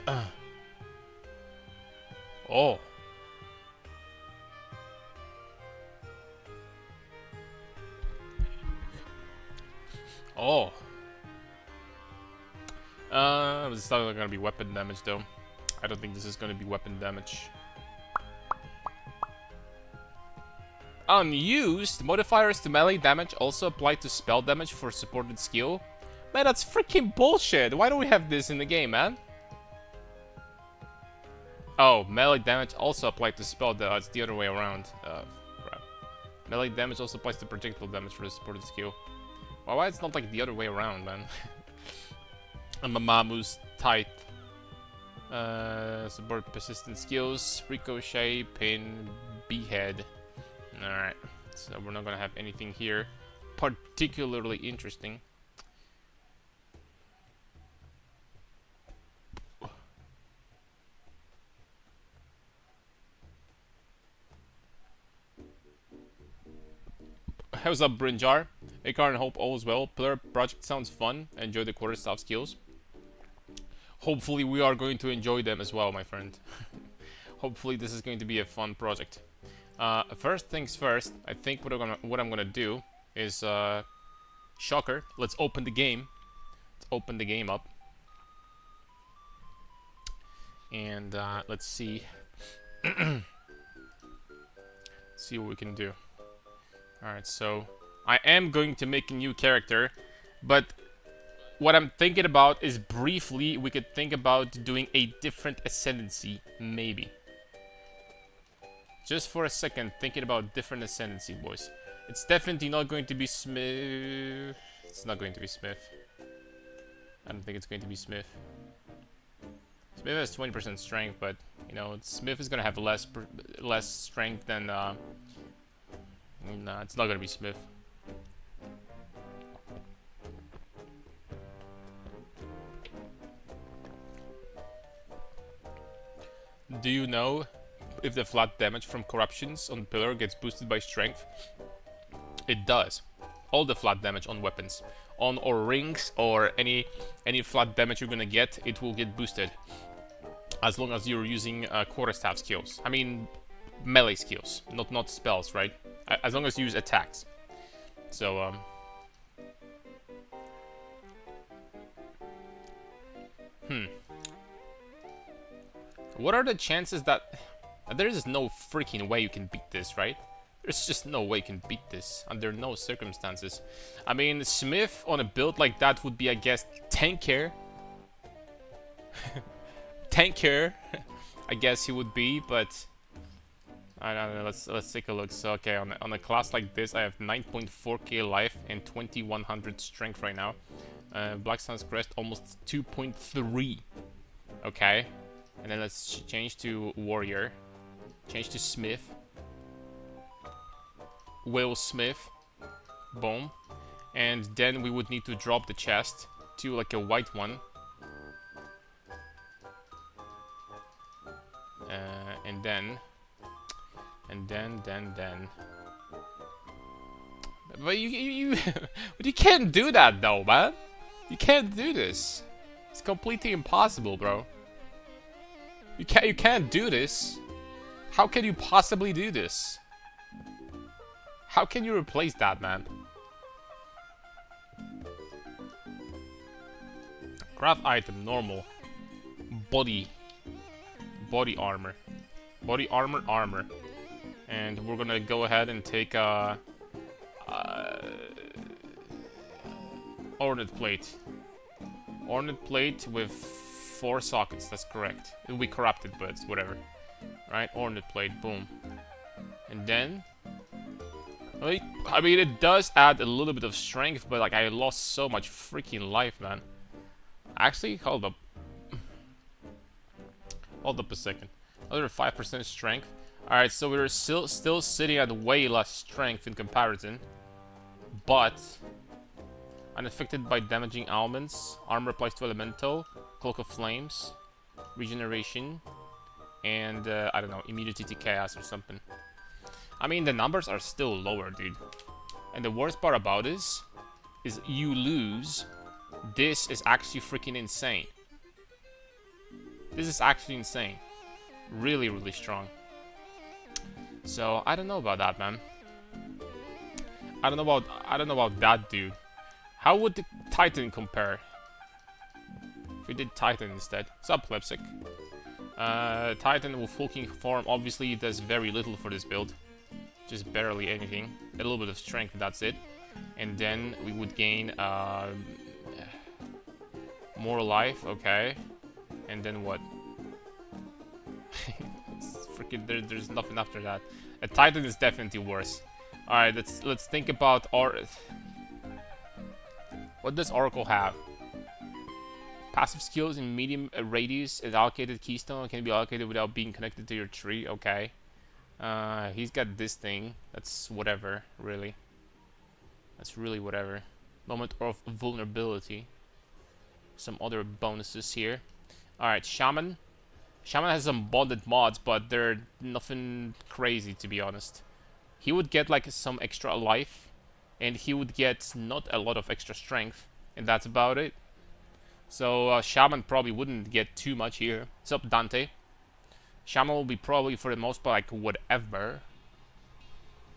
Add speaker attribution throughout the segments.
Speaker 1: Oh. Oh. This is not gonna be weapon damage though. I don't think this is gonna be weapon damage. Unused modifiers to melee damage also apply to spell damage for supported skill. Man, that's freaking bullshit. Why do we have this in the game, man? Oh, melee damage also applied to spell damage. It's the other way around. Crap. Melee damage also applies to projectile damage for the supported skill. Well, why it's not like the other way around, man? And Mamamu's tight. Support persistent skills, ricochet, pin, behead. Alright, so we're not gonna have anything here particularly interesting. How's up, Brinjar? Akar and hope all is well. Pillar project sounds fun. Enjoy the quarterstaff skills. Hopefully we are going to enjoy them as well, my friend. Hopefully this is going to be a fun project. First things first, I think what I'm gonna do is shocker. Let's open the game. Let's open the game up, and let's see. See what we can do. All right, so I am going to make a new character, but what I'm thinking about is briefly we could think about doing a different ascendancy, maybe. Just for a second, thinking about different ascendancy, boys. It's definitely not going to be Smith. It's not going to be Smith. I don't think it's going to be Smith. Smith has 20% strength, but you know, Smith is gonna have less strength than. Nah, it's not gonna be Smith. Do you know if the flat damage from corruptions on pillar gets boosted by strength? It does. All the flat damage on weapons, on or rings or any flat damage you're gonna get, it will get boosted. As long as you're using quarterstaff skills. I mean, melee skills, not spells, right? As long as you use attacks. So what are the chances that there is no freaking way you can beat this, right? There's just no way you can beat this under no circumstances. I mean, Smith on a build like that would be, I guess, tankier. Tankier, I guess he would be, but I don't know. Let's take a look. So okay, on a class like this, I have 9.4k life and 2100 strength right now. Black Sun's Crest almost 2.3. Okay, and then let's change to Warrior. Change to Smith. Will Smith. Boom. And then we would need to drop the chest to like a white one. And then. But but you can't do that though, man. You can't do this. It's completely impossible, bro. You can't do this. How can you possibly do this? How can you replace that, man? Craft item, normal. Body armor. Body armor, armor. And we're gonna go ahead and take ornate plate. Ornate plate with 4 sockets, that's correct. It'll be corrupted, but it's whatever. Right, ornate plate, boom. And then I mean, it does add a little bit of strength, but like I lost so much freaking life, man. Actually, hold up. Hold up a second. Another 5% strength. Alright, so we're still sitting at way less strength in comparison. But unaffected by damaging elements. Armor applies to elemental. Cloak of flames. Regeneration. And I don't know, immunity to chaos or something. I mean, the numbers are still lower, dude. And the worst part about this is you lose. This is actually freaking insane. This is actually insane. Really, really strong. So I don't know about that, man. I don't know about that dude. How would the Titan compare? If we did Titan instead. Sublepsic. Titan with hulking form obviously does very little for this build. Just barely anything. A little bit of strength, that's it. And then we would gain more life, okay. And then what? Freaking there's nothing after that. A Titan is definitely worse. Alright, let's think about what does Oracle have? Passive skills in medium radius and allocated keystone can be allocated without being connected to your tree, okay. He's got this thing. That's whatever, really. That's really whatever. Moment of vulnerability. Some other bonuses here. Alright, Shaman. Shaman has some bonded mods, but they're nothing crazy, to be honest. He would get like some extra life, and he would get not a lot of extra strength, and that's about it. So Shaman probably wouldn't get too much here. Sup, Dante? Shaman will be probably for the most part like whatever.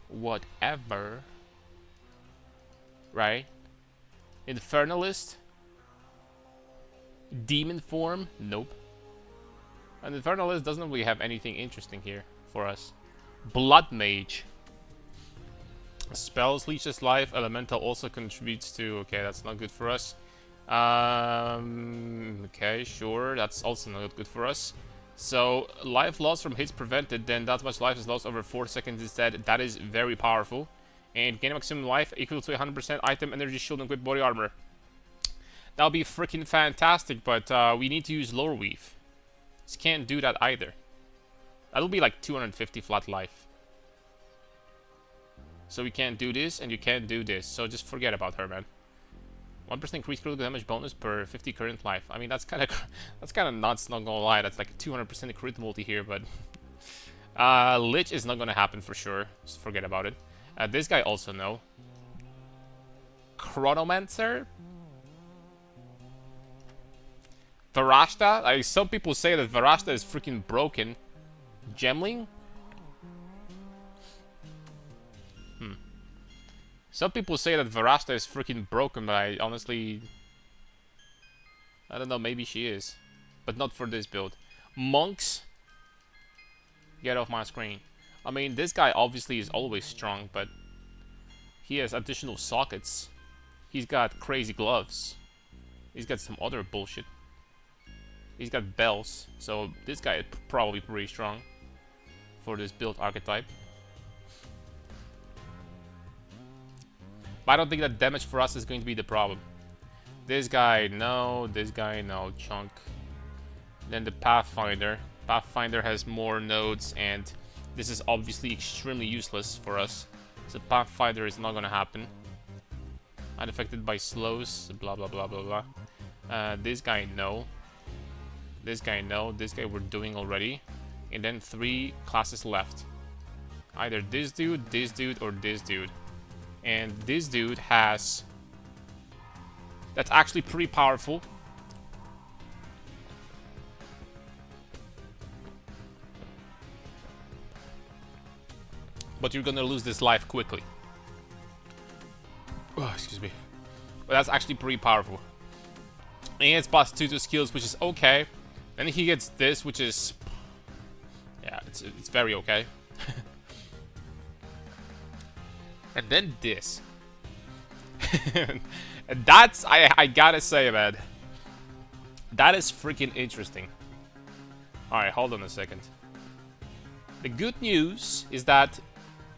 Speaker 1: Whatever. Right? Infernalist? Demon form? Nope. And Infernalist doesn't really have anything interesting here for us. Blood Mage. Spells leeches life. Elemental also contributes to... Okay, that's not good for us. Okay, sure. That's also not good for us. So, life loss from hits prevented, then that much life is lost over 4 seconds instead. That is very powerful. And gain maximum life equal to 100% item, energy, shield, and quick body armor. That would be freaking fantastic, but we need to use Lore Weave. This can't do that either. That'll be like 250 flat life. So we can't do this, and you can't do this. So just forget about her, man. 1% increased critical damage bonus per 50 current life. I mean, that's kind of nuts, not gonna lie. That's like 200% crit multi here, but Lich is not gonna happen for sure. Just forget about it. This guy also no. Chronomancer? Varashta? Like, some people say that Varashta is freaking broken. Gemling? Some people say that Varashta is freaking broken, but I honestly... I don't know, maybe she is. But not for this build. Monks? Get off my screen. I mean, this guy obviously is always strong, but... he has additional sockets. He's got crazy gloves. He's got some other bullshit. He's got bells, so this guy is probably pretty strong for this build archetype. But I don't think that damage for us is going to be the problem. This guy, no. This guy, no. Chunk. Then the Pathfinder. Pathfinder has more nodes, and this is obviously extremely useless for us. So Pathfinder is not going to happen. Unaffected by slows, blah blah blah blah blah. This guy, no. This guy, no. This guy we're doing already. And then 3 classes left. Either this dude, or this dude. And this dude has... that's actually pretty powerful. But you're gonna lose this life quickly. Oh, excuse me. But that's actually pretty powerful. And it's +2 to skills, which is okay. Then he gets this, which is... yeah, it's very okay. And then this. And that's... I gotta say, man. That is freaking interesting. Alright, hold on a second. The good news is that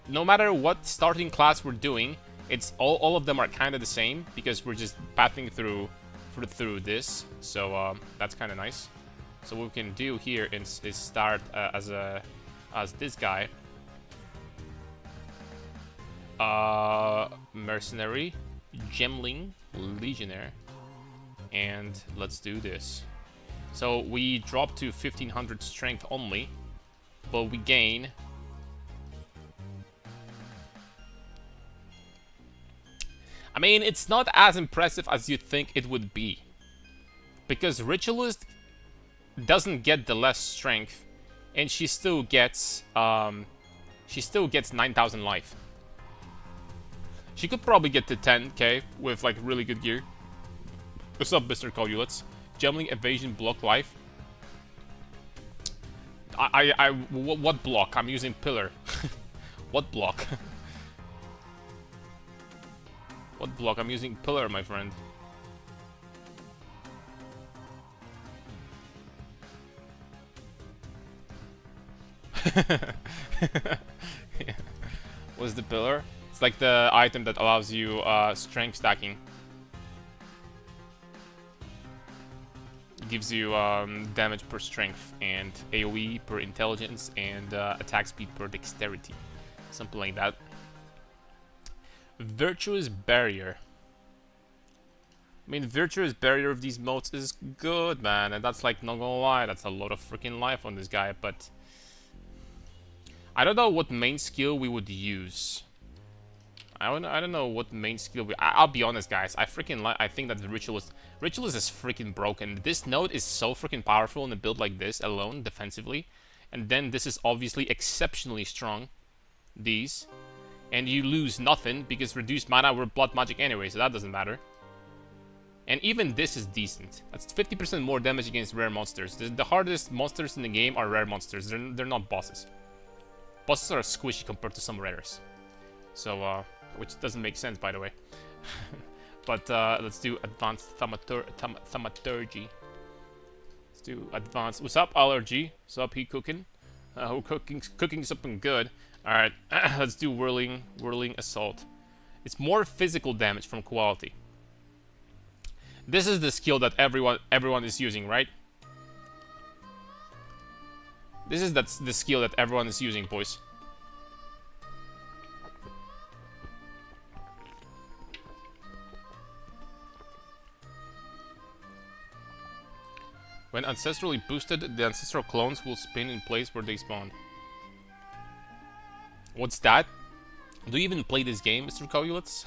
Speaker 1: no matter what starting class we're doing, it's all of them are kind of the same, because we're just pathing through this. So that's kind of nice. So what we can do here is start as this guy. Mercenary, Gemling, Legionnaire, and let's do this. So we drop to 1500 strength only, but we gain... I mean, it's not as impressive as you'd think it would be. Because Ritualist doesn't get the less strength, and she still gets 9,000 life. She could probably get to 10k with like really good gear. What's up, Mr. Colulets? Jumbling, evasion, block, life. What block? I'm using pillar. What block? What block? I'm using pillar, my friend. Yeah. What's the pillar? It's like the item that allows you strength stacking. It gives you damage per strength and AoE per intelligence and attack speed per dexterity. Something like that. Virtuous Barrier. I mean, Virtuous Barrier of these modes is good, man. And that's like, not gonna lie, that's a lot of freaking life on this guy, but I don't know what main skill we would use. I don't know what main skill I'll be honest, guys. I think that the Ritualist is freaking broken. This node is so freaking powerful in a build like this alone, defensively. And then this is obviously exceptionally strong. These. And you lose nothing because reduced mana were blood magic anyway, so that doesn't matter. And even this is decent. That's 50% more damage against rare monsters. The hardest monsters in the game are rare monsters. They're not bosses. Bosses are squishy compared to some rares. So, which doesn't make sense, by the way. But let's do advanced thaumaturgy. Let's do advanced. What's up, allergy? What's up, he cooking? We're cooking something good. All right, let's do whirling assault. It's more physical damage from quality. This is the skill that everyone is using, right? That's the skill that everyone is using, boys. When ancestrally boosted, the ancestral clones will spin in place where they spawned. What's that? Do you even play this game, Mr. Colulets?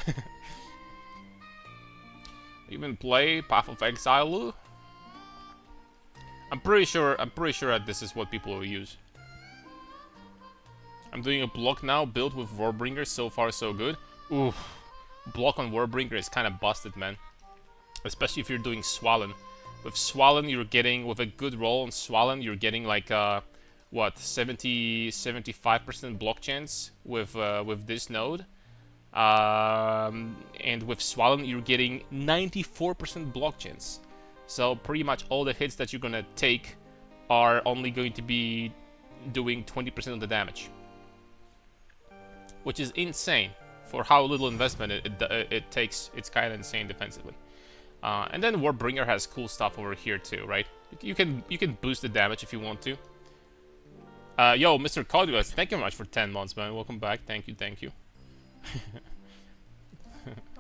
Speaker 1: Even play Path of Exile? I'm pretty sure that this is what people will use. I'm doing a block now, built with Warbringer. So far, so good. Oof. Block on Warbringer is kind of busted, man. Especially if you're doing Swollen. With Swollen, you're getting, with a good roll on Swollen, you're getting like, what, 75% block chance with this node. And with Swollen, you're getting 94% block chance. So pretty much all the hits that you're gonna take are only going to be doing 20% of the damage. Which is insane. For how little investment it takes, it's kind of insane defensively. And then Warbringer has cool stuff over here too, right? You can boost the damage if you want to. Yo, Mr. Codulus, thank you very much for 10 months, man. Welcome back. Thank you.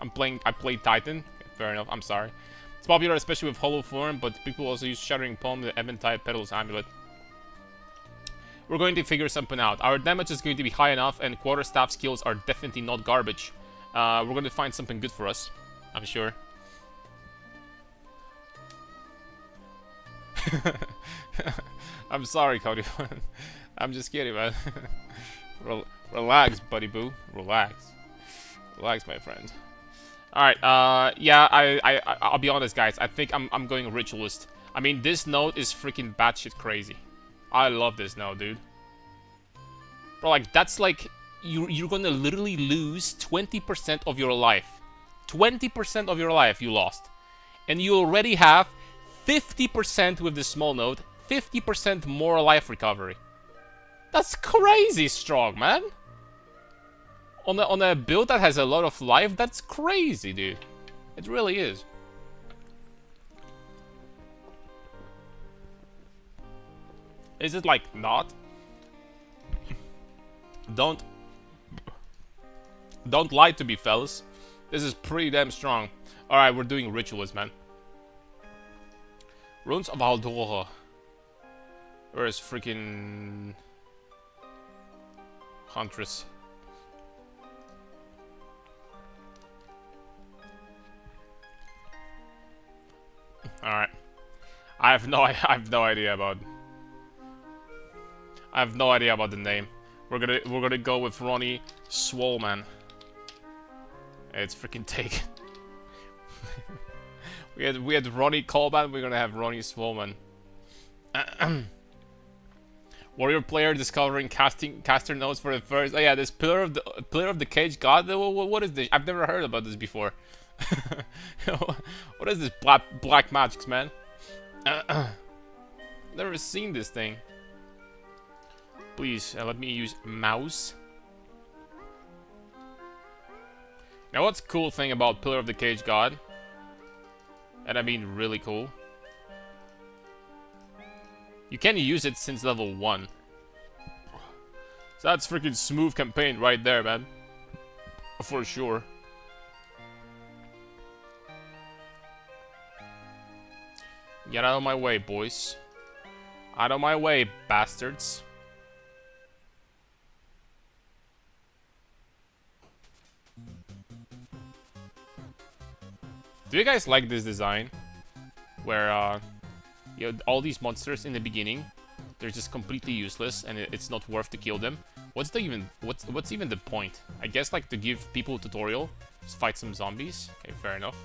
Speaker 1: I played Titan. Fair enough. I'm sorry. It's popular, especially with Hollow Form, but people also use Shattering Palm, the Eventide Petals Amulet. We're going to figure something out. Our damage is going to be high enough, and quarterstaff skills are definitely not garbage. We're going to find something good for us, I'm sure. I'm sorry, Cody. I'm just kidding, man. Relax, buddy boo. Relax, my friend. All right. Yeah. I'll be honest, guys. I think I'm going Ritualist. I mean, this node is freaking batshit crazy. I love this node, dude. Bro, like that's like you're gonna literally lose 20% of your life. 20% of your life you lost, and you already have 50% with the small node, 50% more life recovery. That's crazy strong, man. On a build that has a lot of life, that's crazy, dude. It really is. Is it like not? Don't lie to me, fellas. This is pretty damn strong. Alright, we're doing Ritualist, man. Runes of Aldora. Where is freaking Huntress? Alright. I have no idea about. I have no idea about the name. We're gonna go with Ronnie Swolman. It's freaking take. we had Ronnie Coleman. We're gonna have Ronnie Swolman. Warrior player discovering caster notes for the first. Oh yeah, this pillar of the cage god. What is this? I've never heard about this before. What is this black magics, man? Never seen this thing. Please let me use mouse. Now, what's cool thing about Pillar of the Cage God? And I mean really cool. You can use it since level 1. So that's freaking smooth campaign right there, man. For sure. Get out of my way, boys. Out of my way, bastards. Do you guys like this design? Where, you know, all these monsters in the beginning, they're just completely useless and it's not worth to kill them. What's even the point? I guess like to give people a tutorial, just fight some zombies. Okay, fair enough.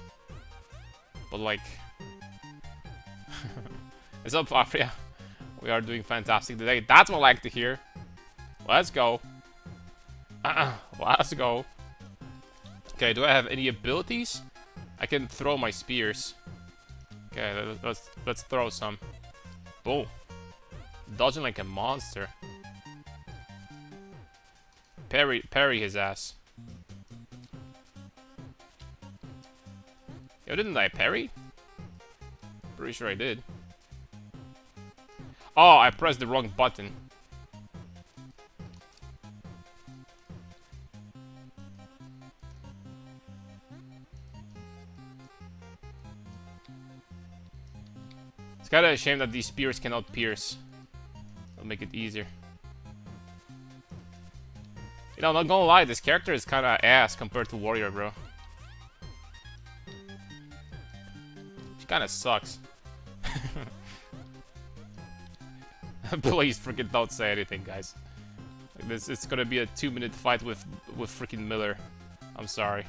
Speaker 1: But like, what's up, Afria? We are doing fantastic today. That's what I like to hear. Let's go. Let's go. Okay, do I have any abilities? I can throw my spears. Okay, let's throw some. Boom. Dodging like a monster. Parry his ass. Yo, didn't I parry? Pretty sure I did. Oh, I pressed the wrong button. It's kinda a shame that these spears cannot pierce. It'll make it easier. You know, not gonna lie, this character is kinda ass compared to Warrior, bro. She kinda sucks. Please freaking don't say anything, guys. Like this, it's gonna be a 2-minute fight with freaking Miller. I'm sorry.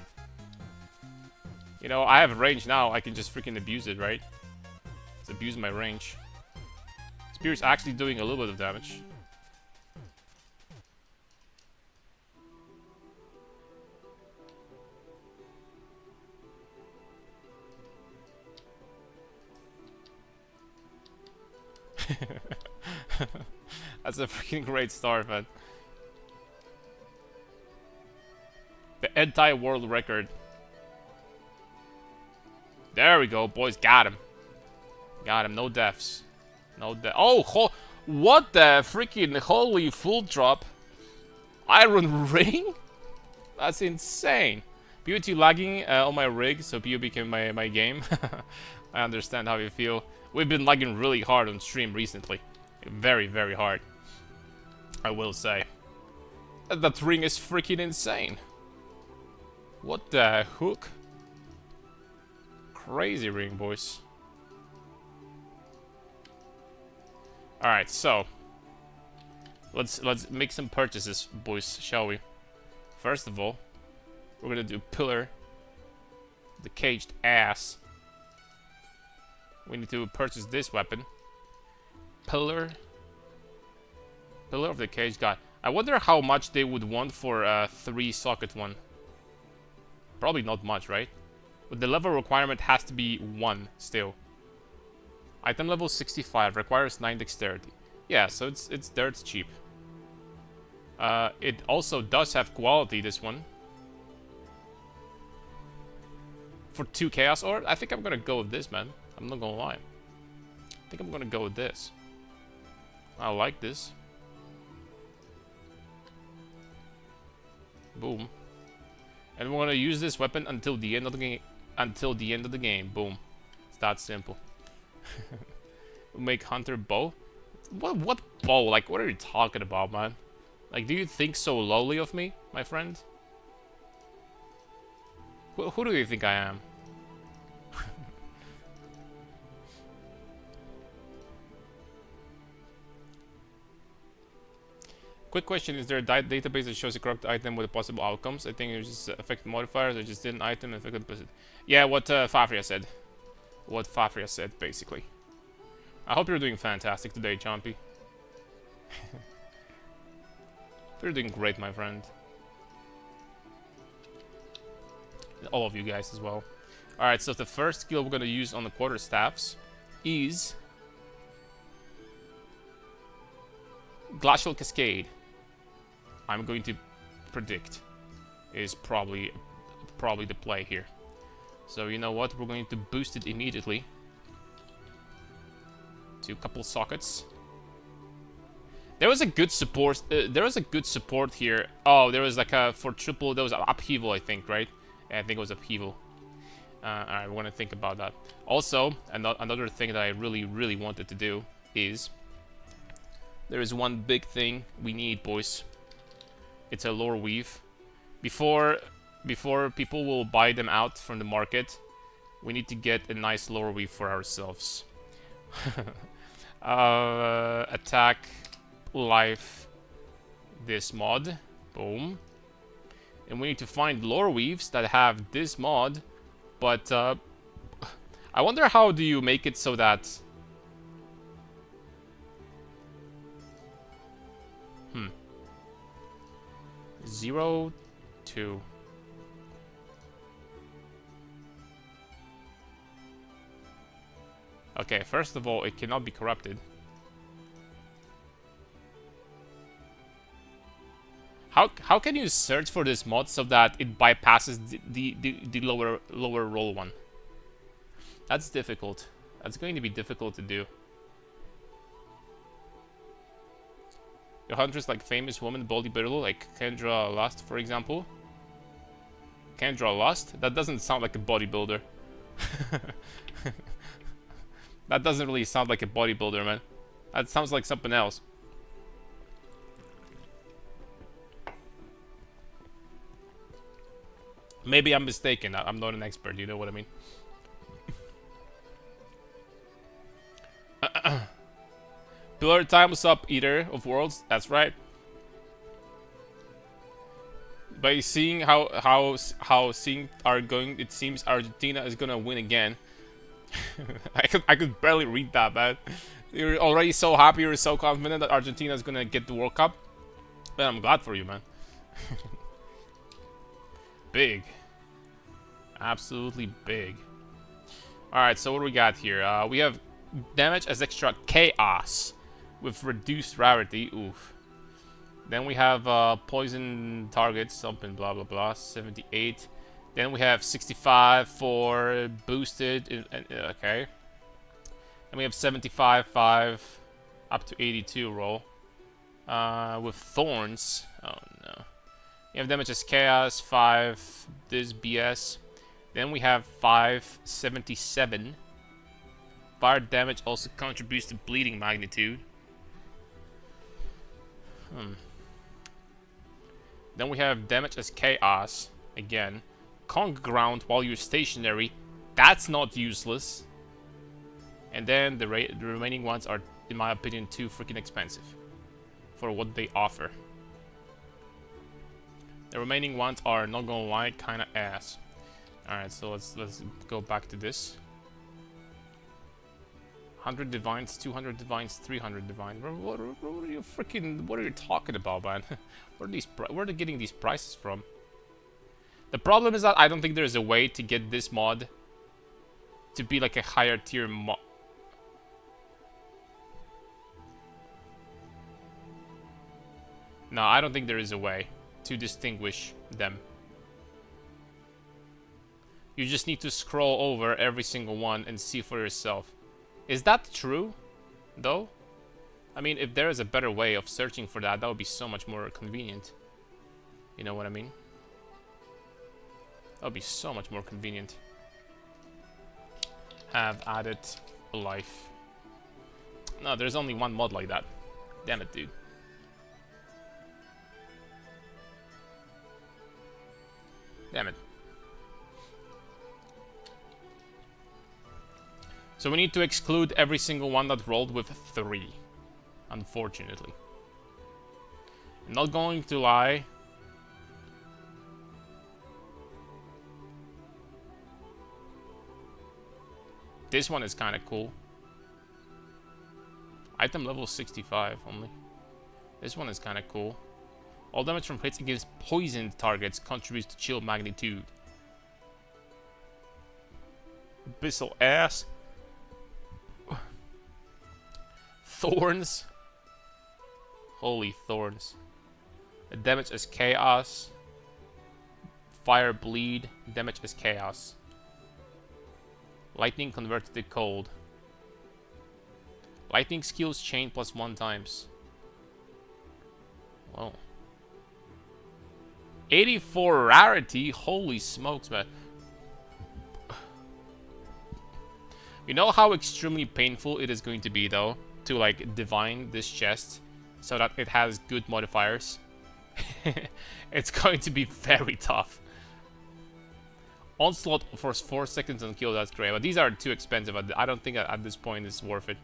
Speaker 1: You know, I have range now. I can just freaking abuse it, right? Let's abuse my range. Spear's actually doing a little bit of damage. That's a freaking great start, man. The anti-world record. There we go, boys. Got him. Got him. No deaths. No death. Oh, what the freaking holy full drop? Iron ring? That's insane. PvT lagging on my rig, so PU became my game. I understand how you feel. We've been lagging really hard on stream recently. Very, very hard. I will say. That ring is freaking insane. What the hook? Crazy ring, boys. Alright, so let's make some purchases, boys, shall we? First of all, we're gonna do Pillar, the caged ass. We need to purchase this weapon. Pillar of the cage god. I wonder how much they would want for a 3-socket one. Probably not much, right? But the level requirement has to be 1 still. Item level 65 requires 9 dexterity. Yeah, so it's dirt cheap. It also does have quality, this one. For 2 chaos ore, I think I'm gonna go with this, man. I'm not gonna lie. I think I'm gonna go with this. I like this. Boom. And we're gonna use this weapon until the end of the game. Until the end of the game. Boom. It's that simple. We'll make Hunter bow. What bow? Like, what are you talking about, man? Like, do you think so lowly of me, my friend? Who do you think I am? Quick question, is there a database that shows a corrupt item with possible outcomes? I think it was just affected modifiers, or just did an item and affected... Yeah, what Fafria said. What Fafria said, basically. I hope you're doing fantastic today, Chompy. You're doing great, my friend. All of you guys as well. Alright, so the first skill we're going to use on the quarterstaffs is Glacial Cascade. I'm going to predict is probably the play here. So you know what? We're going to boost it immediately to a couple sockets. There was a good support. There was a good support here. Oh, there was like a for triple. There was upheaval, I think, right? Yeah, I think it was upheaval. Alright, we're gonna think about that. Also, another thing that I really wanted to do is there is one big thing we need, boys. It's a lore weave. Before people will buy them out from the market, we need to get a nice lore weave for ourselves. Attack, life, this mod, boom. And we need to find lore weaves that have this mod, but I wonder how do you make it so that... 0, 2. Okay, first of all, it cannot be corrupted. How can you search for this mod so that it bypasses the lower roll one? That's difficult. That's going to be difficult to do. Your hunters like famous woman bodybuilder like Kendra Lust, for example. Kendra Lust? That doesn't sound like a bodybuilder. That doesn't really sound like a bodybuilder, man. That sounds like something else. Maybe I'm mistaken. I'm not an expert, you know what I mean? Pillar time, what's up, Eater of Worlds? That's right. By seeing how things are going, it seems Argentina is gonna win again. I could barely read that, man. You're already so happy, you're so confident that Argentina is gonna get the World Cup. Man, I'm glad for you, man. Big. Absolutely big. Alright, so what do we got here? We have damage as extra chaos with reduced rarity. Oof. Then we have poison targets, something blah blah blah, 78. Then we have 65 for boosted, okay. And we have 75, 5, up to 82 roll. With thorns. Oh no. You have damage as chaos, 5, this BS. Then we have 577. Fire damage also contributes to bleeding magnitude. Then we have damage as chaos, again. Conk ground while you're stationary. That's not useless. And then the remaining ones are, in my opinion, too freaking expensive for what they offer. The remaining ones are, not gonna lie, kinda ass. Alright, so let's go back to this. 100 divines, 200 divines, 300 divines. What are you talking about, man? Where are they getting these prices from? The problem is that I don't think there's a way to get this mod to be like a higher tier mod. No, I don't think there is a way to distinguish them. You just need to scroll over every single one and see for yourself. Is that true, though? I mean, if there is a better way of searching for that, that would be so much more convenient. You know what I mean? That would be so much more convenient. Have added a life. No, there's only one mod like that. Damn it, dude. Damn it. So we need to exclude every single one that rolled with 3. Unfortunately. Not going to lie. This one is kind of cool. Item level 65 only. This one is kind of cool. All damage from hits against poisoned targets contributes to chill magnitude. Abyssal ass. Thorns. Holy thorns. Damage as chaos. Fire bleed. Damage as chaos. Lightning converted to cold. Lightning skills chain +1 times. Whoa. 84 rarity? Holy smokes, man. You know how extremely painful it is going to be, though, to, like, divine this chest so that it has good modifiers? It's going to be very tough. Onslaught for 4 seconds on kill, that's great. But these are too expensive. I don't think at this point it's worth it.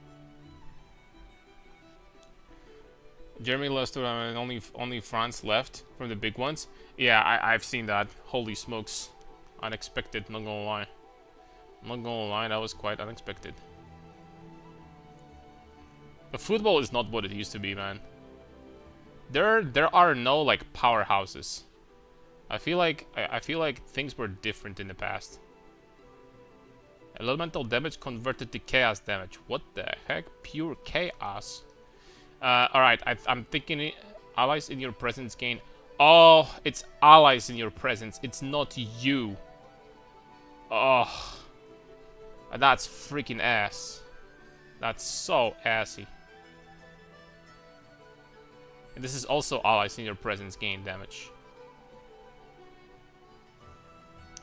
Speaker 1: Jeremy lost to only France left from the big ones. Yeah, I've seen that. Holy smokes. Unexpected, not gonna lie. Not gonna lie, that was quite unexpected. But football is not what it used to be, man. There are no, like, powerhouses. I feel like things were different in the past. Elemental damage converted to chaos damage. What the heck? Pure chaos. Alright, I'm thinking allies in your presence gain. Oh, it's allies in your presence. It's not you. Oh, that's freaking ass. That's so assy. And this is also allies in your presence gain damage.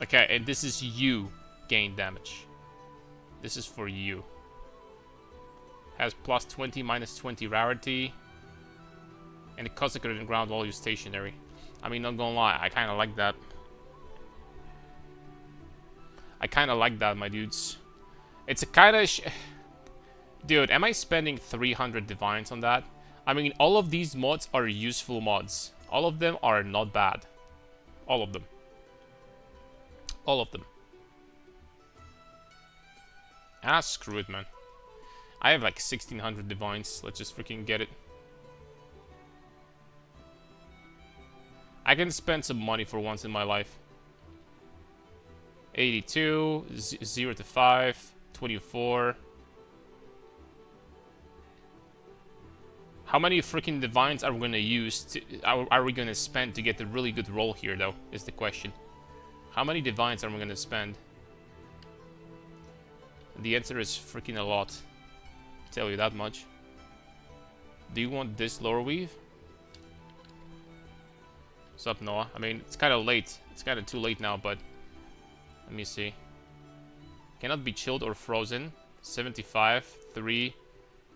Speaker 1: Okay, and this is you gain damage. This is for you. Has +20, -20 rarity. And it consecrated in ground while you're stationary. I mean, not gonna lie, I kinda like that. I kinda like that, my dudes. It's a kinda dude, am I spending 300 divines on that? I mean, all of these mods are useful mods. All of them are not bad. All of them. All of them. Ah, screw it, man. I have like 1600 divines. Let's just freaking get it. I can spend some money for once in my life. 82, 0 to 5, 24. How many freaking divines are we gonna use to, are we gonna spend to get a really good roll here, though, is the question. How many divines are we gonna spend? The answer is freaking a lot. I'll tell you that much. Do you want this lower weave? What's up, Noah? I mean, it's kind of late. It's kind of too late now, but let me see. Cannot be chilled or frozen. 75, 3.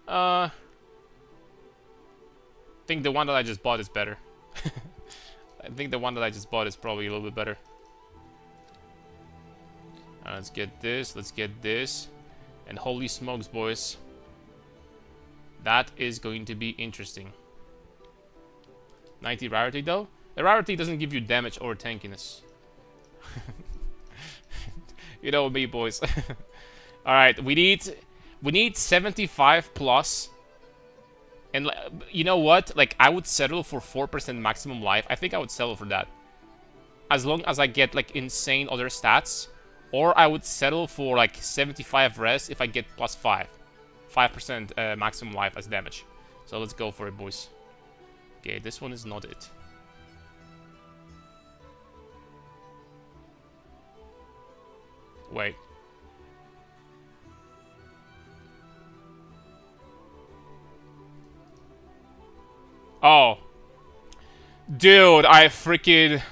Speaker 1: I think the one that I just bought is better. I think the one that I just bought is probably a little bit better. Let's get this. Let's get this. And holy smokes, boys. That is going to be interesting. 90 rarity, though. The rarity doesn't give you damage or tankiness. You know me, boys. Alright, we need 75 plus. And you know what? Like, I would settle for 4% maximum life. I think I would settle for that. As long as I get, like, insane other stats. Or I would settle for, like, 75 res if I get +5. 5% maximum life as damage. So let's go for it, boys. Okay, this one is not it. Wait. Oh. Dude, I freaking...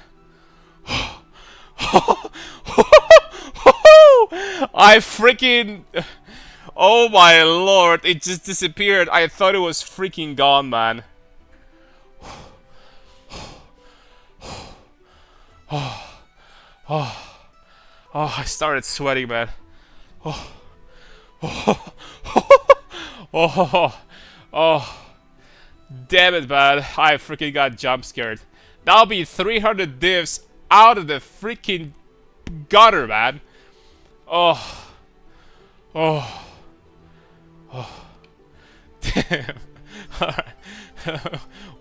Speaker 1: I freaking... Oh my lord, it just disappeared. I thought it was freaking gone, man. Oh, I started sweating, man. Oh, Damn it, man. I freaking got jump scared. That'll be 300 divs out of the freaking gutter, man. Oh. Oh. Oh. Damn. Alright.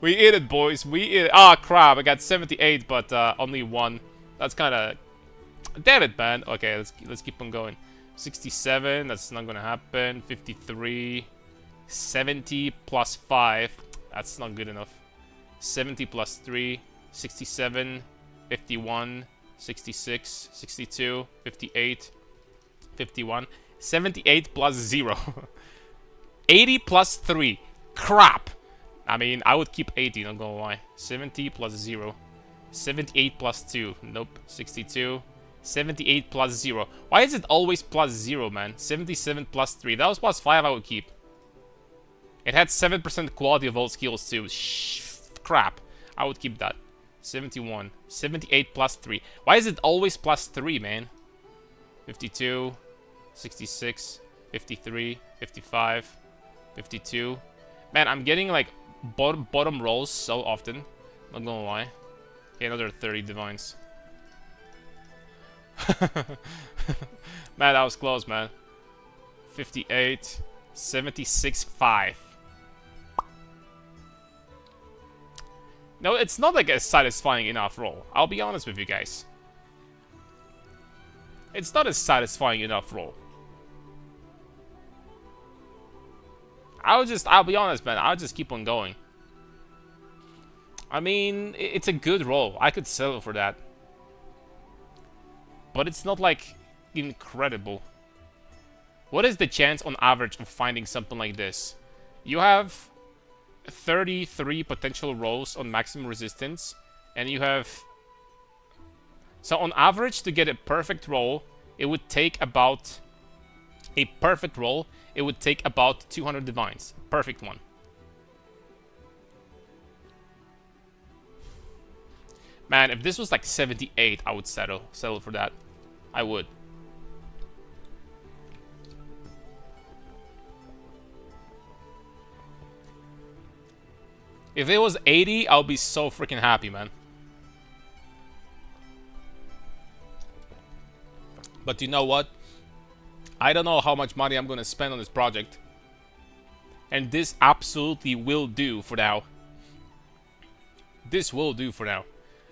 Speaker 1: We eat it, boys. We eat it. Ah, crap. I got 78, but only one. That's kind of... Damn it, man. Okay, let's keep on going. 67. That's not gonna happen. 53. 70 plus 5. That's not good enough. 70 plus 3. 67. 51. 66. 62. 58. 51. 78 plus 0. 80 plus 3. Crap! I mean, I would keep 80, not gonna lie. 70 plus 0. 78 plus 2. Nope. 62. 78 plus 0. Why is it always plus 0, man? 77 plus 3. That was plus 5 I would keep. It had 7% quality of all skills too. Crap. I would keep that. 71. 78 plus 3. Why is it always plus 3, man? 52. 66. 53. 55. 52. Man, I'm getting like bottom rolls so often. Not gonna lie. Okay, another 30 divines. Man, that was close, man. 58. 76. 5. No, it's not like a satisfying enough roll. I'll be honest with you guys. It's not a satisfying enough roll. I'll be honest, man. I'll just keep on going. I mean, it's a good roll. I could settle for that. But it's not, like, incredible. What is the chance on average of finding something like this? You have 33 potential rolls on maximum resistance. And you have... So on average, to get a perfect roll, it would take about... A perfect roll, it would take about 200 divines. Perfect one. Man, if this was like 78, I would settle for that. I would. If it was 80, I'll be so freaking happy, man. But you know what? I don't know how much money I'm gonna spend on this project. And this absolutely will do for now. This will do for now.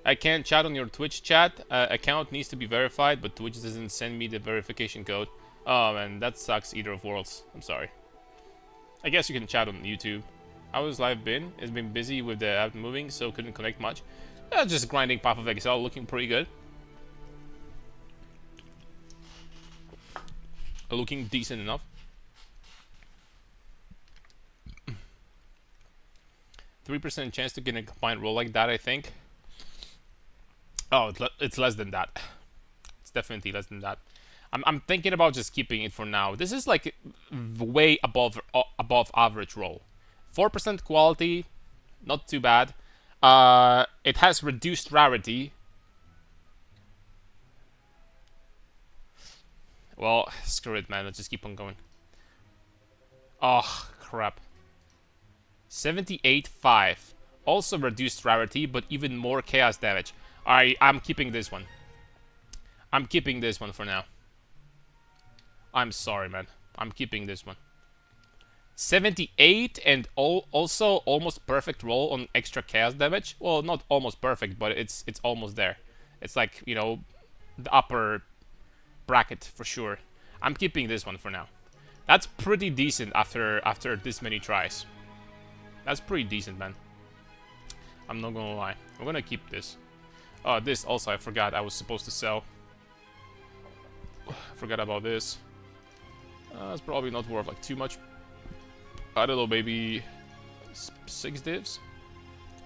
Speaker 1: I can't chat on your Twitch chat. Account needs to be verified, but Twitch doesn't send me the verification code. Oh man, that sucks either of worlds. I'm sorry. I guess you can chat on YouTube. How has life been? It's been busy with the app moving, so couldn't connect much. Just grinding Path of Exile, looking pretty good. Looking decent enough. 3% chance to get a combined roll like that, I think. Oh, it's less than that. It's definitely less than that. I'm thinking about just keeping it for now. This is like way above average roll. 4% quality, not too bad. It has reduced rarity. Well, screw it, man. Let's just keep on going. Oh, crap. 78.5. Also reduced rarity, but even more chaos damage. Alright, I'm keeping this one. I'm keeping this one for now. I'm sorry, man. I'm keeping this one. 78 and also almost perfect roll on extra chaos damage. Well, not almost perfect, but it's almost there. It's like, you know, the upper bracket for sure. I'm keeping this one for now. That's pretty decent after this many tries. That's pretty decent, man. I'm not gonna lie. I'm gonna keep this. Oh, this also I forgot I was supposed to sell. Forgot about this. It's probably not worth like too much. I don't know, maybe 6 divs?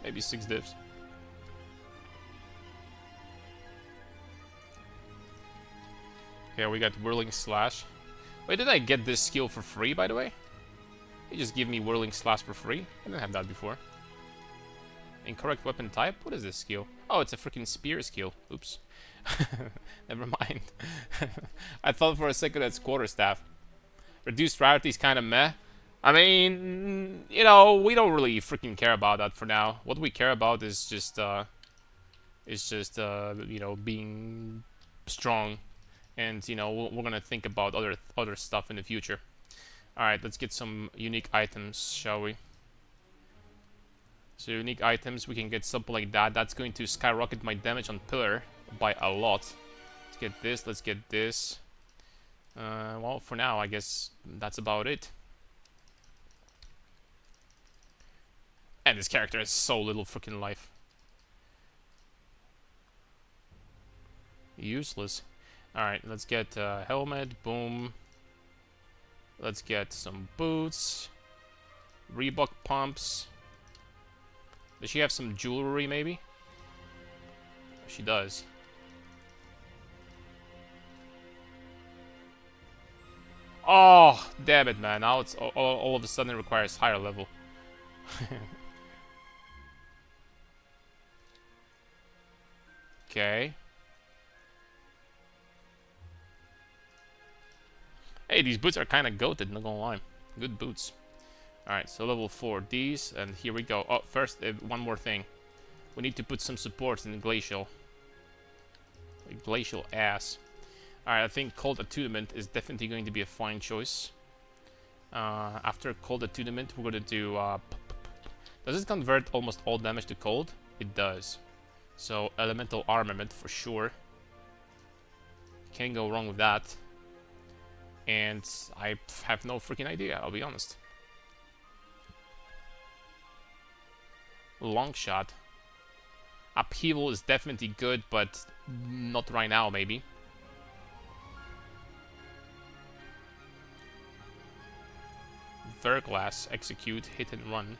Speaker 1: Maybe 6 divs. Okay, we got Whirling Slash. Wait, did I get this skill for free, by the way? You just give me Whirling Slash for free? I didn't have that before. Incorrect weapon type? What is this skill? Oh, it's a freaking spear skill. Oops. Never mind. I thought for a second it's quarterstaff. Reduced rarity is kind of meh. I mean, you know, we don't really freaking care about that for now. What we care about is just, you know, being strong, and you know, we're gonna think about other stuff in the future. All right, let's get some unique items, shall we? So unique items, we can get something like that. That's going to skyrocket my damage on pillar by a lot. Let's get this. Let's get this. Well, for now, I guess that's about it. And this character has so little freaking life. Useless. Alright, let's get a helmet. Boom. Let's get some boots. Reebok pumps. Does she have some jewelry, maybe? She does. Oh, damn it, man. Now it's all of a sudden it requires higher level. Okay. Hey, these boots are kind of goated, not gonna lie. Good boots. Alright, so level 4. These, and here we go. Oh, first, one more thing. We need to put some support in the glacial. Like glacial ass. Alright, I think cold attunement is definitely going to be a fine choice. After cold attunement, we're gonna do... does it convert almost all damage to cold? It does. So, elemental armament for sure. Can't go wrong with that. And I have no freaking idea, I'll be honest. Long shot. Upheaval is definitely good, but not right now, maybe. Verglass, execute, hit and run.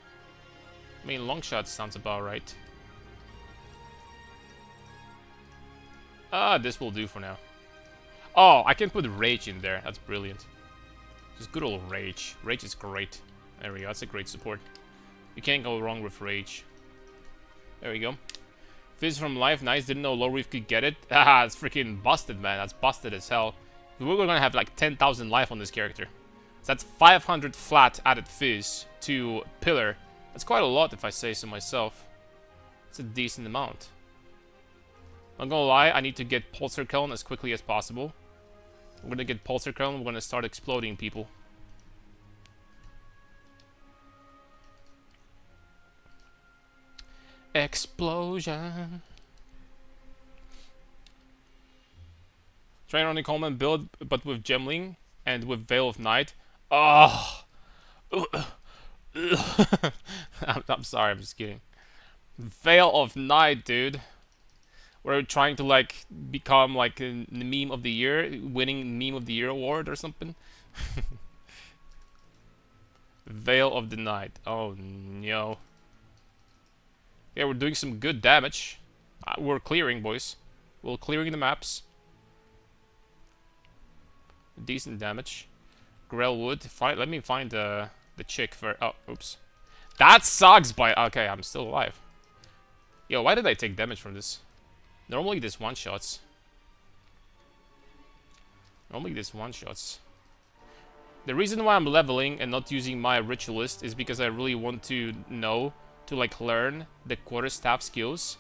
Speaker 1: I mean, long shot sounds about right. This will do for now. Oh, I can put rage in there. That's brilliant. Just good old rage. Rage is great. There we go. That's a great support. You can't go wrong with rage. There we go. Fizz from life. Nice. Didn't know low reef could get it. Ah, it's freaking busted, man. That's busted as hell. We're gonna have like 10,000 life on this character. So that's 500 flat added fizz to pillar. That's quite a lot if I say so myself. It's a decent amount. I'm gonna lie, I need to get Pulsar Cone as quickly as possible. We're gonna get Pulsar Cone, we're gonna start exploding people. Explosion. Try only Coleman build, but with Gemling and with Veil of Night. Oh! I'm sorry, I'm just kidding. Veil of Night, dude. We're trying to like become like a meme of the year, winning meme of the year award or something. Veil of the Night. Oh no. Yeah, we're doing some good damage. We're clearing, boys. We're clearing the maps. Decent damage. Grellwood. Let me find the chick for. Oh, oops. That sucks. By okay, I'm still alive. Yo, why did I take damage from this? Normally this one-shots. The reason why I'm leveling and not using my ritualist is because I really want to know to like learn the quarterstaff skills,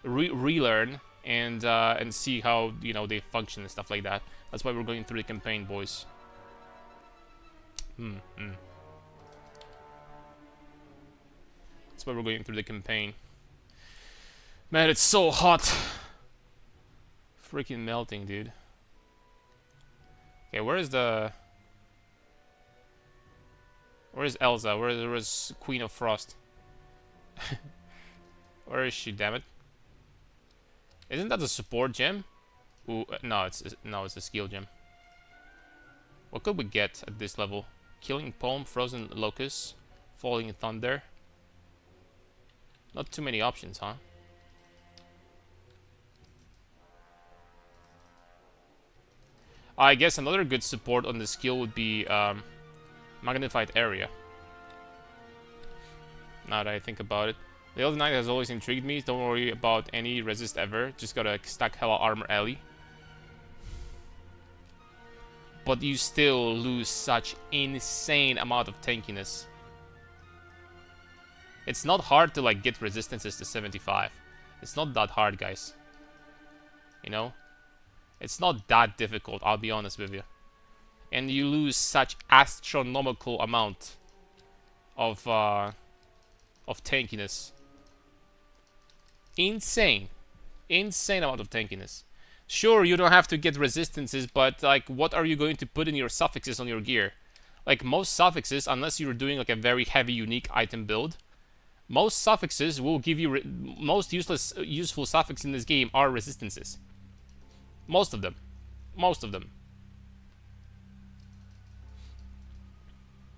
Speaker 1: relearn and see how, you know, they function and stuff like that. That's why we're going through the campaign, boys. That's why we're going through the campaign. Man, it's so hot. Freaking melting, dude. Okay, where is Elsa? Where is Queen of Frost? Where is she, damn it? Isn't that a support gem? Ooh, no, it's a skill gem. What could we get at this level? Killing Palm, Frozen Locust, Falling Thunder. Not too many options, huh? I guess another good support on the skill would be Magnified Area. Now that I think about it. The Elder Knight has always intrigued me. Don't worry about any resist ever. Just gotta stack hella armor alley. but you still lose such insane amount of tankiness. It's not hard to like get resistances to 75. It's not that hard, guys. You know? It's not that difficult, I'll be honest with you. And you lose such astronomical amount of tankiness. Insane. Insane amount of tankiness. Sure, you don't have to get resistances, but like, what are you going to put in your suffixes on your gear? Like, most suffixes, unless you're doing like a very heavy unique item build, most suffixes will give you most useful suffix in this game are resistances. Most of them. Most of them.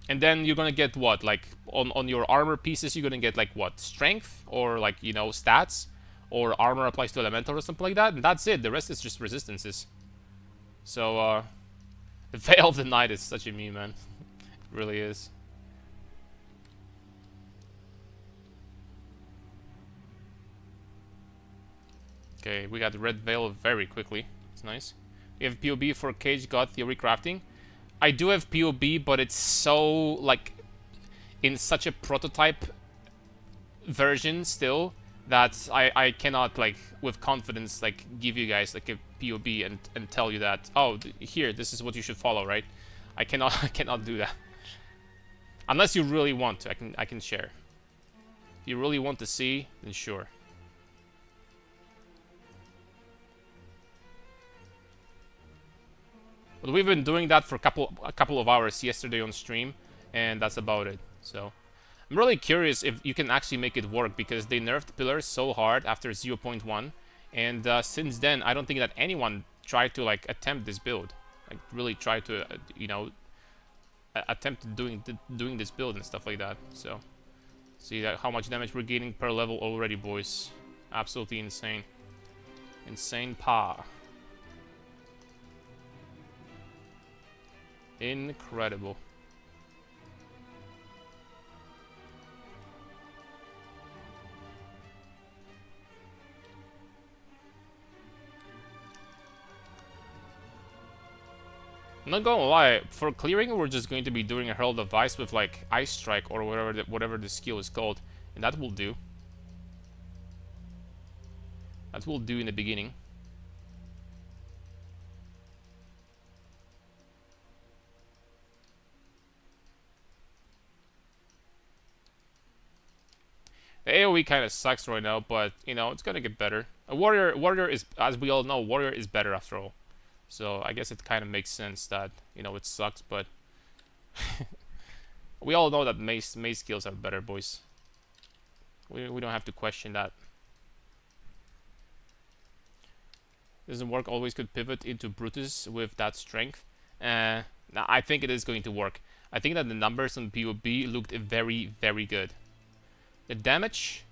Speaker 1: And then you're gonna get what? Like, on your armor pieces, you're gonna get like what? Strength? Or like, you know, stats? Or armor applies to elemental or something like that? And that's it. The rest is just resistances. So, the Veil of the Night is such a meme, man. It really is. Okay, we got the Red Veil very quickly. It's nice. We have POB for Cage God Theory Crafting. I do have POB, but it's so, like, in such a prototype version still that I cannot, like, with confidence, like, give you guys, like, a POB and tell you that, oh, here, this is what you should follow, right? I cannot I cannot do that. Unless you really want to, I can share. If you really want to see, then sure. But we've been doing that for a couple of hours yesterday on stream, and that's about it. So I'm really curious if you can actually make it work, because they nerfed pillars so hard after 0.1, and since then I don't think that anyone tried to like attempt this build, like really try to you know, attempt doing this build and stuff like that. So see that how much damage we're gaining per level already, boys. Absolutely insane. Insane power. Incredible. I'm not gonna lie, for clearing we're just going to be doing a Herald of Ice with like Ice Strike or whatever the skill is called, and that will do. That will do in the beginning. The AoE kind of sucks right now, but you know, it's gonna get better. A warrior is, as we all know, warrior is better after all. So I guess it kind of makes sense that, you know, it sucks, but we all know that mace skills are better, boys. We don't have to question that. Doesn't work. Always could pivot into Brutus with that strength. Now I think it is going to work. I think that the numbers on POB looked very, very good. The damage,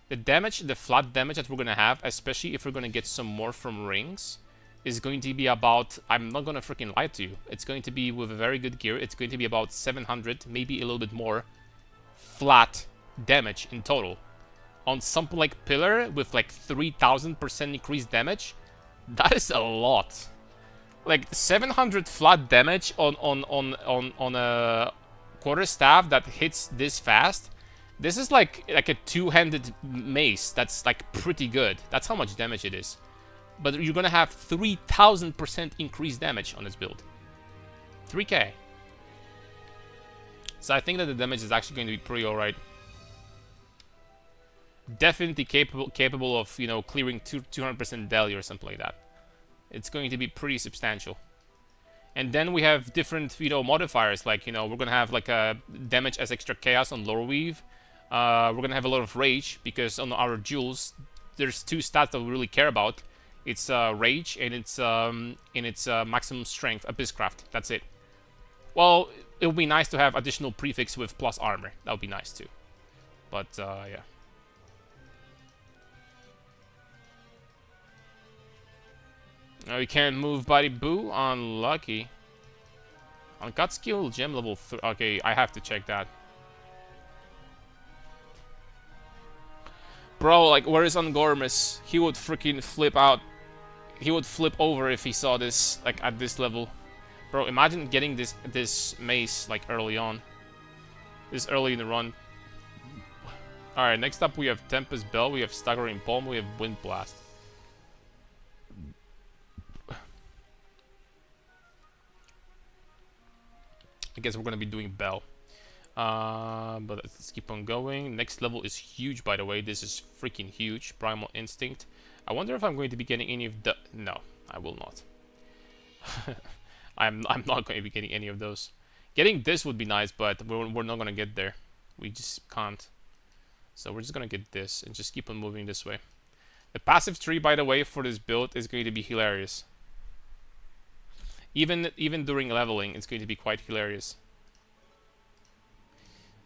Speaker 1: the flat damage that we're gonna have, especially if we're gonna get some more from rings, is going to be about, I'm not gonna freaking lie to you, it's going to be with a very good gear, it's going to be about 700, maybe a little bit more, flat damage in total. On something like Pillar, with like 3000% increased damage, that is a lot. Like 700 flat damage on a quarterstaff that hits this fast. This is like a two-handed mace that's like pretty good. That's how much damage it is. But you're gonna have 3000% increased damage on this build. 3k. So I think that the damage is actually going to be pretty alright. Definitely capable of, you know, clearing 200% deli or something like that. It's going to be pretty substantial. And then we have different, you know, modifiers, like, you know, we're gonna have like a damage as extra chaos on lore weave. We're gonna have a lot of rage, because on our jewels there's two stats that we really care about. It's rage and it's maximum strength, abysscraft. That's it. Well, it would be nice to have additional prefix with plus armor. That would be nice too. But yeah. No, you can't move body boo. Unlucky. On gut skill gem level 3. Okay, I have to check that. Bro, like, where is Angormus? He would freaking flip out. he would flip over if he saw this like at this level. Bro, imagine getting this mace like early on. This early in the run. Alright, next up we have Tempest Bell, we have Staggering Palm, we have Wind Blast. I guess we're gonna be doing Bell. But let's keep on going. Next level is huge, by the way. This is freaking huge. Primal Instinct. I wonder if I'm going to be getting any of the... No, I will not. I'm not going to be getting any of those. Getting this would be nice, but we're not going to get there. We just can't. So we're just going to get this and just keep on moving this way. The passive tree, by the way, for this build is going to be hilarious. Even during leveling, it's going to be quite hilarious.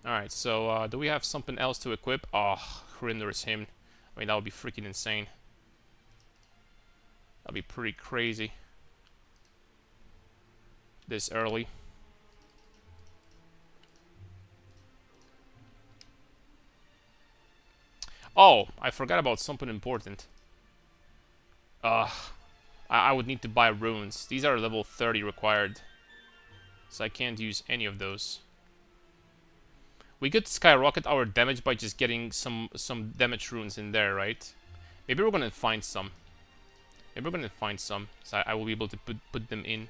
Speaker 1: Alright, so do we have something else to equip? Oh, Hrinder's Hymn. I mean, that would be freaking insane. That'd be pretty crazy. This early. Oh, I forgot about something important. I would need to buy runes. These are level 30 required. So I can't use any of those. We could skyrocket our damage by just getting some damage runes in there, right? Maybe we're gonna find some. Maybe we're gonna find some, so I will be able to put them in.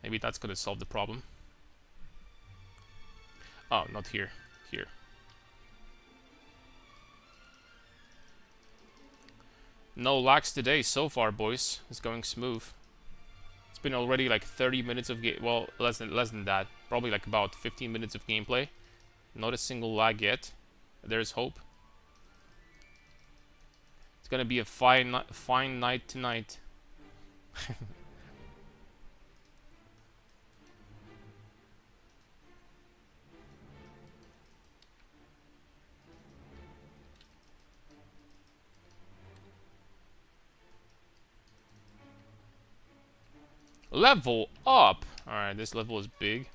Speaker 1: Maybe that's gonna solve the problem. Oh, not here. Here. No lags today so far, boys. It's going smooth. It's been already like 30 minutes of game. Well, less than that. Probably like about 15 minutes of gameplay. Not a single lag yet. There's hope. It's gonna be a fine night tonight. Level up! Alright, this level is big.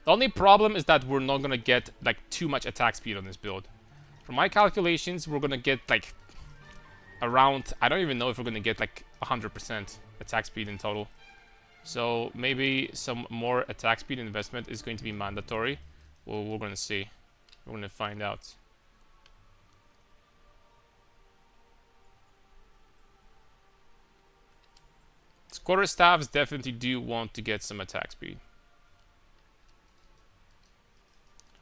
Speaker 1: The only problem is that we're not gonna get like too much attack speed on this build. From my calculations, we're gonna get like around, I don't even know if we're gonna get like 100% attack speed in total. So maybe some more attack speed investment is going to be mandatory. Well, we're gonna see. We're gonna find out. Quarterstaffs definitely do want to get some attack speed.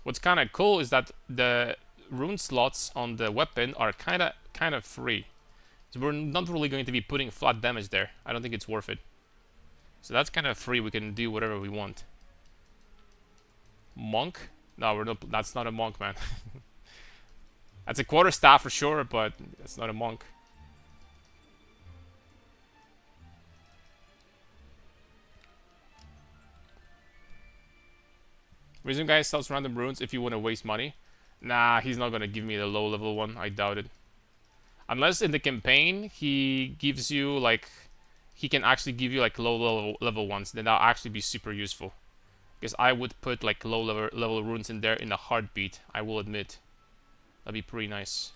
Speaker 1: What's kind of cool is that the rune slots on the weapon are kind of free. So we're not really going to be putting flat damage there. I don't think it's worth it. So that's kind of free. We can do whatever we want. Monk? No, we're not. That's not a monk, man. That's a quarterstaff for sure, but that's not a monk. Resume guy sells random runes if you want to waste money. Nah, he's not gonna give me the low level one. I doubt it. Unless in the campaign he gives you like, he can actually give you like low level ones. Then that'll actually be super useful. Because I would put like low level runes in there in a heartbeat. I will admit, that'd be pretty nice.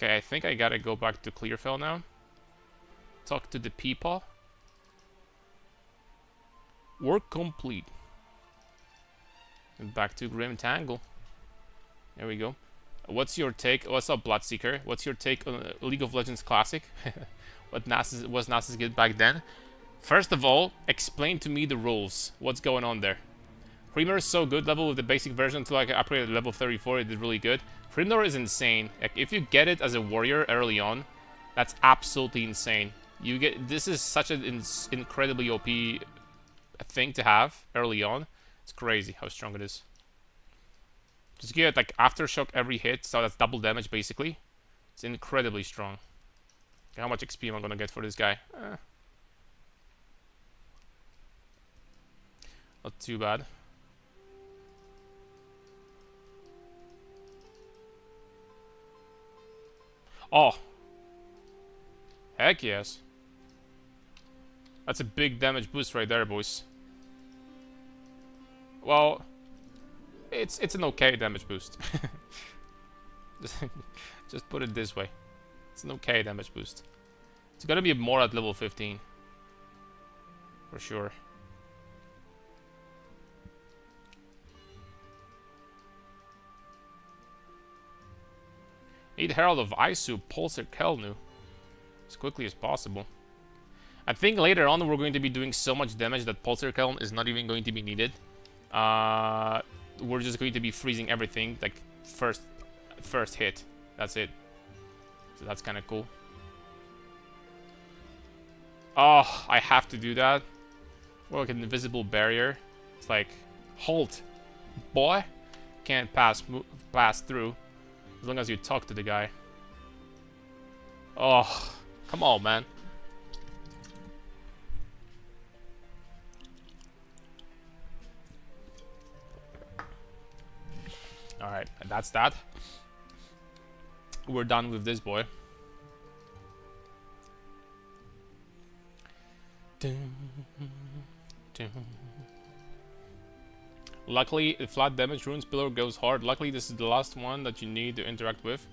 Speaker 1: Okay, I think I gotta go back to Clearfell now. Talk to the people. Work complete. And back to Grim Tangle. There we go. What's your take? What's up, Bloodseeker? What's your take on League of Legends Classic? What was Nasus get back then? First of all, explain to me the rules. What's going on there? Hrimnor is so good level with the basic version until I upgraded to level 34. It did really good. Hrimnor is insane. Like, if you get it as a warrior early on, that's absolutely insane. You get this is such an incredibly OP thing to have early on. It's crazy how strong it is. Just get like aftershock every hit, so that's double damage basically. It's incredibly strong. Okay, how much XP am I gonna get for this guy? Not too bad. Oh. Heck yes. That's a big damage boost right there, boys. Well, it's an okay damage boost. Just put it this way. It's an okay damage boost. It's gonna be more at level 15. For sure. 8 Herald of Isu, Pulsar Kelnu. As quickly as possible. I think later on we're going to be doing so much damage that Pulsar Keln is not even going to be needed. We're just going to be freezing everything, like first hit. That's it. So that's kind of cool. Oh, I have to do that. Well, like an invisible barrier. It's like, halt, boy. Can't pass through as long as you talk to the guy. Oh, come on, man. Alright, and that's that. We're done with this boy. Luckily, the flat damage runes pillar goes hard. Luckily, this is the last one that you need to interact with.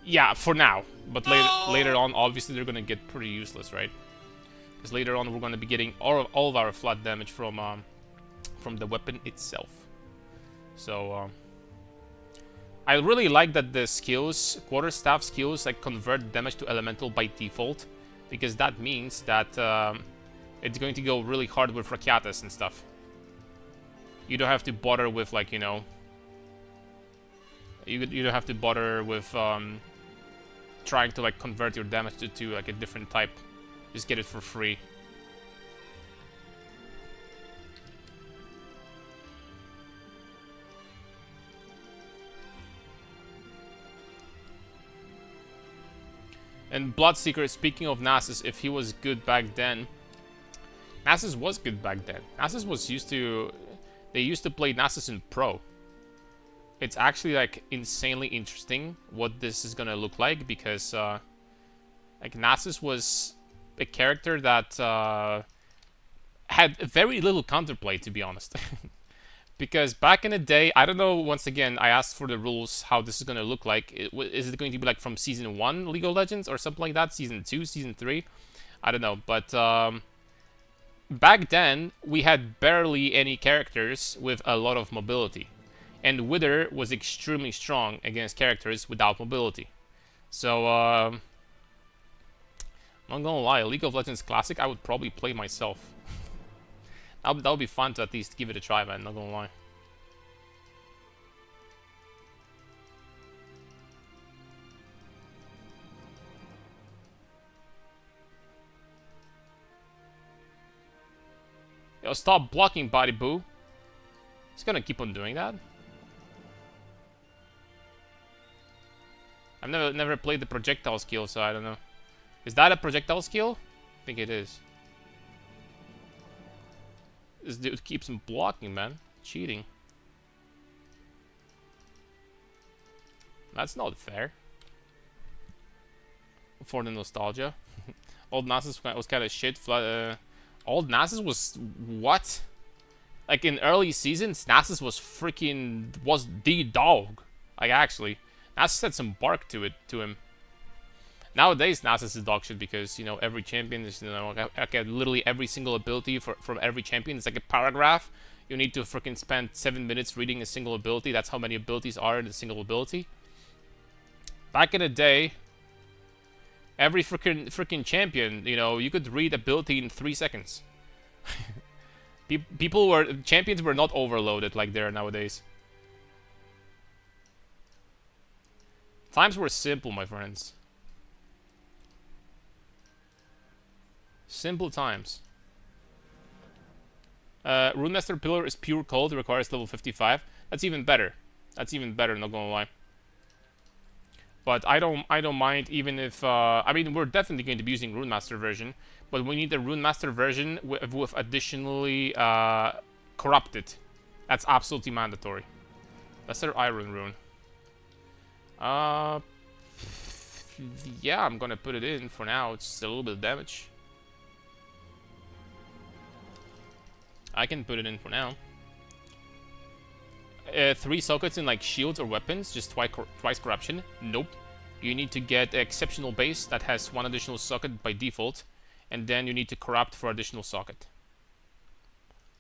Speaker 1: Yeah, for now. But later on, obviously, they're gonna get pretty useless, right? Because later on, we're gonna be getting all of our flat damage from the weapon itself. So, I really like that the skills, quarterstaff skills, like convert damage to elemental by default, because that means that it's going to go really hard with Rakiatas and stuff. You don't have to bother with, like, you know, you don't have to bother with trying to like convert your damage to like a different type. Just get it for free. And Bloodseeker, speaking of Nasus, if he was good back then, Nasus was good back then. Nasus was used to, they used to play Nasus in Pro. It's actually like insanely interesting what this is gonna look like, because like Nasus was a character that had very little counterplay, to be honest. Because back in the day, I don't know, once again, I asked for the rules, how this is going to look like. Is it going to be like from Season 1 League of Legends or something like that? Season 2, Season 3? I don't know, but back then, we had barely any characters with a lot of mobility. And Wither was extremely strong against characters without mobility. So, I'm not gonna lie, League of Legends Classic, I would probably play myself. That would be fun to at least give it a try, man, not gonna lie. Yo, stop blocking, Body Boo. He's gonna keep on doing that. I've never played the projectile skill, so I don't know. Is that a projectile skill? I think it is. This dude keeps him blocking, man. Cheating. That's not fair. For the nostalgia. Old Nasus was kind of shit. Old Nasus was... what? Like in early seasons, Nasus was the dog. Like actually. Nasus had some bark to him. Nowadays, Nasus is dog shit because, you know, every champion is, you know, like literally every single ability from every champion. It's like a paragraph. You need to freaking spend 7 minutes reading a single ability. That's how many abilities are in a single ability. Back in the day, every freaking champion, you know, you could read ability in 3 seconds. Champions were not overloaded like they are nowadays. Times were simple, my friends. Simple times. Runemaster Pillar is pure cold, requires level 55. That's even better. That's even better, not gonna lie. But I don't mind, even if I mean, we're definitely going to be using Runemaster version, but we need a Runemaster version with additionally corrupted. That's absolutely mandatory. Lesser Iron Rune. Yeah, I'm gonna put it in for now. It's a little bit of damage. I can put it in for now. 3 sockets in like shields or weapons, just twice corruption. Nope. You need to get exceptional base that has 1 additional socket by default, and then you need to corrupt for additional socket.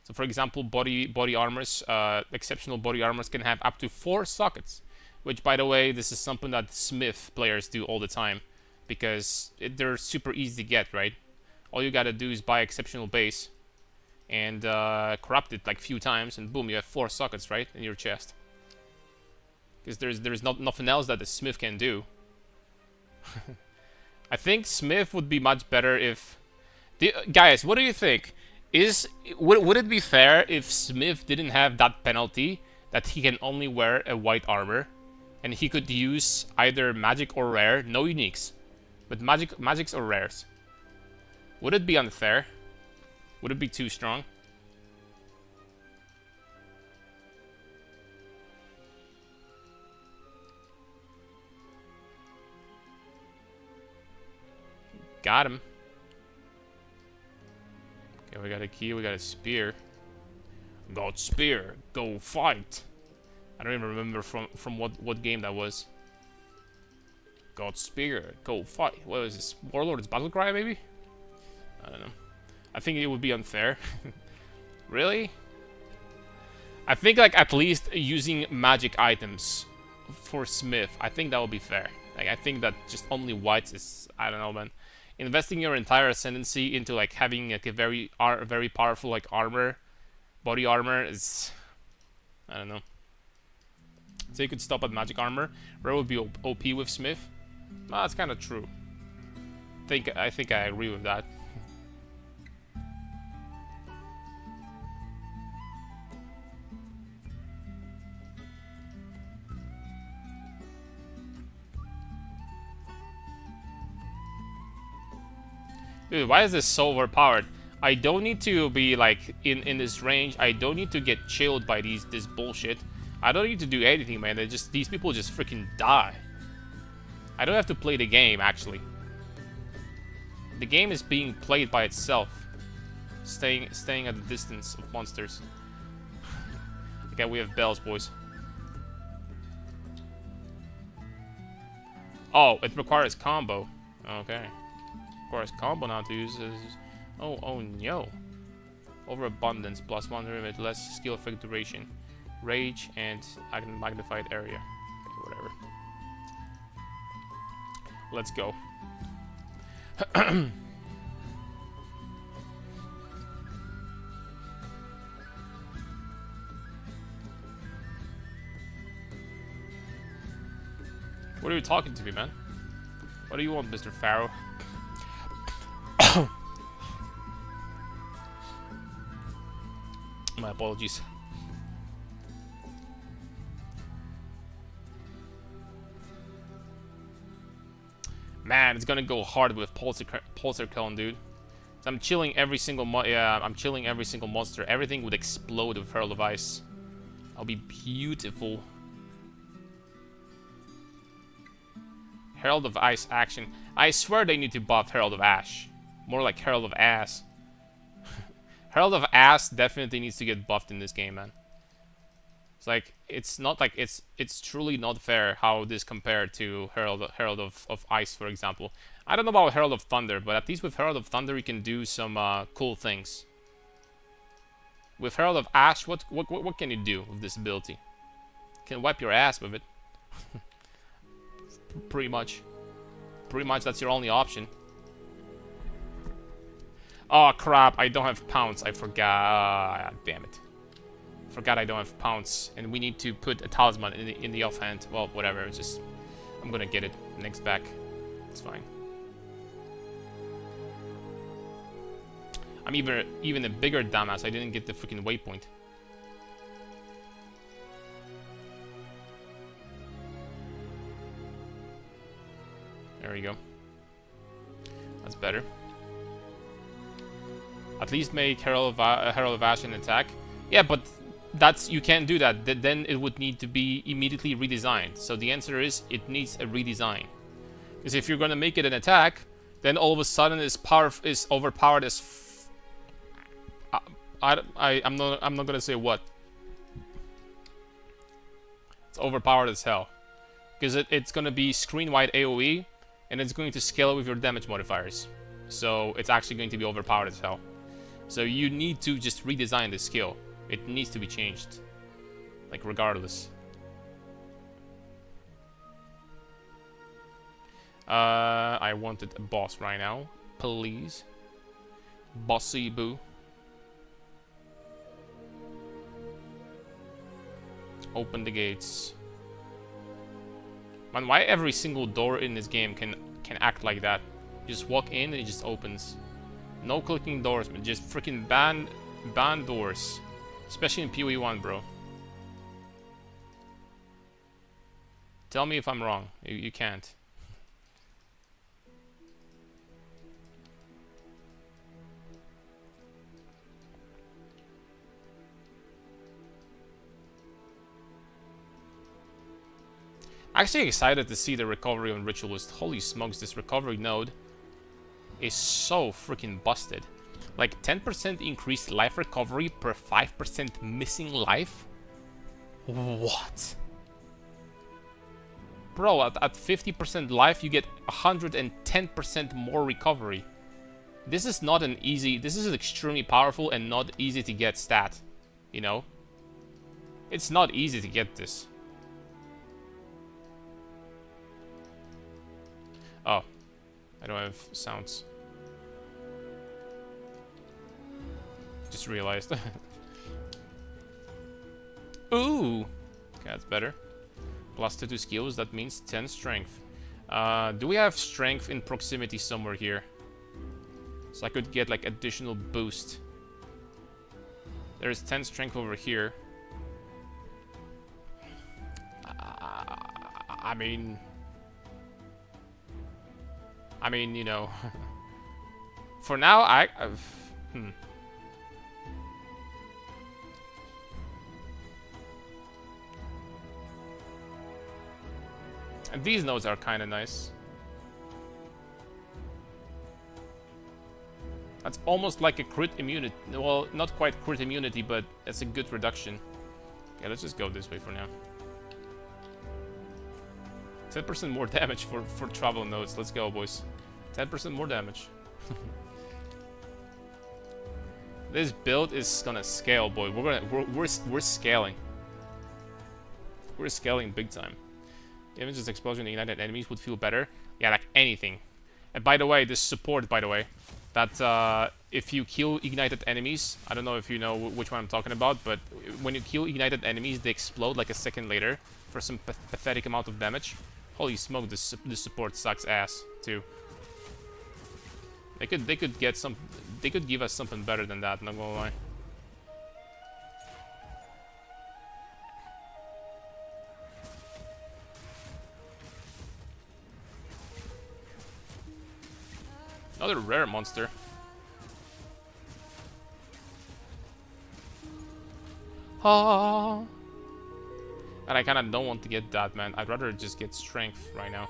Speaker 1: So for example, body armors, exceptional body armors can have up to 4 sockets, which by the way, this is something that Smith players do all the time, because they're super easy to get, right? All you gotta do is buy exceptional base and corrupt it like few times, and boom, you have 4 sockets, right, in your chest. Because there's nothing else that the Smith can do. I think Smith would be much better if... Guys, what do you think? Would it be fair if Smith didn't have that penalty that he can only wear a white armor, and he could use either magic or rare, no uniques, but magics or rares? Would it be unfair? Would it be too strong? Got him. Okay, we got a key, we got a spear. Got spear, go fight. I don't even remember from what game that was. Got spear, go fight. What was this? Warlord's battle cry, maybe? I don't know. I think it would be unfair. Really? I think like at least using magic items for Smith, I think that would be fair. Like I think that just only whites is, I don't know, man. Investing your entire ascendancy into like having like a very powerful like armor, body armor is, I don't know. So you could stop at magic armor. Rare would be OP with Smith. Well, that's kind of true. I think I agree with that. Dude, why is this so overpowered? I don't need to be like in this range. I don't need to get chilled by this bullshit. I don't need to do anything, man. These people just freaking die. I don't have to play the game actually. The game is being played by itself. Staying at the distance of monsters. Okay, we have bells, boys. Oh, it requires combo. Okay. Requires combo now to use this. Oh no. Overabundance plus 1 with less skill effect duration. Rage and magnified area. Okay, whatever. Let's go. What are you talking to me, man? What do you want, Mr. Pharaoh? My apologies. Man, it's gonna go hard with Pulsar Cone, dude. So I'm chilling every single I'm chilling every single monster. Everything would explode with Herald of Ice. That'll be beautiful. Herald of Ice action. I swear they need to buff Herald of Ash. More like Herald of Ass. Herald of Ass definitely needs to get buffed in this game, man. It's like, it's not like, it's truly not fair how this compared to Herald of Ice, for example. I don't know about Herald of Thunder, but at least with Herald of Thunder you can do some cool things. With Herald of Ash, what can you do with this ability? You can wipe your ass with it. Pretty much. Pretty much that's your only option. Oh crap, I don't have pounce. I forgot. Damn it. Forgot I don't have pounce. And we need to put a talisman in the offhand. Well, whatever. It's just, I'm gonna get it next back. It's fine. I'm even a bigger dumbass. I didn't get the freaking waypoint. There we go. That's better. At least make Herald of Ash an attack. Yeah, but you can't do that. Then it would need to be immediately redesigned. So the answer is it needs a redesign. Because if you're gonna make it an attack, then all of a sudden it's overpowered as I'm not gonna say what. It's overpowered as hell. Because it's gonna be screen-wide AoE, and it's going to scale with your damage modifiers. So it's actually going to be overpowered as hell. So you need to just redesign the skill. It needs to be changed. Like, regardless. I wanted a boss right now. Please. Bossy boo. Open the gates. Man, why every single door in this game can act like that? You just walk in and it just opens. No clicking doors, but just freaking ban doors. Especially in PoE 1, bro. Tell me if I'm wrong. You can't. Actually excited to see the recovery on Ritualist. Holy smokes, this recovery node is so freaking busted. Like 10% increased life recovery per 5% missing life? What? Bro, at 50% life you get 110% more recovery. This is not an easy... This is an extremely powerful and not easy to get stat. You know? It's not easy to get this. Oh. I don't have sounds. Just realized. Ooh! Okay, that's better. Plus 2 to skills, that means 10 strength. Do we have strength in proximity somewhere here? So I could get like additional boost. There's 10 strength over here. I mean, you know. For now, And these nodes are kind of nice. That's almost like a crit immunity. Well, not quite crit immunity, but it's a good reduction. Okay, let's just go this way for now. 10% more damage for travel nodes. Let's go, boys. 10% more damage. This build is gonna scale, boy. We're scaling. We're scaling big time. Even just explosion ignited enemies would feel better. Yeah, like anything. And by the way, this support, by the way, that if you kill ignited enemies, I don't know if you know which one I'm talking about, but when you kill ignited enemies, they explode like a second later for some pathetic amount of damage. Holy smoke, this support sucks ass too. They could get some. They could give us something better than that. Not gonna lie. Another rare monster. Ah. And I kinda don't want to get that, man. I'd rather just get strength right now.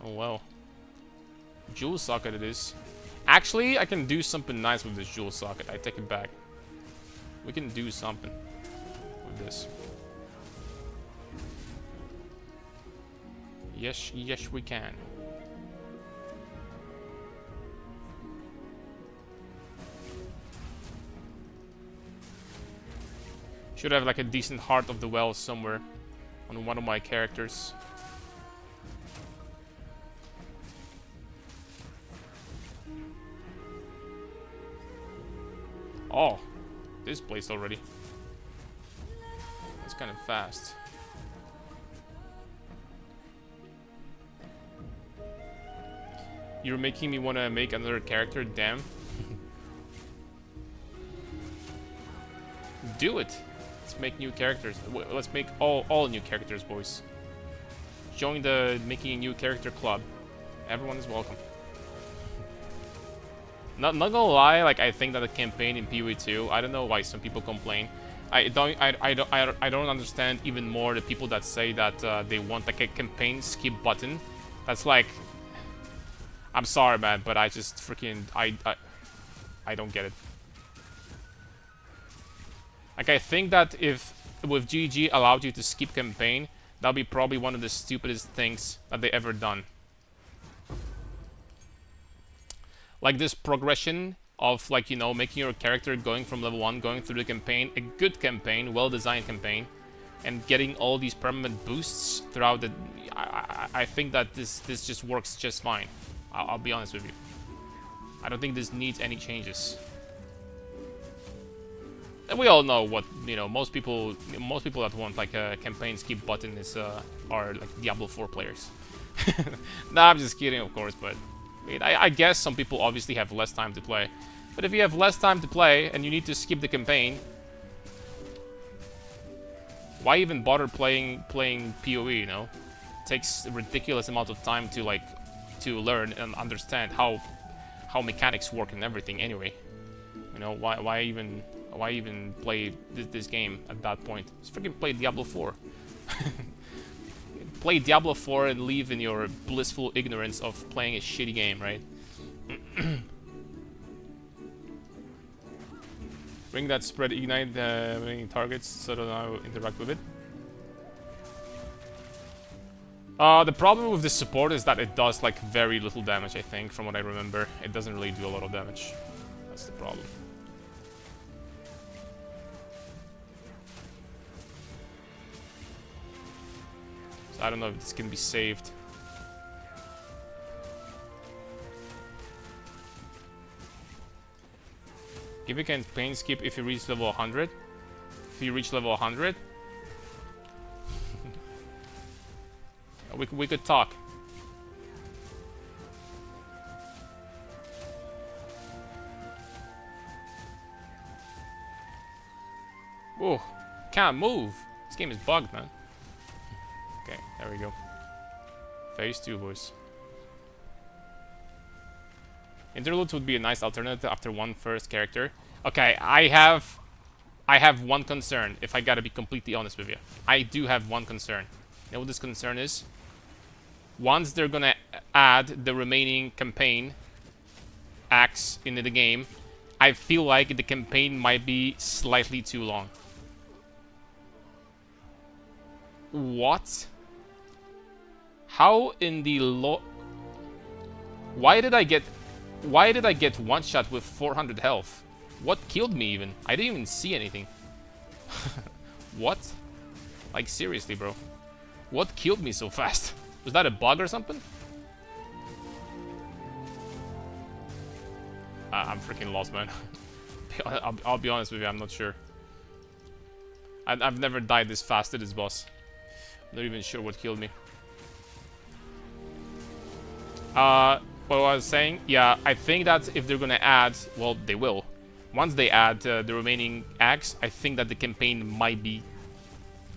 Speaker 1: Oh well. Jewel socket it is. Actually, I can do something nice with this jewel socket. I take it back. We can do something with this. Yes, yes we can. Should have like a decent Heart of the Well somewhere on one of my characters. Oh, this place already. That's kind of fast. You're making me want to make another character, damn. Do it. Let's make new characters. Let's make all new characters, boys. Join the making a new character club. Everyone is welcome. Not gonna lie, like I think that the campaign in PoE 2, I don't know why some people complain. I don't understand even more the people that say that they want like a campaign skip button. That's like, I'm sorry, man, but I just freaking I don't get it. Like, I think that if with GG allowed you to skip campaign, that'll be probably one of the stupidest things that they ever done. Like this progression of, like, you know, making your character going from level 1, going through the campaign, a good campaign, well-designed campaign, and getting all these permanent boosts throughout the... I think that this just works just fine. I'll be honest with you. I don't think this needs any changes. And we all know what, you know, most people that want like a campaign skip button is are like Diablo 4 players. Nah, I'm just kidding, of course, but I guess some people obviously have less time to play. But if you have less time to play and you need to skip the campaign, why even bother playing PoE, you know? It takes a ridiculous amount of time to like to learn and understand how mechanics work and everything anyway. You know, why even play this game at that point? Just freaking play Diablo 4. Play Diablo 4 and live in your blissful ignorance of playing a shitty game, right? Bring that spread ignite targets so that I will interact with it. The problem with this support is that it does like very little damage, I think, from what I remember. It doesn't really do a lot of damage. That's the problem. So I don't know if this can be saved. Give a campaign skip if you reach level 100. If you reach level 100, we could talk. Whoa, can't move. This game is bugged, man. Okay, there we go. Phase 2, boys. Interludes would be a nice alternative after one first character. Okay, I have one concern, if I gotta be completely honest with you. I do have one concern. You know what this concern is? Once they're gonna add the remaining campaign acts into the game, I feel like the campaign might be slightly too long. What? How in the Why did I get one shot with 400 health? What killed me even? I didn't even see anything. What? Like, seriously, bro. What killed me so fast? Was that a bug or something? I'm freaking lost, man. I'll be honest with you, I'm not sure. I've never died this fast to this boss. Not even sure what killed me. What I was saying, yeah, I think that if they're gonna add, well, they will. Once they add the remaining acts, I think that the campaign might be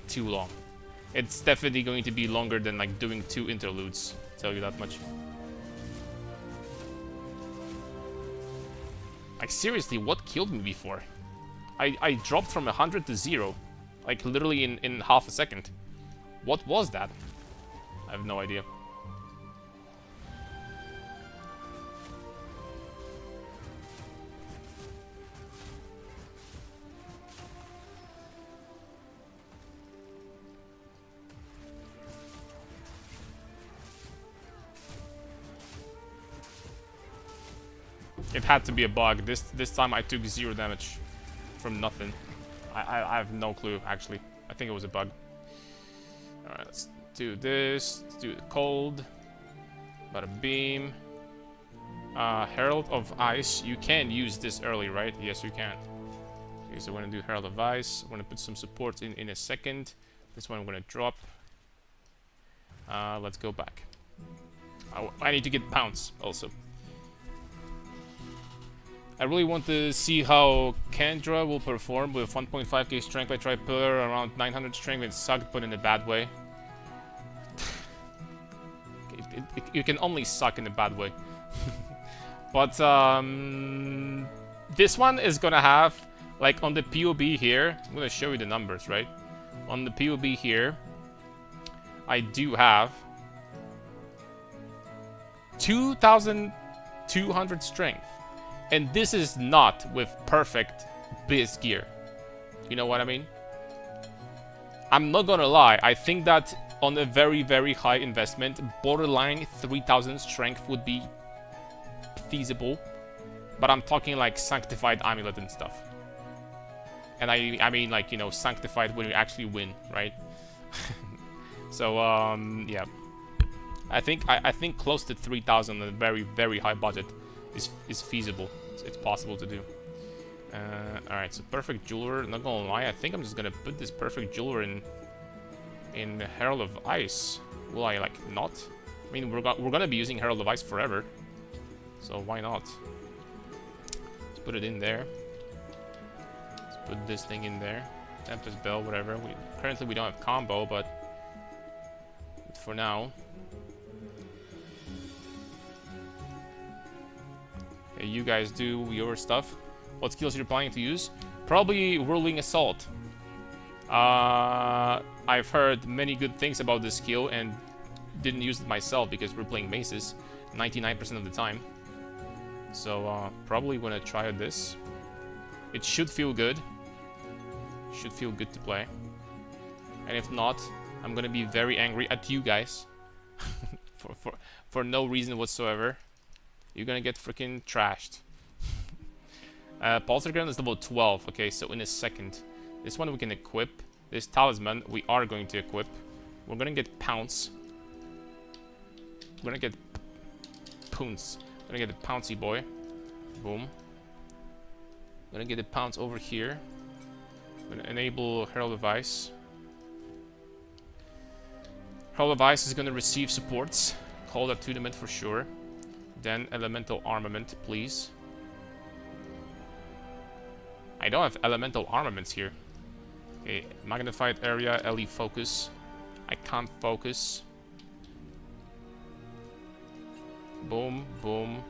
Speaker 1: too long. It's definitely going to be longer than like doing 2 interludes. I'll tell you that much. Like, seriously, what killed me before? I dropped from 100 to 0, like literally in half a second. What was that? I have no idea. It had to be a bug. This time I took 0 damage from nothing. I have no clue, actually. I think it was a bug. Alright, let's do this. Let's do the cold. Bada beam. Herald of Ice. You can use this early, right? Yes, you can. Okay, so we're gonna do Herald of Ice. We're gonna put some support in a second. This one I'm gonna drop. Let's go back. I need to get Pounce also. I really want to see how Kendra will perform with 1.5k strength. I tried pillar around 900 strength. It sucked, but in a bad way. You can only suck in a bad way. But this one is gonna have, like, on the POB here. I'm gonna show you the numbers, right? On the POB here, I do have 2,200 strength. And this is not with perfect biz gear. You know what I mean? I'm not gonna lie, I think that on a very, very high investment, borderline 3000 strength would be feasible. But I'm talking like sanctified amulet and stuff. And I mean like, you know, sanctified when you actually win, right? So, yeah. I think close to 3000 on a very, very high budget is feasible. It's possible to do. Alright, so perfect jeweler. Not gonna lie, I think I'm just gonna put this perfect jeweler in Herald of Ice. Will I like not? I mean, we're gonna be using Herald of Ice forever, so why not? Let's put it in there. Let's put this thing in there. Tempest Bell, whatever. Currently we don't have combo, but for now. Okay, you guys do your stuff. What skills you're planning to use? Probably Whirling Assault. I've heard many good things about this skill and didn't use it myself because we're playing maces 99% of the time. So probably gonna try this. It should feel good. Should feel good to play. And if not, I'm gonna be very angry at you guys for no reason whatsoever. You're gonna get freaking trashed. Pulsar Gun is level 12. Okay, so in a second. This one we can equip. This talisman we are going to equip. We're gonna get Pounce. We're gonna get Pounce. We're gonna get the Pouncy boy. Boom. We're gonna get the Pounce over here. We're gonna enable Herald of Ice. Herald of Ice is gonna receive supports. Call that tournament for sure. Then Elemental Armament, please. I don't have elemental armaments here. Okay, magnified area, LE focus. I can't focus. Boom, boom.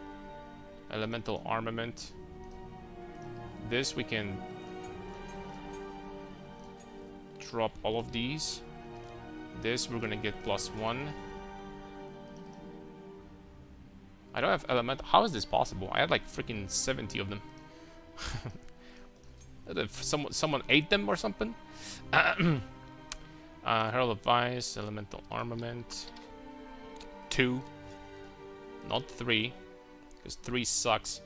Speaker 1: Elemental armament. This we can drop all of these. This we're gonna get +1. I don't have elemental. How is this possible? I had like freaking 70 of them. Someone ate them or something? Herald of Ice, Elemental Armament. 2. Not 3. Because 3 sucks.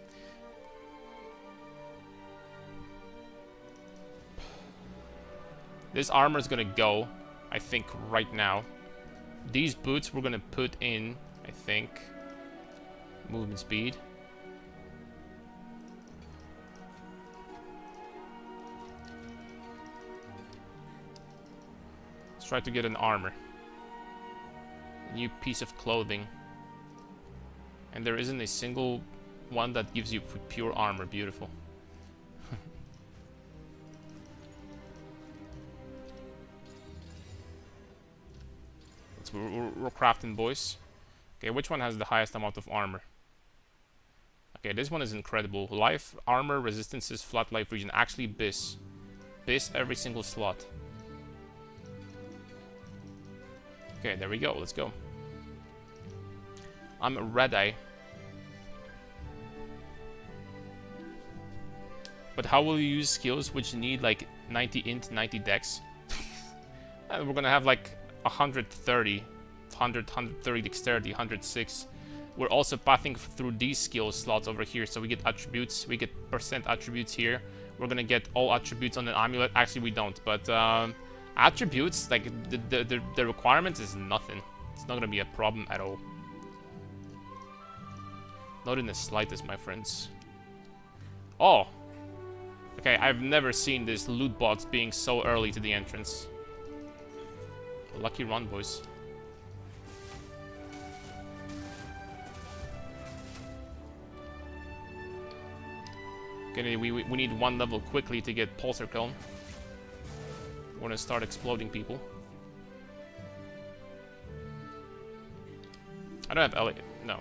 Speaker 1: This armor is gonna go, I think, right now. These boots we're gonna put in, I think, movement speed. Try to get an armor. New piece of clothing. And there isn't a single one that gives you pure armor. Beautiful. We're crafting, boys. Okay, which one has the highest amount of armor? Okay, this one is incredible. Life, armor, resistances, flat life region. Actually, Bis. Bis every single slot. Okay, there we go. Let's go. I'm Red-Eye. But how will you use skills which need like 90 int, 90 dex? And we're gonna have like 130, 130 dexterity, 106. We're also pathing through these skill slots over here, so we get attributes, we get percent attributes here. We're gonna get all attributes on the amulet. Actually, we don't, but attributes, like the requirements is nothing. It's not gonna be a problem at all. Not in the slightest, my friends. Oh! Okay, I've never seen this loot box being so early to the entrance. Lucky run, boys. Okay, we need one level quickly to get Pulsar Kiln. We're gonna start exploding people. I don't have Elliot. No.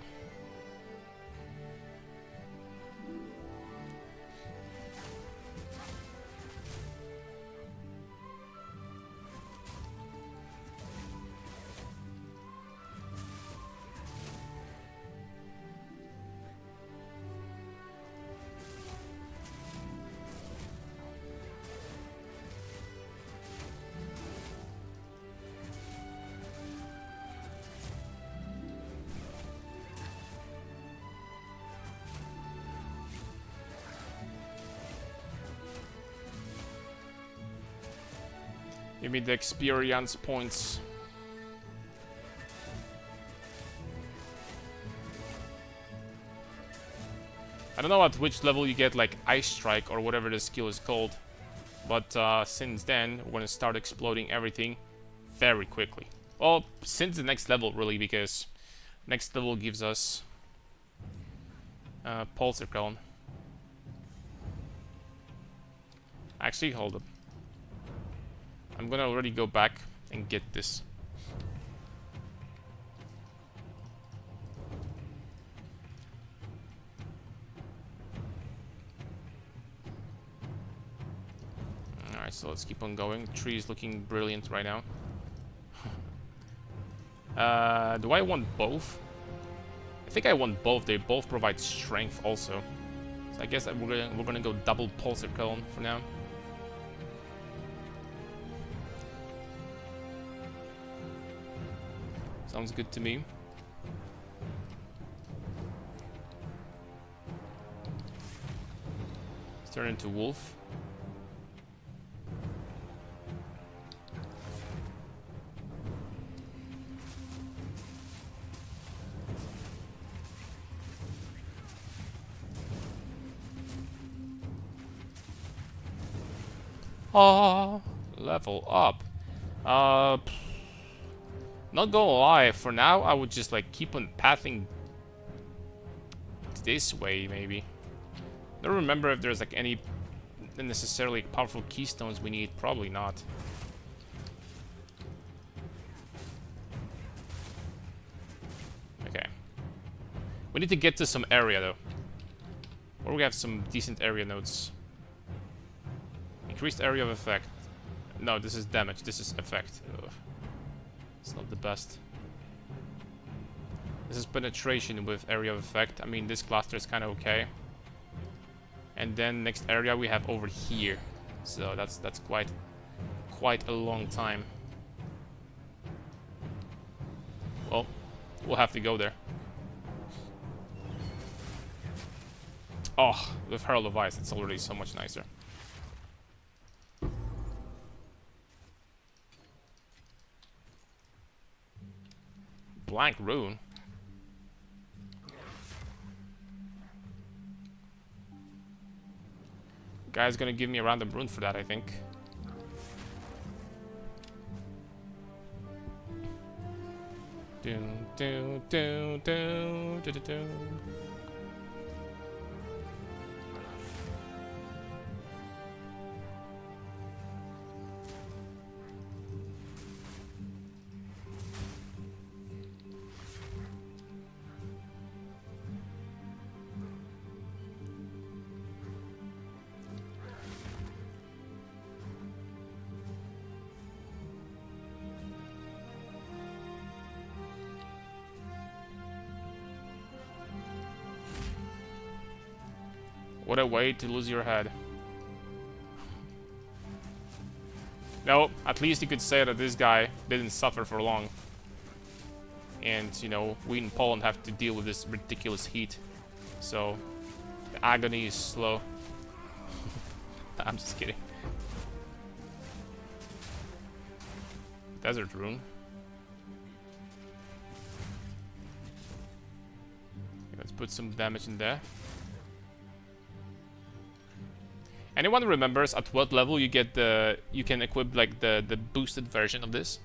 Speaker 1: Give me the experience points. I don't know at which level you get like Ice Strike or whatever the skill is called. But since then, we're gonna start exploding everything very quickly. Well, since the next level really, because next level gives us Pulsar Cone. Actually, hold up. I'm gonna already go back and get this. Alright, so let's keep on going. The tree is looking brilliant right now. Do I want both? I think I want both. They both provide strength also. So I guess that we're gonna go double Pulsar Cone for now. Sounds good to me. Let's turn into wolf. Ah, level up. Not gonna lie, for now I would just like keep on pathing this way maybe. I don't remember if there's like any necessarily powerful keystones we need. Probably not. Okay. We need to get to some area though. Where we have some decent area nodes. Increased area of effect. No, this is damage. This is effect. Ugh. It's not the best. This is penetration with area of effect. I mean, this cluster is kind of okay. And then next area we have over here. So that's quite a long time. Well, we'll have to go there. Oh, with Herald of Ice, it's already so much nicer. Blank rune. Guy's gonna give me a random rune for that, I think. Dun, dun, dun, dun, dun, dun, dun. What a way to lose your head. No, at least you could say that this guy didn't suffer for long. And, you know, we in Poland have to deal with this ridiculous heat. So, the agony is slow. I'm just kidding. Desert rune. Okay, let's put some damage in there. Anyone remembers at what level you get the you can equip like the boosted version of this?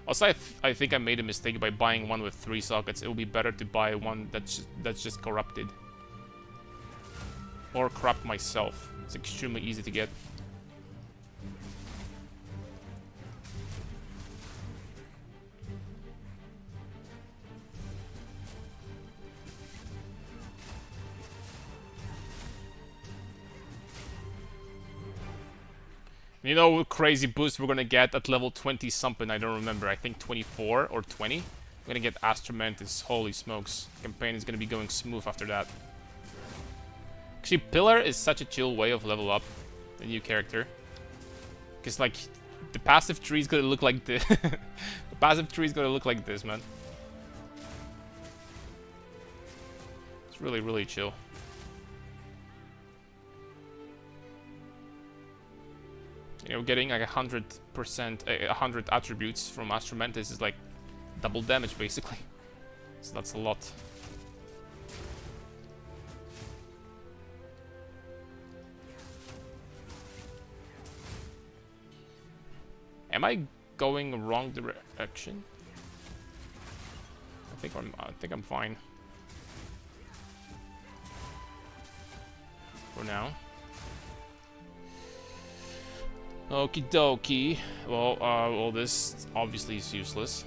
Speaker 1: Also, I think I made a mistake by buying one with 3 sockets. It would be better to buy one that's just corrupted. Or corrupt myself. It's extremely easy to get. You know what crazy boost we're gonna get at level 20 something, I don't remember. I think 24 or 20. We're gonna get Astromantis. Holy smokes. Campaign is gonna be going smooth after that. Actually, Pillar is such a chill way of level up the new character. Because, like, the passive tree is gonna look like this. The passive tree is gonna look like this, man. It's really, really chill. You know, getting like 100%, 100 attributes from Astro Mantis is like double damage basically. So that's a lot. Am I going wrong direction? I think I'm fine. For now. Okie dokie. Well, this obviously is useless.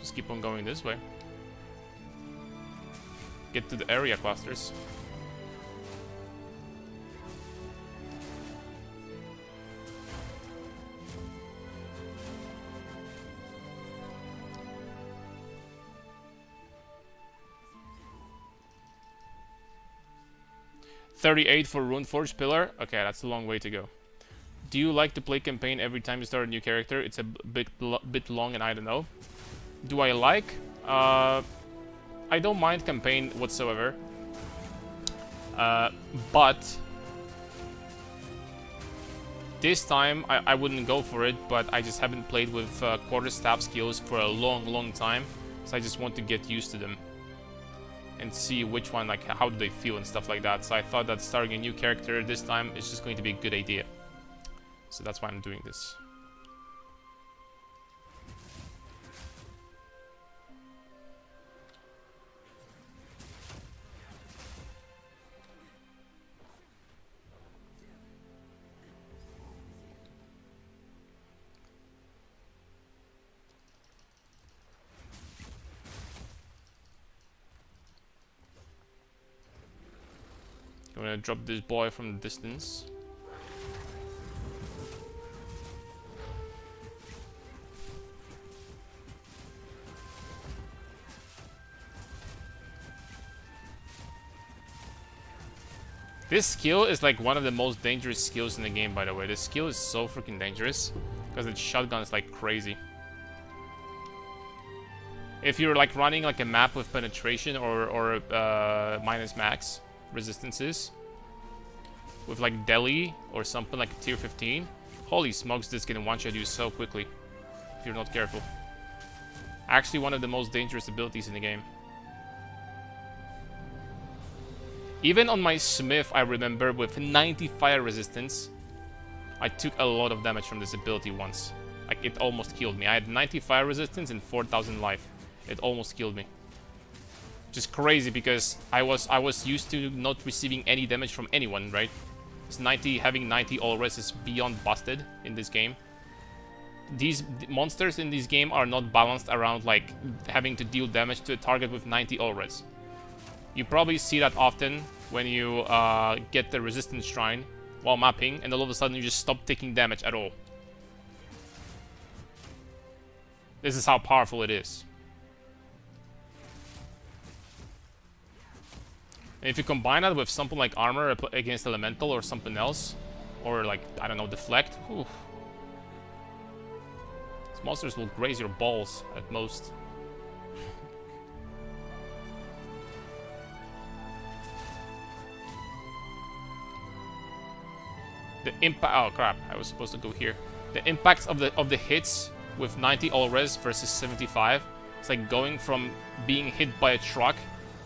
Speaker 1: Just keep on going this way. Get to the area clusters. $38 for Runeforge Pillar. Okay, that's a long way to go. Do you like to play campaign every time you start a new character? It's a bit long and I don't know. Do I like? I don't mind campaign whatsoever. But this time I wouldn't go for it, but I just haven't played with quarterstaff skills for a long time. So I just want to get used to them. And see which one, like, how do they feel and stuff like that. So I thought that starting a new character this time is just going to be a good idea. So that's why I'm doing this. I'm gonna drop this boy from the distance. This skill is like one of the most dangerous skills in the game, by the way. This skill is so freaking dangerous because its shotgun is like crazy. If you're like running like a map with penetration or minus max resistances with like Delhi or something like a tier 15, holy smokes, this can one-shot you so quickly if you're not careful. Actually one of the most dangerous abilities in the game. Even on my Smith, I remember with 90 fire resistance, I took a lot of damage from this ability once. Like, it almost killed me. I had 90 fire resistance and 4,000 life. It almost killed me. Just crazy because I was used to not receiving any damage from anyone, right? It's having 90 all res is beyond busted in this game. These monsters in this game are not balanced around like having to deal damage to a target with 90 all res. You probably see that often when you get the resistance shrine while mapping, and all of a sudden you just stop taking damage at all. This is how powerful it is. And if you combine that with something like armor against elemental or something else, or like, I don't know, deflect, whew. These monsters will graze your balls at most. The impact. Oh crap! I was supposed to go here. The impacts of the hits with 90 all res versus 75. It's like going from being hit by a truck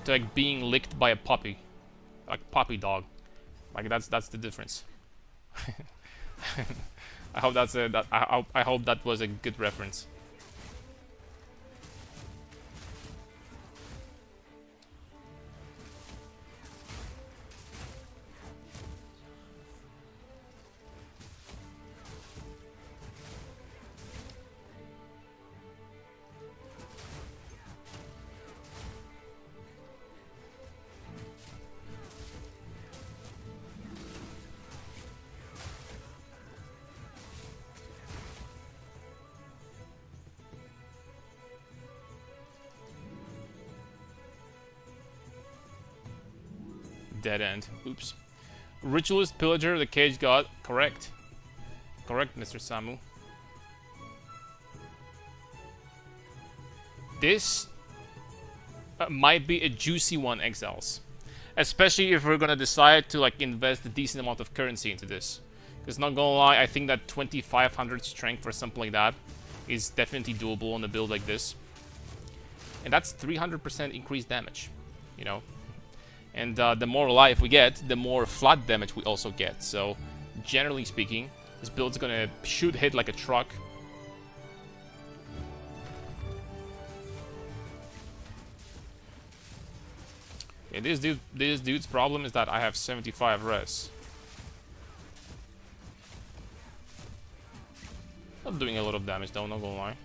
Speaker 1: to like being licked by a puppy, like puppy dog. Like that's the difference. I hope that's I hope that was a good reference. Dead end. Oops. Ritualist Pillager, the Cage God. Correct. Correct, Mr. Samu. This might be a juicy one, Exiles. Especially if we're gonna decide to like invest a decent amount of currency into this. Because not gonna lie, I think that 2500 strength or something like that is definitely doable on a build like this. And that's 300% increased damage, you know. And the more life we get, the more flat damage we also get. So, generally speaking, this build's gonna hit like a truck. Yeah, this dude's problem is that I have 75 res. I'm doing a lot of damage though, not gonna lie.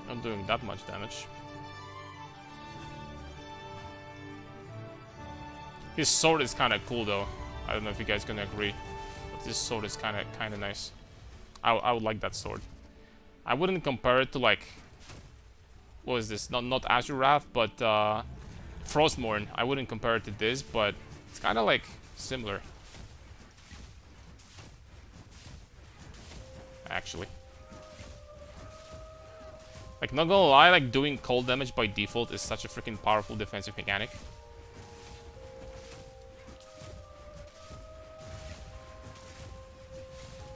Speaker 1: Not doing that much damage. His sword is kind of cool though. I don't know if you guys gonna agree, but this sword is kind of nice. I would like that sword. I wouldn't compare it to like, what is this? Not Azure Wrath, but Frostmourne. I wouldn't compare it to this, but it's kind of like similar. Actually. Like, not gonna lie, like doing cold damage by default is such a freaking powerful defensive mechanic.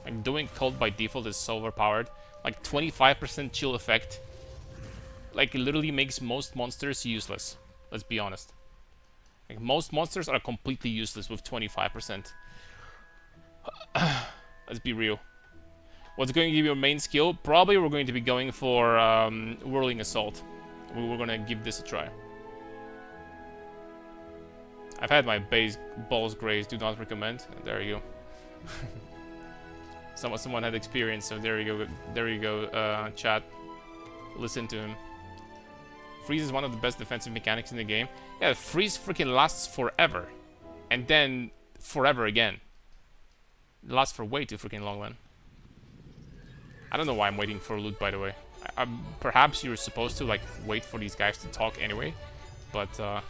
Speaker 1: Like, doing cold by default is so overpowered. Like, 25% chill effect. Like, it literally makes most monsters useless. Let's be honest. Like, most monsters are completely useless with 25%. Let's be real. What's going to give you your main skill? Probably we're going to be going for Whirling Assault. We're going to give this a try. I've had my base balls grazed. Do not recommend. There you go. Someone had experience, so there you go. There you go, chat. Listen to him. Freeze is one of the best defensive mechanics in the game. Yeah, freeze freaking lasts forever. And then forever again. It lasts for way too freaking long, man. I don't know why I'm waiting for loot, by the way. Perhaps you're supposed to, like, wait for these guys to talk anyway. But, I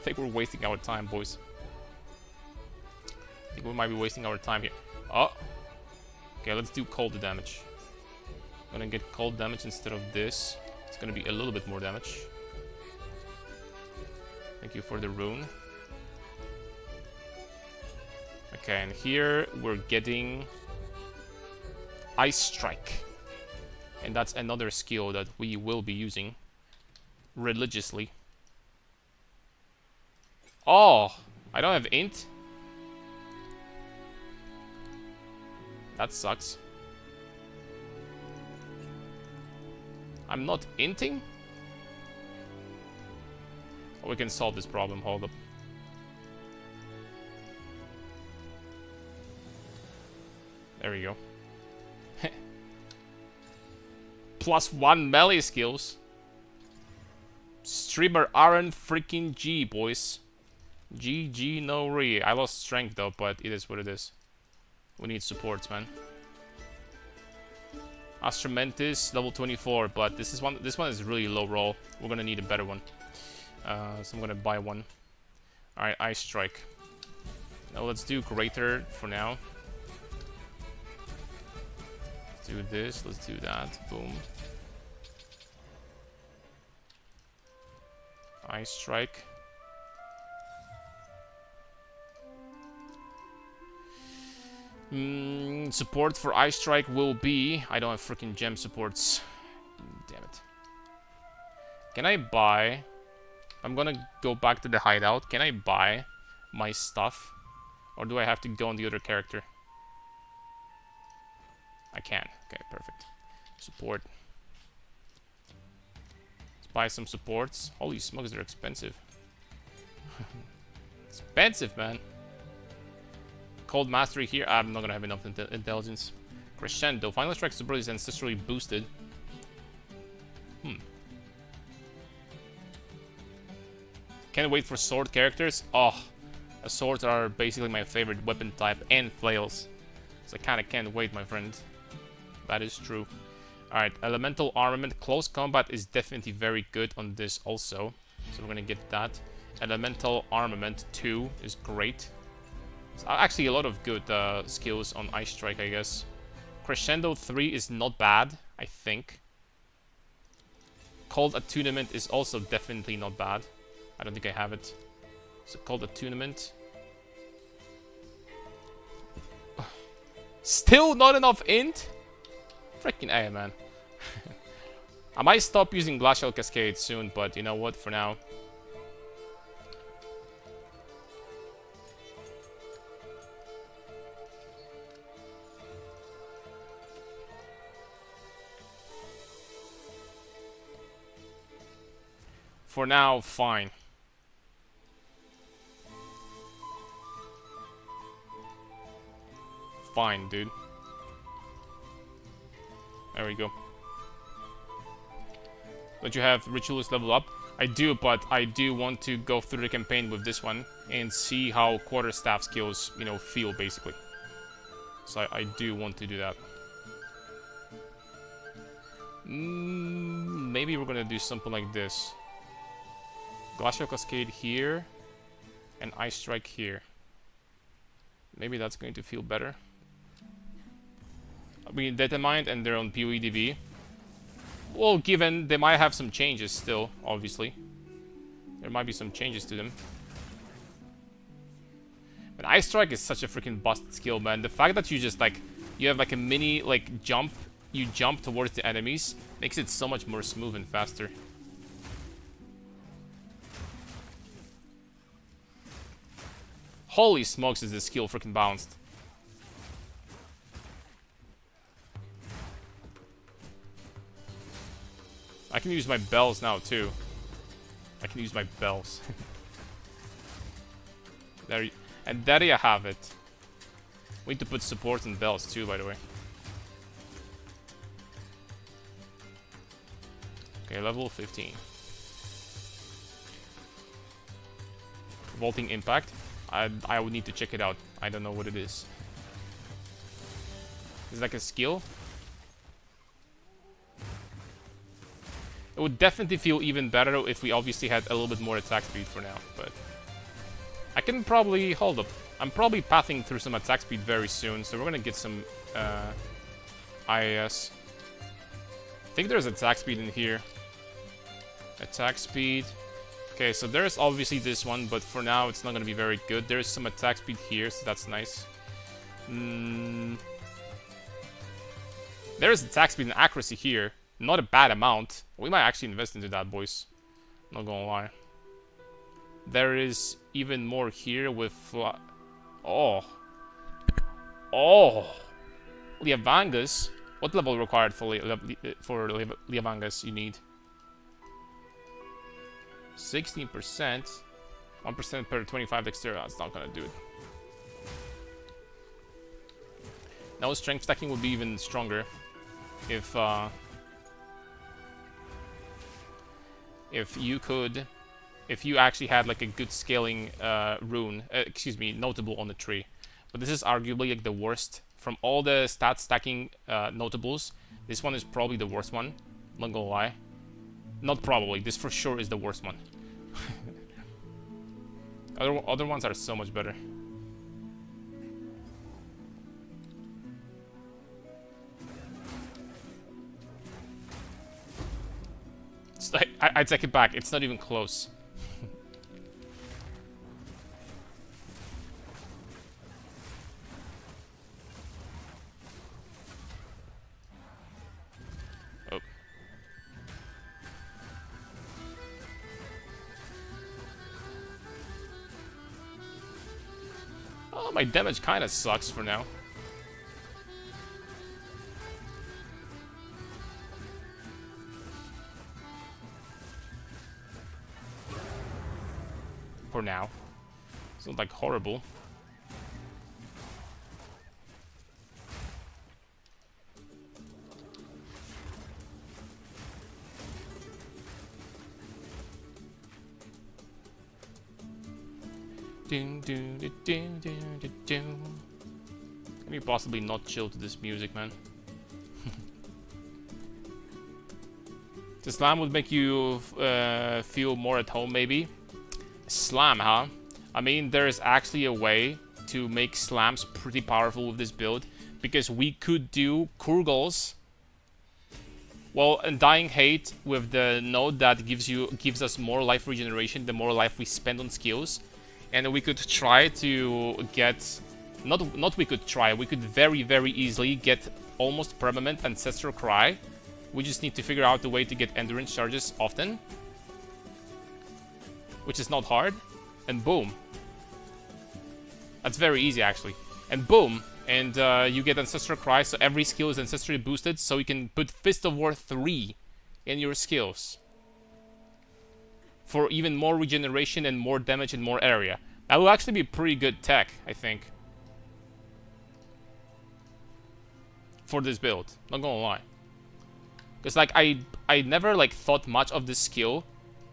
Speaker 1: think we're wasting our time, boys. I think we might be wasting our time here. Oh! Okay, let's do cold damage. I'm gonna get cold damage instead of this. It's gonna be a little bit more damage. Thank you for the rune. Okay, and here we're getting Ice Strike. And that's another skill that we will be using religiously. Oh! I don't have int? That sucks. I'm not inting? Oh, we can solve this problem. Hold up. There we go. +1 melee skills. Streamer Aaron freaking G, boys. GG no re. I lost strength though, but it is what it is. We need supports, man. Astramentis, level 24, but this one is really low roll. We're gonna need a better one. So I'm gonna buy one. Alright, Ice Strike. Now let's do Greater for now. Let's do this, let's do that. Boom. Ice Strike. Support for Ice Strike will be... I don't have freaking gem supports. Damn it. Can I buy... I'm gonna go back to the hideout. Can I buy my stuff? Or do I have to go on the other character? I can. Okay, perfect. Support. Let's buy some supports. Holy smokes, they're expensive. Expensive, man. Cold Mastery here. I'm not gonna have enough intelligence. Crescendo. Final Strike Super is ancestrally boosted. Can't wait for sword characters. Oh, swords are basically my favorite weapon type and flails. So I kinda can't wait, my friend. That is true. Alright, Elemental Armament. Close combat is definitely very good on this also. So we're gonna get that. Elemental Armament 2 is great. So actually a lot of good skills on Ice Strike, I guess. Crescendo 3 is not bad, I think. Cold Attunement is also definitely not bad. I don't think I have it. So Cold Attunement. Still not enough int? Freaking A, man. I might stop using Glacial Cascade soon, but you know what, for now. For now, fine. Fine, dude. There we go. Don't you have Ritualist level up? I do, but I do want to go through the campaign with this one and see how quarterstaff skills, you know, feel, basically. So I do want to do that. Maybe we're gonna do something like this. Glacial Cascade here, and Ice Strike here. Maybe that's going to feel better. I mean, Determined and their own PoEDV. Well, given they might have some changes still, obviously. There might be some changes to them. But Ice Strike is such a freaking busted skill, man. The fact that you just, like, you have, like, a mini, like, jump. You jump towards the enemies. Makes it so much more smooth and faster. Holy smokes, is this skill freaking bounced. I can use my bells now, too. I can use my bells. There you have it. We need to put support and bells, too, by the way. Okay, level 15. Vaulting Impact. I would need to check it out. I don't know what it is. Is it like a skill? It would definitely feel even better if we obviously had a little bit more attack speed for now, but I can probably hold up. I'm probably pathing through some attack speed very soon, so we're gonna get some IAS. I think there's attack speed in here. Attack speed. Okay, so there's obviously this one, but for now it's not going to be very good. There's some attack speed here, so that's nice. There's attack speed and accuracy here. Not a bad amount. We might actually invest into that, boys. Not gonna lie. There is even more here with... Oh. Liavangas. What level required for Liavangas you need? 16%. 1% per 25 dexterity. That's not gonna do it. Now strength stacking would be even stronger if you actually had like a good scaling rune, notable on the tree. But this is arguably like the worst from all the stat stacking notables. This one is probably the worst one. I'm not gonna lie. Not probably. This for sure is the worst one. Other ones are so much better. It's like, I take it back. It's not even close. Oh. Oh, my damage kind of sucks for now. For now. It's not like horrible. Can you possibly not chill to this music, man? The slam would make you feel more at home, maybe. Slam, huh? I mean, there is actually a way to make slams pretty powerful with this build, because we could do Kurgals Well, Undying Hate with the node that gives us more life regeneration the more life we spend on skills, and we could try to get we could very easily get almost permanent Ancestral Cry. We just need to figure out a way to get endurance charges often, which is not hard, and boom. That's very easy actually, and boom. And you get Ancestral Cry, so every skill is ancestrally boosted, so you can put Fist of War 3 in your skills for even more regeneration and more damage and more area. That will actually be pretty good tech, I think, for this build. Not gonna lie, because like I never like thought much of this skill,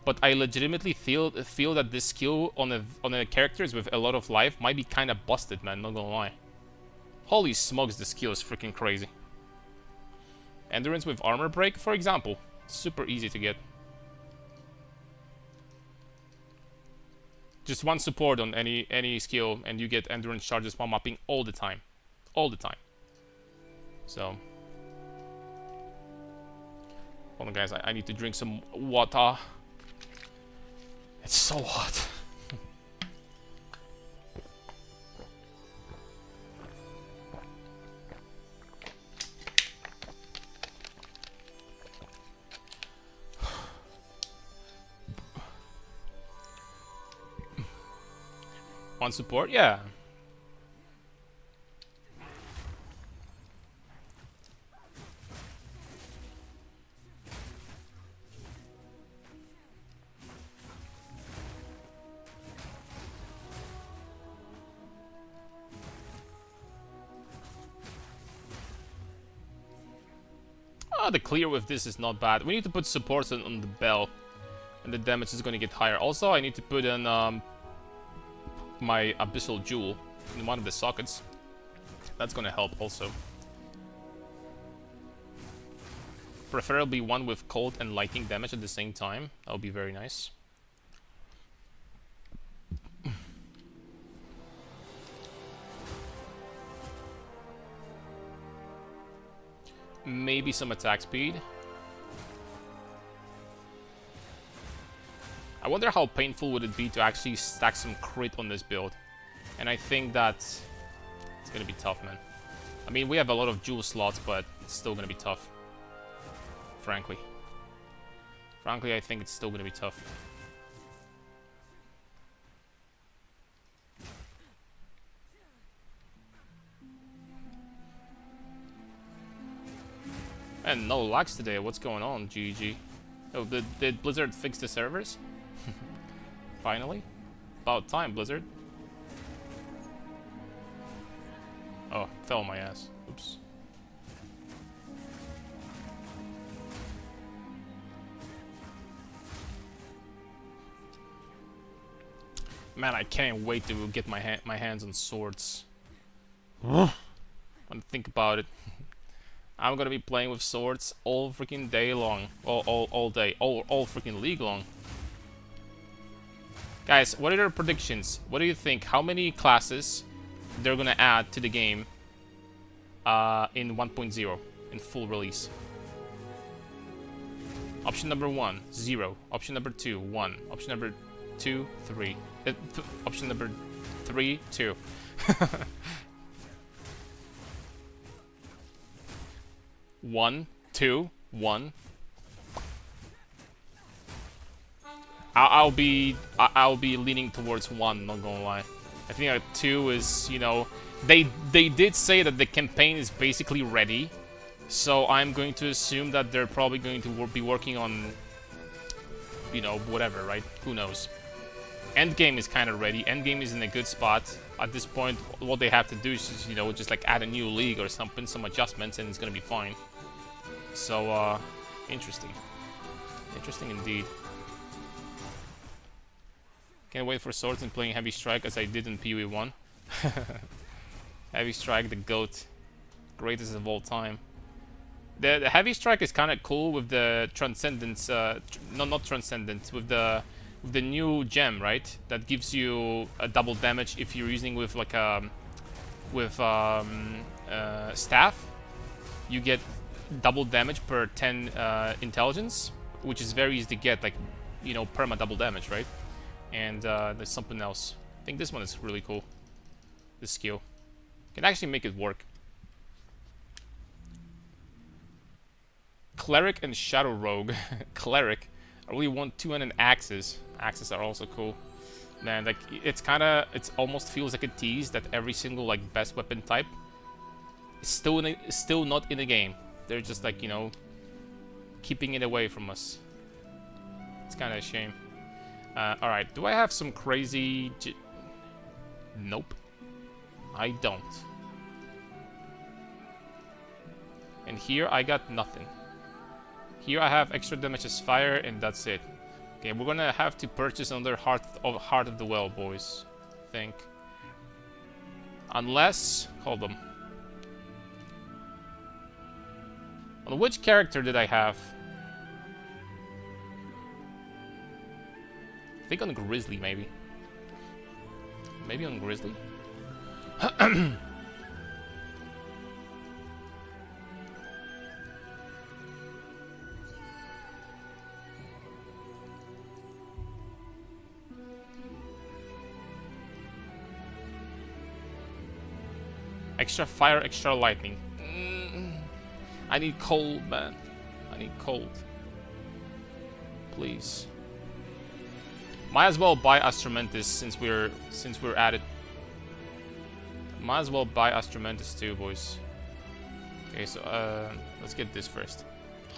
Speaker 1: but I legitimately feel that this skill on a characters with a lot of life might be kind of busted, man. Not gonna lie. Holy smokes, the skill is freaking crazy. Endurance with Armor Break, for example. Super easy to get. Just one support on any skill, and you get endurance charges while mapping all the time. All the time. So. Hold on, guys. I need to drink some water. It's so hot. On support, yeah. Oh, the clear with this is not bad. We need to put supports on the bell, and the damage is going to get higher. Also, I need to put in my Abyssal Jewel in one of the sockets. That's gonna help also. Preferably one with cold and lightning damage at the same time. That would be very nice. Maybe some attack speed. I wonder how painful would it be to actually stack some crit on this build. And I think that it's gonna be tough, man. I mean, we have a lot of jewel slots, but it's still gonna be tough. Frankly. Frankly, I think it's still gonna be tough. And no lags today, what's going on, GG? Oh, did Blizzard fix the servers? Finally? About time, Blizzard. Oh, fell on my ass. Oops. Man, I can't wait to get my hands on swords. When I think about it, I'm gonna be playing with swords all freaking day long, all day, all freaking league long. Guys, what are your predictions? What do you think? How many classes they're gonna add to the game in 1.0 in full release? Option number 1, 0. Option number 2, 1. Option number 2, 3. Option number 3, 2. 1, 2, 1. I'll be leaning towards 1, not gonna lie. I think that 2 is, you know, they did say that the campaign is basically ready, so I'm going to assume that they're probably going to be working on, you know, whatever, right? Who knows? Endgame is kind of ready. Endgame is in a good spot. At this point, what they have to do is just, you know, just like add a new league or something, some adjustments, and it's gonna be fine. So, interesting. Interesting indeed. Can't wait for swords and playing Heavy Strike as I did in PoE 1. Heavy Strike, the GOAT. Greatest of all time. The Heavy Strike is kind of cool with the Transcendence, no, not Transcendence, with the new gem, right? That gives you a double damage if you're using with like a staff. You get double damage per 10 intelligence, which is very easy to get, like, you know, perma double damage, right? And there's something else. I think this one is really cool. This skill can actually make it work. Cleric and Shadow Rogue. Cleric. I really want two-handed axes. Axes are also cool. Man, like, it's almost feels like a tease that every single, like, best weapon type is still not in the game. They're just, like, you know, keeping it away from us. It's kind of a shame. Alright, do I have some crazy... Nope. I don't. And here I got nothing. Here I have extra damage as fire, and that's it. Okay, we're gonna have to purchase another Heart of the Well, boys. I think. Unless... Hold on. On which character did I have? I think on Grizzly, maybe. Maybe on Grizzly? Extra fire, extra lightning. I need cold, man. I need cold. Please. Might as well buy Astromentis since we're at it. Might as well buy Astromentis too, boys. Okay, so let's get this first.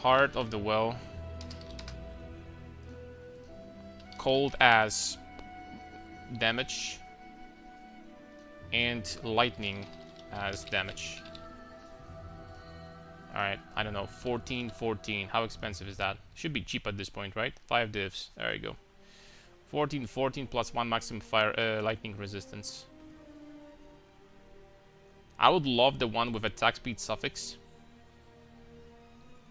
Speaker 1: Heart of the Well. Cold as damage. And lightning as damage. Alright, I don't know. 14. How expensive is that? Should be cheap at this point, right? 5 divs. There you go. 14 plus 1 maximum fire lightning resistance. I would love the one with attack speed suffix.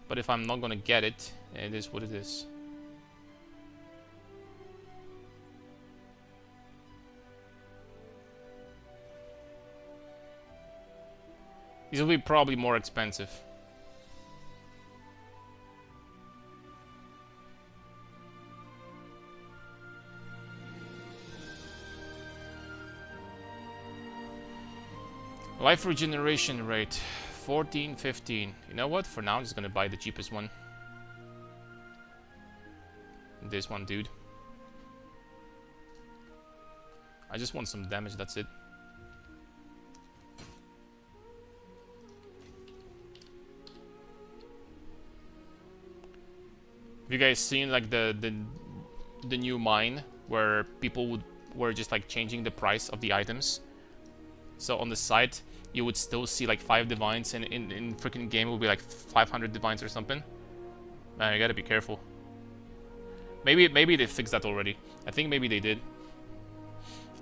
Speaker 1: But if I'm not gonna get it, it is what it is. These will be probably more expensive. Life regeneration rate 14, 15. You know what? For now, I'm just gonna buy the cheapest one. This one, dude. I just want some damage, that's it. Have you guys seen like the new mine where people were just like changing the price of the items? So on the site you would still see like 5 divines, and in freaking game it would be like 500 divines or something. Man, you gotta be careful. Maybe they fixed that already. I think maybe they did.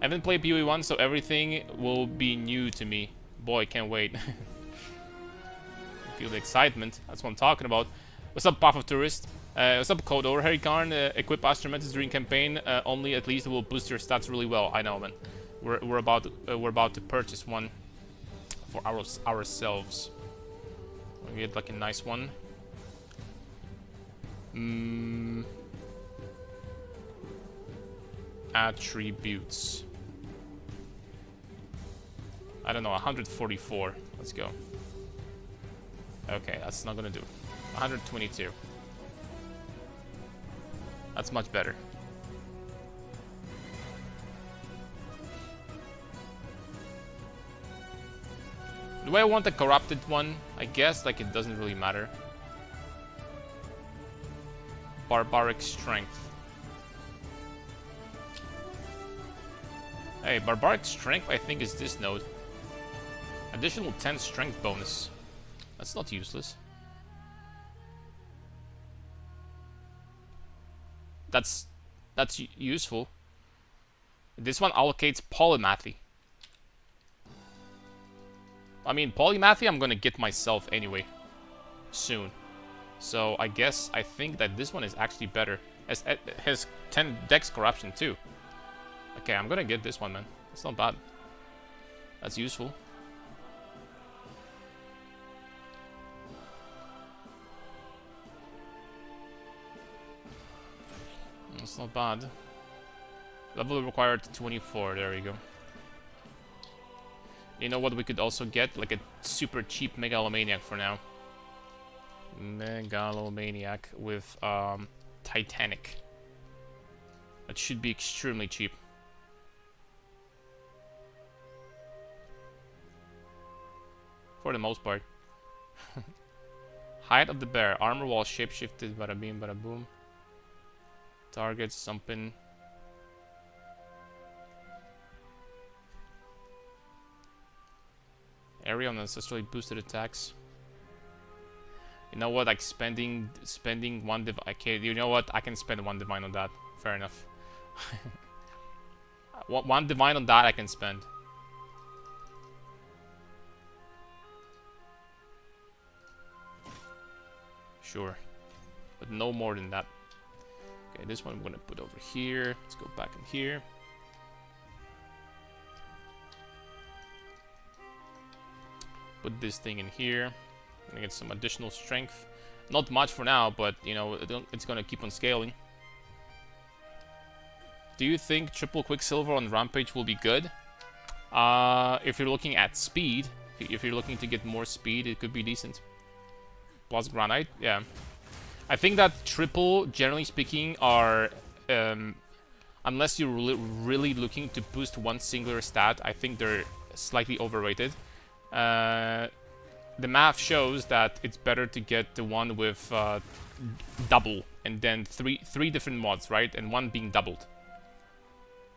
Speaker 1: I haven't played PoE 1, so everything will be new to me. Boy, can't wait. Feel the excitement. That's what I'm talking about. What's up, Path of Tourist? What's up, Code Over? Harry Karn, equip Astromentis during campaign. Only at least it will boost your stats really well. I know, man. We're about to purchase one for ourselves. We'll get like a nice one. Attributes. I don't know, 144. Let's go. Okay, that's not gonna do. 122. That's much better. Do I want the corrupted one? I guess like it doesn't really matter. Barbaric strength. Hey, barbaric strength I think is this node. Additional 10 strength bonus. That's not useless. That's useful. This one allocates polymathy. I mean, polymathy I'm gonna get myself anyway. Soon. So I think that this one is actually better. It has 10 dex corruption too. Okay, I'm gonna get this one, man. It's not bad. That's useful. That's not bad. Level required 24, there we go. You know what we could also get? Like a super cheap Megalomaniac for now. Megalomaniac with Titanic. That should be extremely cheap. For the most part. Height of the bear. Armor wall shapeshifted. Bada beam, bada boom. Targets, something. Area on ancestrally boosted attacks. You know what? Like spending one divine. Okay, you know what? I can spend one divine on that. Fair enough. One divine on that I can spend. Sure, but no more than that. Okay, this one I'm gonna put over here. Let's go back in here. Put this thing in here. I'm gonna get some additional strength. Not much for now, but you know, it's gonna keep on scaling. Do you think triple Quicksilver on Rampage will be good? If you're looking at speed, if you're looking to get more speed, it could be decent. Plus Granite, yeah. I think that triple, generally speaking, are... unless you're really looking to boost one singular stat, I think they're slightly overrated. The math shows that it's better to get the one with double, and then three different mods, right? And one being doubled.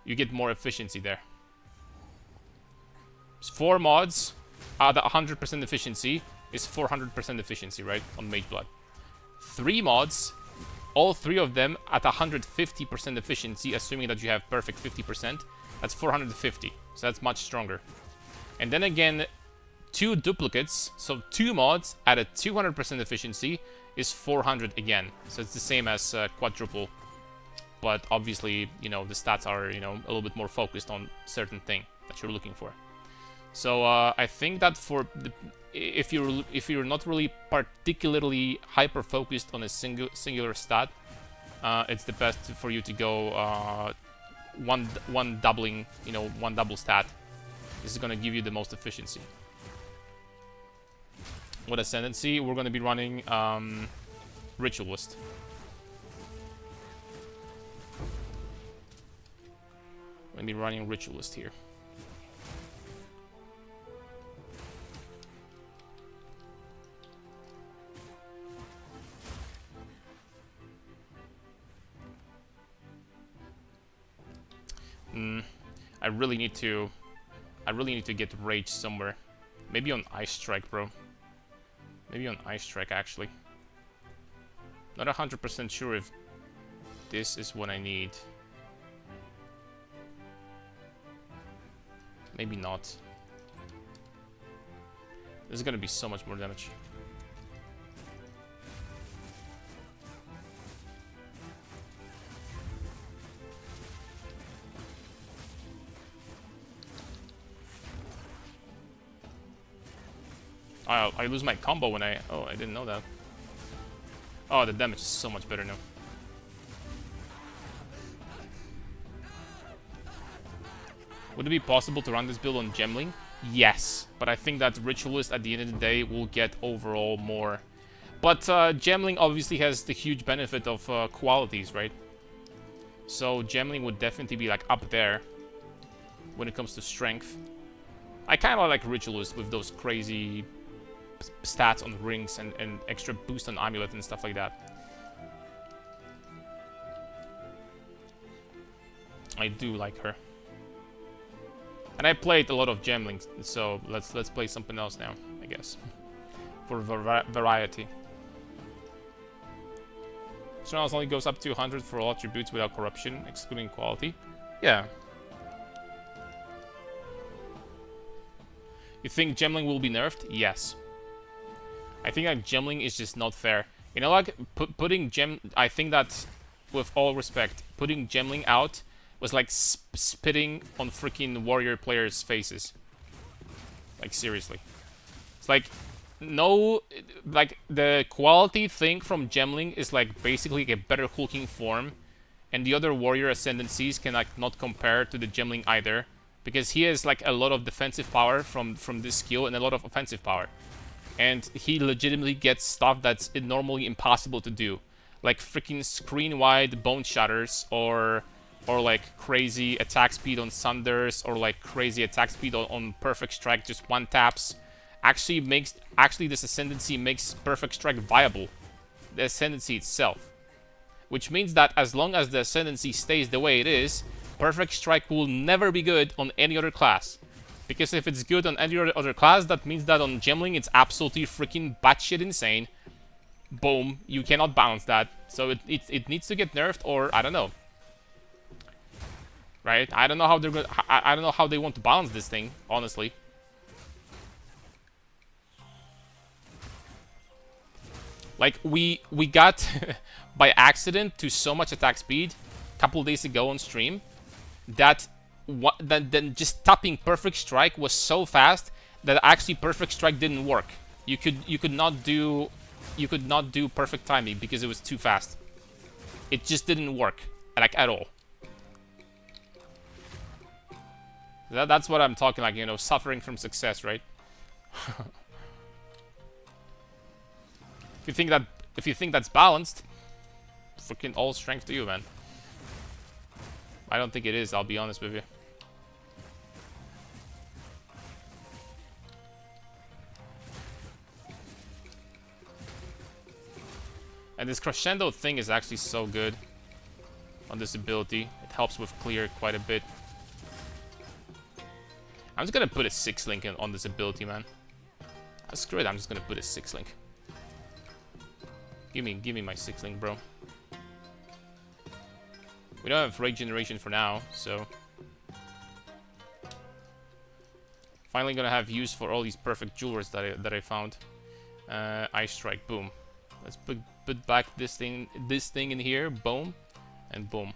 Speaker 1: You get more efficiency there. 4 mods at 100% efficiency is 400% efficiency, right? On Mage Blood. 3 mods, all 3 of them at 150% efficiency, assuming that you have perfect 50%. That's 450, so that's much stronger. And then again, 2 duplicates, so 2 mods at a 200% efficiency is 400 again. So it's the same as quadruple. But obviously, you know, the stats are, you know, a little bit more focused on certain thing that you're looking for. So I think that for the, if you're not really particularly hyper focused on a singular stat, it's the best for you to go one doubling, you know, one double stat. This is gonna give you the most efficiency. What ascendancy? We're gonna be running Ritualist. We're gonna be running Ritualist here. I really need to get Rage somewhere. Maybe on Ice Strike, bro. Maybe on Ice Strike, actually. Not 100% sure if this is what I need. Maybe not. This is gonna be so much more damage. I lose my combo when I... Oh, I didn't know that. Oh, the damage is so much better now. Would it be possible to run this build on Gemling? Yes, but I think that Ritualist at the end of the day will get overall more. But Gemling obviously has the huge benefit of qualities, right? So Gemling would definitely be like up there when it comes to strength. I kind of like Ritualist with those crazy stats on rings and extra boost on amulet and stuff like that. I do like her. And I played a lot of Gemlings, so let's play something else now, I guess. For variety. Strength only goes up to 100 for all attributes without corruption, excluding quality. Yeah. You think Gemling will be nerfed? Yes. I think that Gemling is just not fair. You know, like, putting I think that, with all respect, putting Gemling out was like spitting on freaking warrior players' faces. Like, seriously. It's like, no, like, the quality thing from Gemling is like basically a better hulking form and the other warrior ascendancies can like not compare to the Gemling either, because he has like a lot of defensive power from this skill and a lot of offensive power, and he legitimately gets stuff that's normally impossible to do, like freaking screen wide bone shatters, or like crazy attack speed on Sunders, or like crazy attack speed on Perfect Strike, just one taps. Actually this ascendancy makes Perfect Strike viable, the ascendancy itself. Which means that as long as the ascendancy stays the way it is, Perfect Strike will never be good on any other class. Because if it's good on any other class, that means that on Gemling it's absolutely freaking batshit insane. Boom, you cannot bounce that. So it needs to get nerfed, or I don't know. Right? I don't know how they're going. I don't know how they want to balance this thing, honestly. Like we got by accident to so much attack speed a couple days ago on stream that then just tapping Perfect Strike was so fast that actually Perfect Strike didn't work. You could not do perfect timing because it was too fast. It just didn't work, like, at all. That's what I'm talking, like, you know, suffering from success, right? If you think that's balanced, freaking all strength to you, man. I don't think it is, I'll be honest with you. And this crescendo thing is actually so good on this ability. It helps with clear quite a bit. I'm just gonna put a 6-link on this ability, man. Screw it, I'm just gonna put a 6-link. Give me my 6-link, bro. We don't have regeneration for now, so finally gonna have use for all these perfect jewelers that I found. Ice Strike, boom. Let's put back this thing in here, boom, and boom.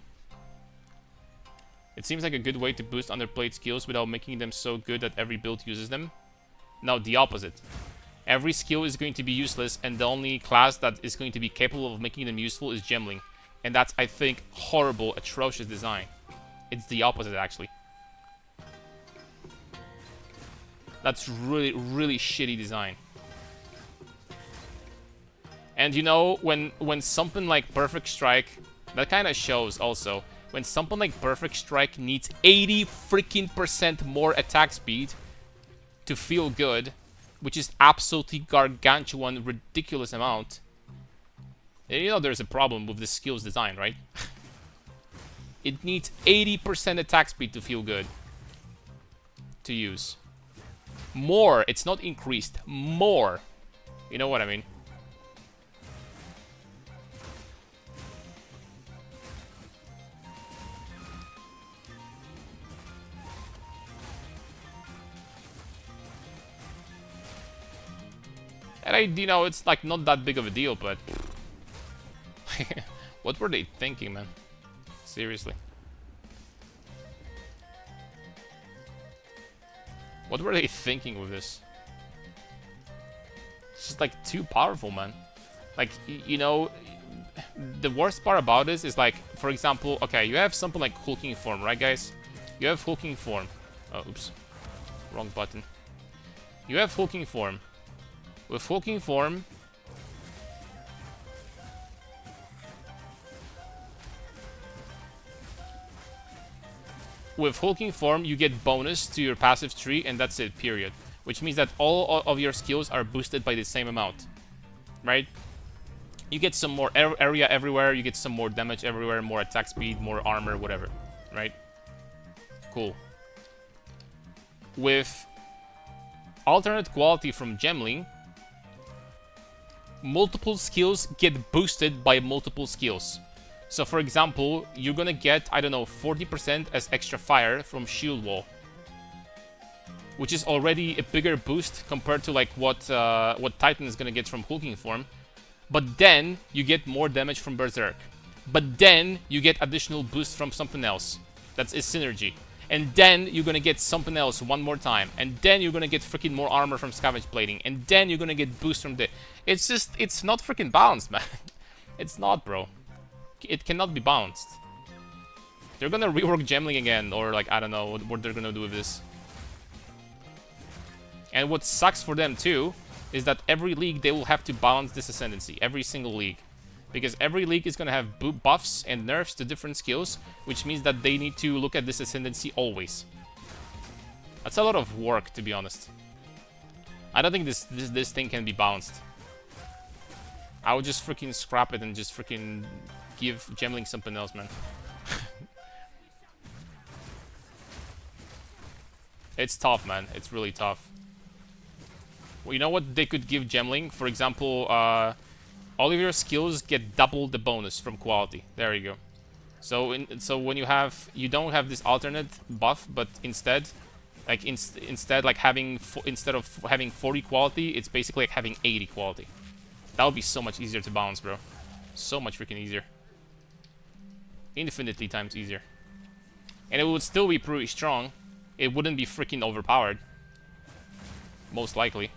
Speaker 1: It seems like a good way to boost underplayed skills without making them so good that every build uses them. No, the opposite. Every skill is going to be useless, and the only class that is going to be capable of making them useful is Gemling. And that's, I think, horrible, atrocious design. It's the opposite, actually. That's really, really shitty design. And you know, when something like Perfect Strike, that kind of shows also. When something like Perfect Strike needs 80% more attack speed to feel good, which is absolutely gargantuan, ridiculous amount, and you know there's a problem with the skill's design, right? It needs 80% attack speed to feel good to use. More, it's not increased, more. You know what I mean? And you know, it's like not that big of a deal, but what were they thinking, man? Seriously. What were they thinking with this? It's just like too powerful, man. Like, you know, the worst part about this is like, for example, okay, you have something like hulking form, right, guys? You have hulking form. Oh, oops. Wrong button. You have hulking form. With hulking form, you get bonus to your passive tree, and that's it, period. Which means that all of your skills are boosted by the same amount, right? You get some more area everywhere, you get some more damage everywhere, more attack speed, more armor, whatever, right? Cool. With alternate quality from Gemling, multiple skills get boosted by multiple skills. So for example, you're gonna get, I don't know, 40% as extra fire from Shield Wall, which is already a bigger boost compared to like what Titan is gonna get from hulking form. But then you get more damage from Berserk. But then you get additional boost from something else. That's a synergy. And then you're gonna get something else one more time. And then you're gonna get freaking more armor from Scavenge Plating. And then you're gonna get boost from the... It's just, it's not freaking balanced, man. It's not, bro. It cannot be balanced. They're gonna rework Gemling again, or like, I don't know what they're gonna do with this. And what sucks for them too is that every league they will have to balance this ascendancy. Every single league. Because every league is gonna have buffs and nerfs to different skills, which means that they need to look at this ascendancy always. That's a lot of work, to be honest. I don't think this thing can be balanced. I would just freaking scrap it and just freaking give Gemling something else, man. It's tough, man. It's really tough. Well, you know what they could give Gemling? For example, all of your skills get double the bonus from quality. There you go. So when you don't have this alternate buff, but instead, like instead of having 40 quality, it's basically like having 80 quality. That would be so much easier to balance, bro. So much freaking easier. Infinitely times easier. And it would still be pretty strong. It wouldn't be freaking overpowered. Most likely. It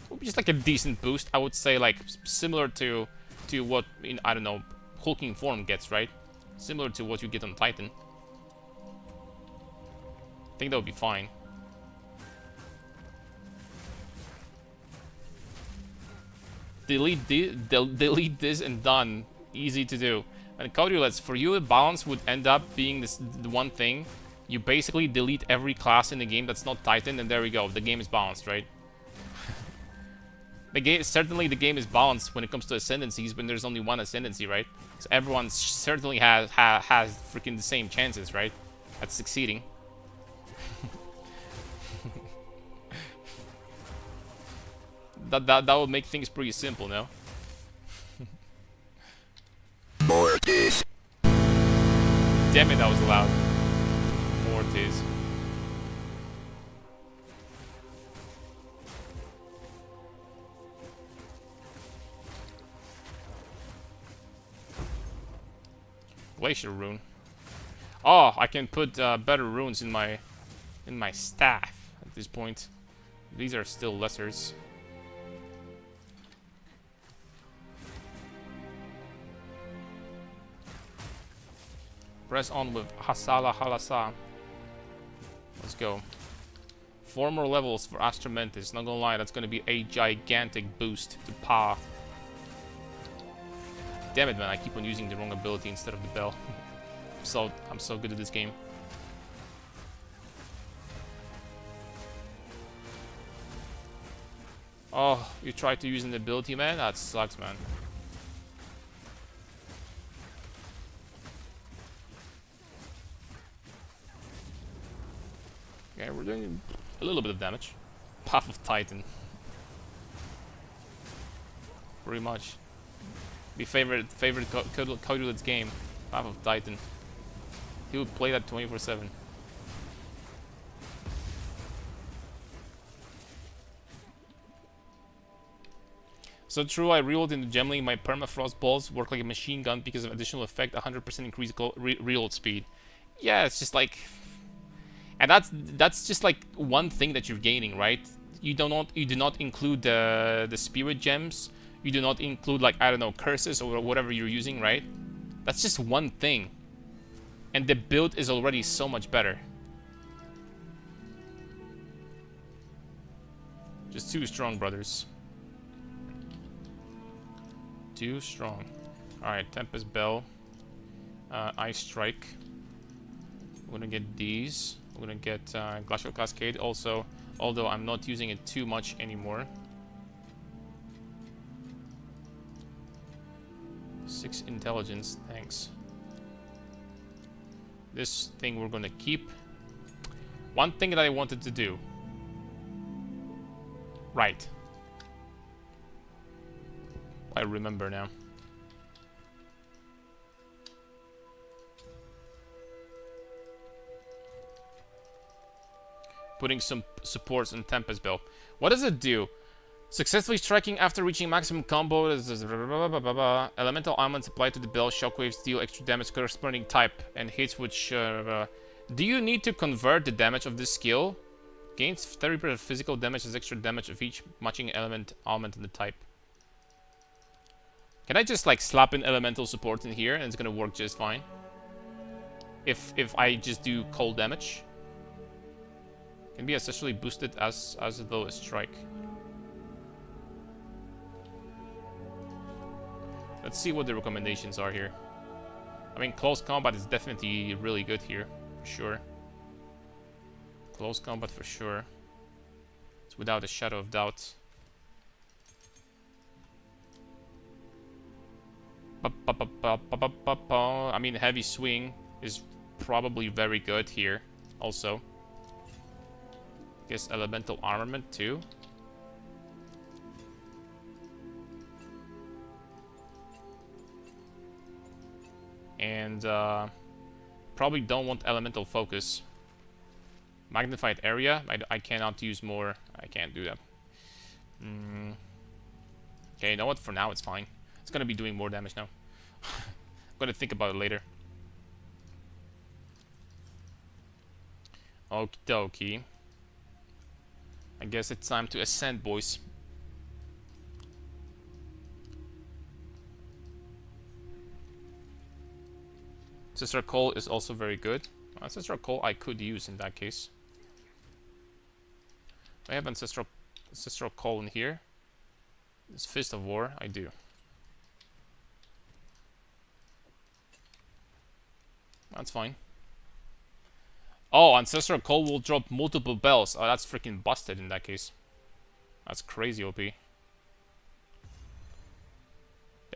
Speaker 1: would be just like a decent boost. I would say like similar to what, I don't know, hulking form gets, right? Similar to what you get on Titan. I think that would be fine. Delete this and done. Easy to do. And Caudulets, for you, balance would end up being the one thing. You basically delete every class in the game that's not Titan, and there we go. The game is balanced, right? Certainly the game is balanced when it comes to ascendancies when there's only one ascendancy, right? So everyone certainly has freaking the same chances, right? At succeeding. That would make things pretty simple, no?
Speaker 2: Mortis.
Speaker 1: Damn it, that was loud. Mortis. Glacier rune. Oh, I can put better runes in my staff at this point. These are still lessers. Press on with Hasala Halasa. Let's go. 4 more levels for Astromantis. Not gonna lie, that's gonna be a gigantic boost to Pa. Damn it, man, I keep on using the wrong ability instead of the bell. I'm so good at this game. Oh, you tried to use an ability, man? That sucks, man. Okay, we're doing a little bit of damage. Path of Titan. Pretty much. My favorite Caudulets game. Path of Titan. He would play that 24/7. So true, I rerolled into Gemling. My permafrost balls work like a machine gun because of additional effect, 100% increased reload speed. Yeah, it's just like... And that's just like one thing that you're gaining, right? You do not include the spirit gems. You do not include, like, I don't know, curses or whatever you're using, right? That's just one thing. And the build is already so much better. Just too strong, brothers. Too strong. Alright, Tempest Bell. Ice Strike. We're gonna get these. We're gonna get Glacial Cascade also, although I'm not using it too much anymore. 6 intelligence, thanks. This thing we're gonna keep. One thing that I wanted to do. Right. I remember now. Putting some supports on Tempest Bell. What does it do? Successfully striking after reaching maximum combo. Elemental armaments applied to the bell. Shockwaves deal extra damage corresponding type and hits which... do you need to convert the damage of this skill? Gains 30% physical damage as extra damage of each matching armament in the type. Can I just like slap in elemental support in here and it's gonna work just fine? if I just do cold damage. Can be essentially boosted as though a strike. Let's see what the recommendations are here. I mean, close combat is definitely really good here, for sure. Close combat for sure. It's without a shadow of doubt. I mean, heavy swing is probably very good here, also. Guess elemental armament too. And probably don't want elemental focus. Magnified area. I cannot use more. I can't do that. Okay, you know what? For now, it's fine. It's gonna be doing more damage now. I'm gonna think about it later. Okie dokie. I guess it's time to ascend, boys. Ancestral Coal is also very good. Ancestral Coal I could use in that case. I have Ancestral Coal in here. This Fist of War, I do. That's fine. Oh, Ancestral Coal will drop multiple bells. Oh, that's freaking busted in that case. That's crazy OP. The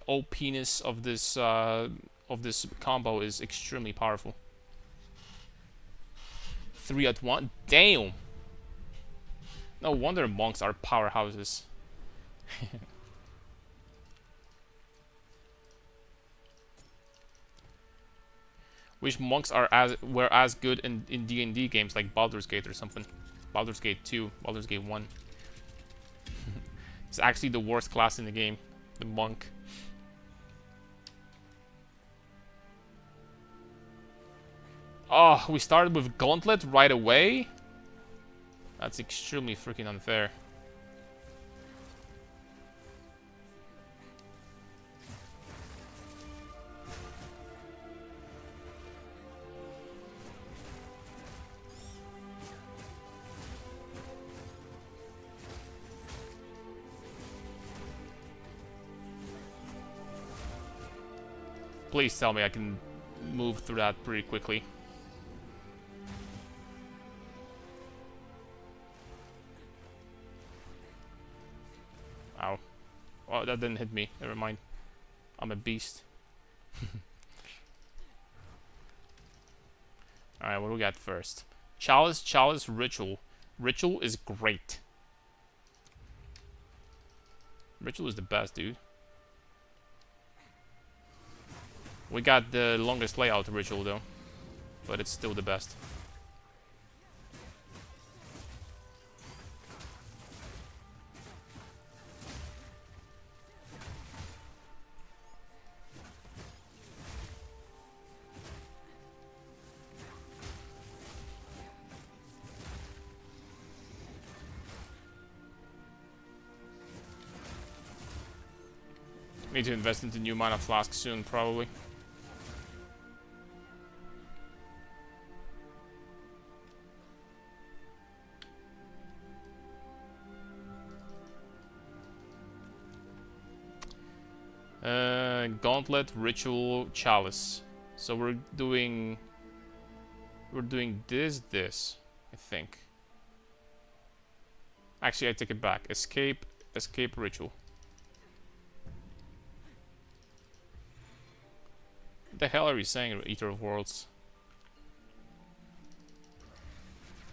Speaker 1: OP-ness of this combo is extremely powerful. 3 at 1. Damn! No wonder monks are powerhouses. Wish monks were as good in D&D games like Baldur's Gate or something. Baldur's Gate 2, Baldur's Gate 1. It's actually the worst class in the game, the monk. Oh, we started with Gauntlet right away? That's extremely freaking unfair. Please tell me I can move through that pretty quickly. Ow. Oh, that didn't hit me. Never mind. I'm a beast. Alright, what do we got first? Chalice, Ritual. Ritual is great. Ritual is the best, dude. We got the longest layout Ritual though, but it's still the best. Need to invest into new mana flask soon, probably. Gauntlet, Ritual, Chalice. So we're doing this, I think. Actually, I take it back. Escape, Ritual. What the hell are you saying, Eater of Worlds?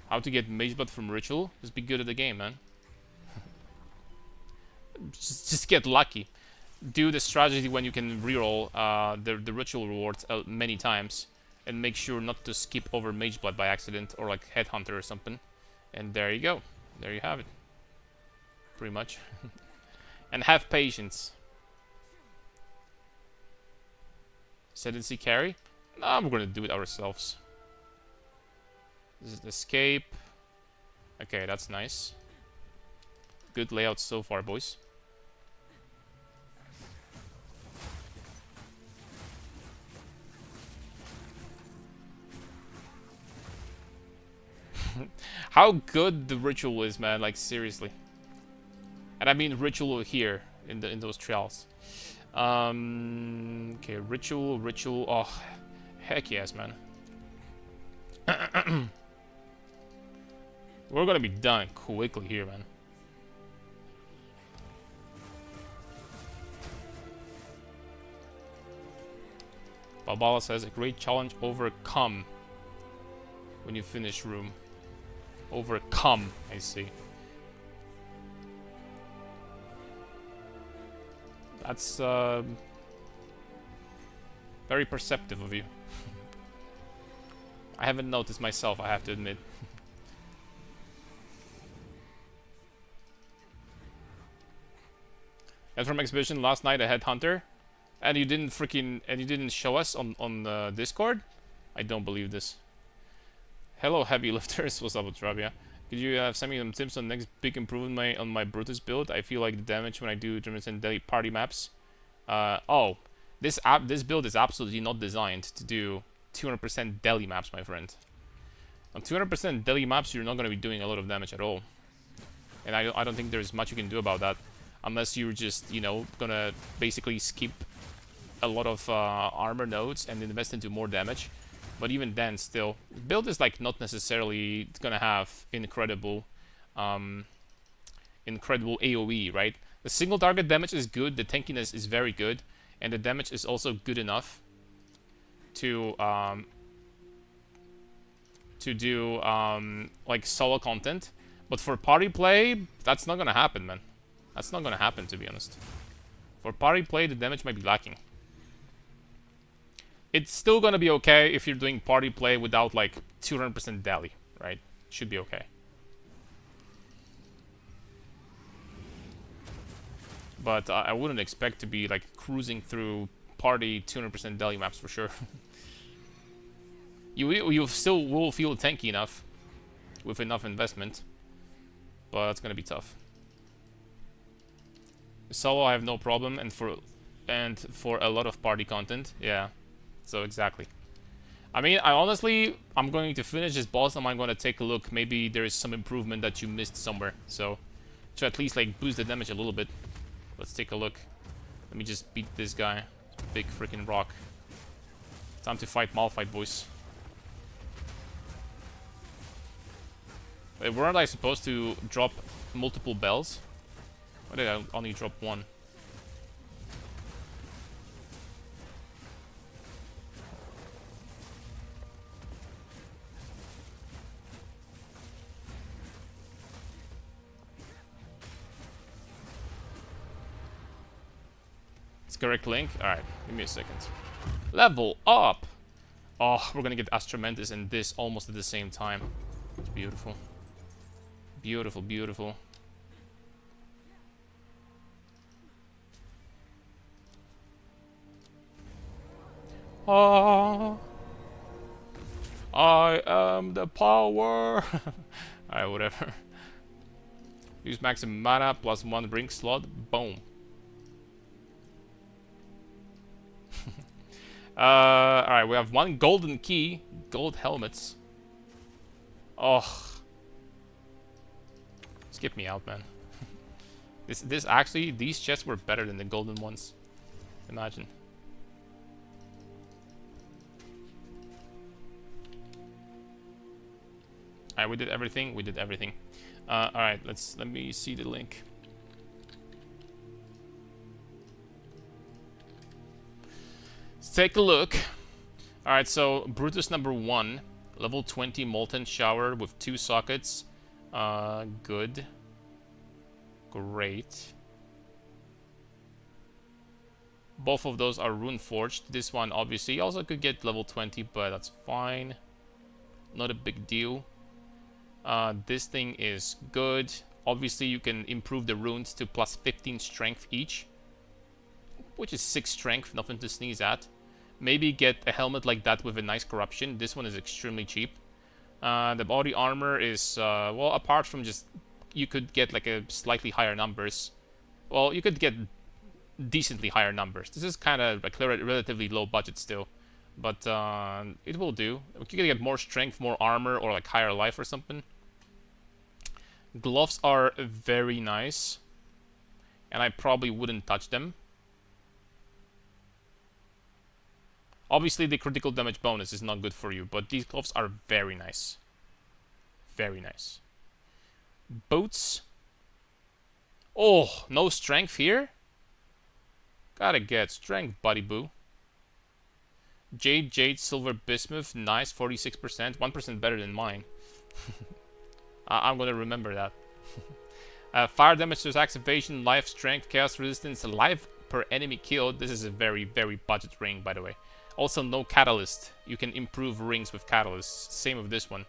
Speaker 1: How to get Mage Blood from Ritual? Just be good at the game, man. just get lucky. Do the strategy when you can reroll the Ritual rewards many times. And make sure not to skip over Mage Blood by accident or like Headhunter or something. And there you go. There you have it. Pretty much. And have patience. Ascendancy carry? Nah, we're gonna do it ourselves. This is escape. Okay, that's nice. Good layout so far, boys. How good the ritual is, man. Like, seriously. And I mean ritual here in those trials. Okay, ritual. Oh, heck yes, man. We're gonna be done quickly here, man. Balbala says a great challenge overcome when you finish room. Overcome, I see. That's very perceptive of you. I haven't noticed myself, I have to admit. And from exhibition last night, a headhunter, and you didn't show us on Discord. I don't believe this. Hello, heavy lifters. What's up with Rabia? Could you send me some tips on next big improvement on my Brutus build? I feel like the damage when I do intermittent daily party maps. Oh, this build is absolutely not designed to do 200% daily maps, my friend. On 200% daily maps, you're not going to be doing a lot of damage at all. And I don't think there's much you can do about that. Unless you're just, you know, gonna basically skip a lot of armor nodes and invest into more damage. But even then, still, build is like not necessarily gonna have incredible AoE, right? The single target damage is good, the tankiness is very good, and the damage is also good enough to do like solo content. But for party play, that's not gonna happen, man. That's not gonna happen, to be honest. For party play, the damage might be lacking. It's still gonna be okay if you're doing party play without like 200% daily, right? Should be okay. But I wouldn't expect to be like cruising through party 200% daily maps for sure. you still will feel tanky enough with enough investment, but it's gonna be tough. Solo, I have no problem, and for a lot of party content, yeah. So exactly. I mean, I'm going to finish this boss, and I'm going to take a look. Maybe there is some improvement that you missed somewhere. So, to at least like boost the damage a little bit. Let's take a look. Let me just beat this guy. Big freaking rock. Time to fight Malphite, boys. Wait, weren't I supposed to drop multiple bells? Why did I only drop one? It's correct link? Alright, give me a second. Level up! Oh, we're gonna get Astromantis and this almost at the same time. It's beautiful. Beautiful, beautiful. Oh, I am the power. Alright, whatever. Use maximum mana plus 1 ring slot. Boom. Alright, we have 1 golden key, gold helmets. Oh, skip me out, man. This actually, these chests were better than the golden ones. Imagine. Alright, we did everything. We did everything. Alright, let me see the link. Let's take a look. Alright, so Brutus number 1, level 20 Molten Shower with 2 sockets. Good. Great. Both of those are rune forged. This one obviously also could get level 20, but that's fine. Not a big deal. This thing is good. Obviously you can improve the runes to plus 15 strength each, which is 6 strength, nothing to sneeze at. Maybe get a helmet like that with a nice corruption. This one is extremely cheap. The body armor is, well, apart from just, you could get like a slightly higher numbers. Well, you could get decently higher numbers. This is kind of like relatively low budget still. But it will do. We can get more strength, more armor, or like higher life or something. Gloves are very nice, and I probably wouldn't touch them. Obviously, the critical damage bonus is not good for you, but these gloves are very nice. Very nice. Boots. Oh, no strength here? Gotta get strength, buddy boo. Jade, silver, bismuth. Nice, 46%. 1% better than mine. I'm gonna remember that. Fire damage to attack, evasion, life, strength, chaos resistance, life per enemy killed. This is a very, very budget ring, by the way. Also, no catalyst. You can improve rings with catalysts. Same with this one.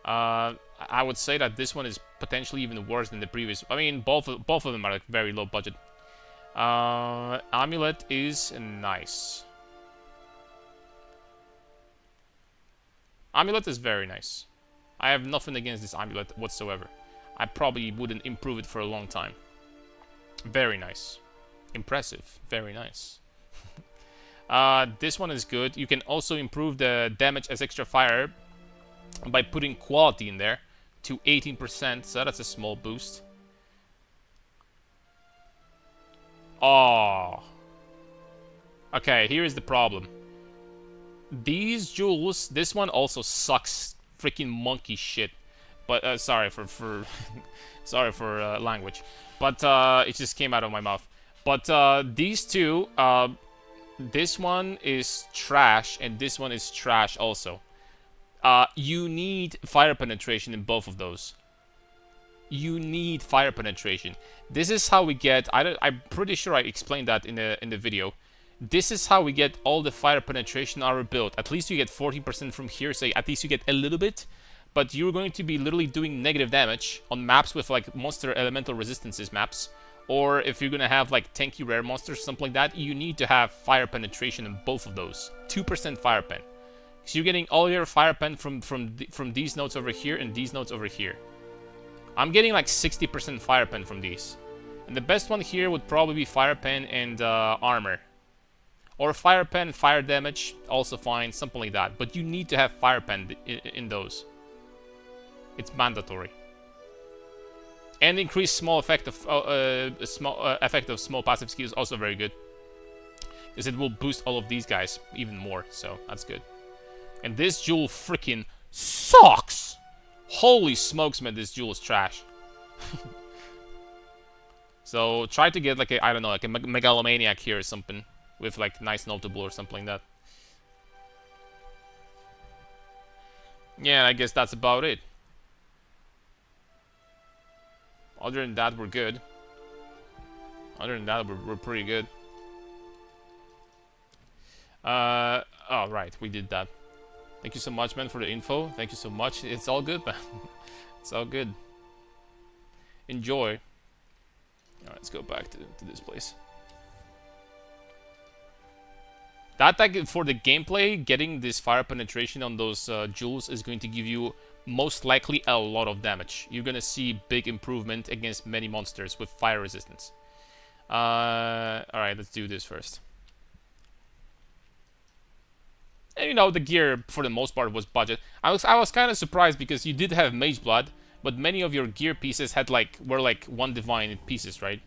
Speaker 1: I would say that this one is potentially even worse than the previous. I mean, both of them are like very low budget. Amulet is nice. Amulet is very nice. I have nothing against this amulet whatsoever. I probably wouldn't improve it for a long time. Very nice. Impressive. Very nice. This one is good. You can also improve the damage as extra fire by putting quality in there to 18%, so that's a small boost. Oh. Okay, here is the problem. These jewels, this one also sucks freaking monkey shit. But sorry for sorry for language, but it just came out of my mouth. But these two, this one is trash, and this one is trash also. You need fire penetration in both of those. You need fire penetration. This is how we get. I'm pretty sure I explained that in the video. This is how we get all the fire penetration in our build. At least you get 14% from here, so at least you get a little bit. But you're going to be literally doing negative damage on maps with like monster elemental resistances maps. Or if you're gonna have like tanky rare monsters, something like that, you need to have fire penetration in both of those. 2% fire pen. So you're getting all your fire pen from these nodes over here and these nodes over here. I'm getting like 60% fire pen from these. And the best one here would probably be fire pen and armor. Or fire pen, fire damage, also fine, something like that. But you need to have fire pen in those. It's mandatory. And increased small effect of small passive skills also very good, because it will boost all of these guys even more. So that's good. And this jewel freaking sucks. Holy smokes, man! This jewel is trash. So try to get like a, I don't know, like a megalomaniac here or something with like nice notable or something like that. Yeah, I guess that's about it. Other than that, we're good. Other than that, we're pretty good. Oh, right, we did that. Thank you so much, man, for the info. Thank you so much. It's all good, man. It's all good. Enjoy. Alright, let's go back to this place. That, like, for the gameplay, getting this fire penetration on those jewels is going to give you most likely a lot of damage. You're gonna see big improvement against many monsters with fire resistance. Alright, let's do this first. And you know, the gear for the most part was budget. I was kind of surprised because you did have Mage Blood, but many of your gear pieces had were like one divine pieces, right?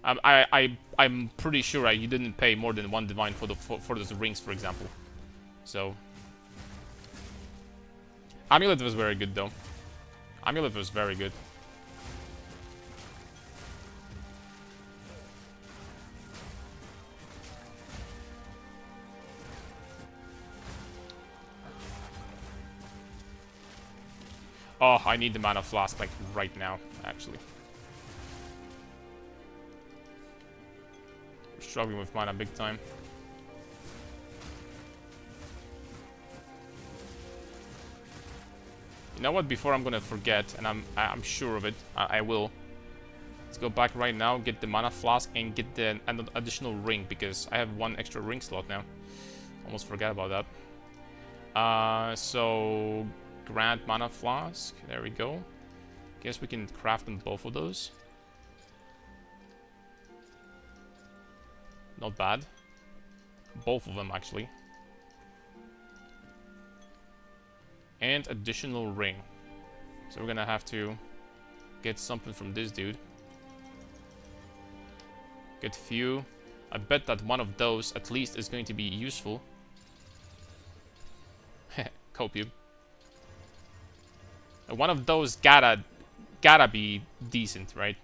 Speaker 1: I'm pretty sure you didn't pay more than one divine for those rings, for example. So Amulet was very good though. Amulet was very good. Oh, I need the mana flask like right now, actually. We're struggling with mana big time. You know what? Before I'm gonna forget, and I'm sure of it, I will. Let's go back right now, get the mana flask, and get the additional ring, because I have one extra ring slot now. Almost forgot about that. So grant mana flask. There we go. Guess we can craft them both of those. Not bad. Both of them actually. And additional ring. So we're gonna have to get something from this dude. Get few. I bet that one of those at least is going to be useful. Copium. One of those gotta be decent, right?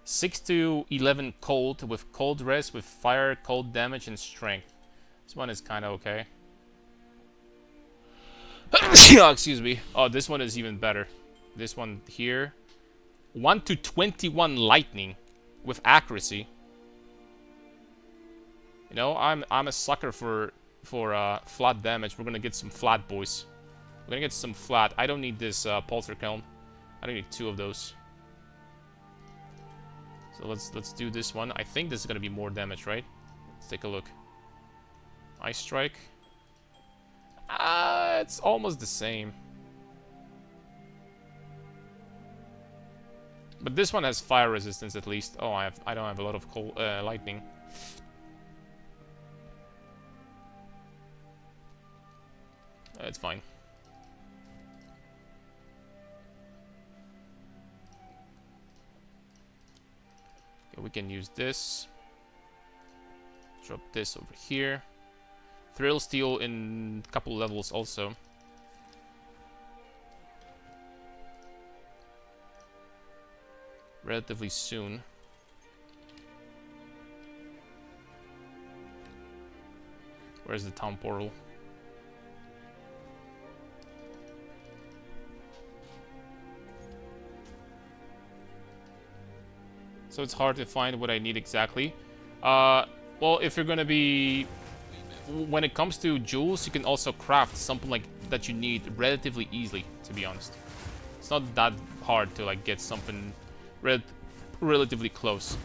Speaker 1: 6 to 11 cold with cold rest, with fire, cold damage, and strength. This one is kind of okay. Oh, excuse me. Oh, this one is even better. This one here. 1 to 21 lightning with accuracy. You know, I'm a sucker for flat damage. We're gonna get some flat, boys. We're gonna get some flat. I don't need this polterkelm. I don't need 2 of those. So let's do this one. I think this is gonna be more damage, right? Let's take a look. Ice strike. It's almost the same. But this one has fire resistance at least. Oh, I don't have a lot of cold lightning. It's fine. Okay, we can use this. Drop this over here. Thrill Steel in a couple levels also. Relatively soon. Where's the town portal? So it's hard to find what I need exactly. Well, if you're gonna be... When it comes to jewels, you can also craft something like that you need relatively easily, to be honest. It's not that hard to like get something relatively close.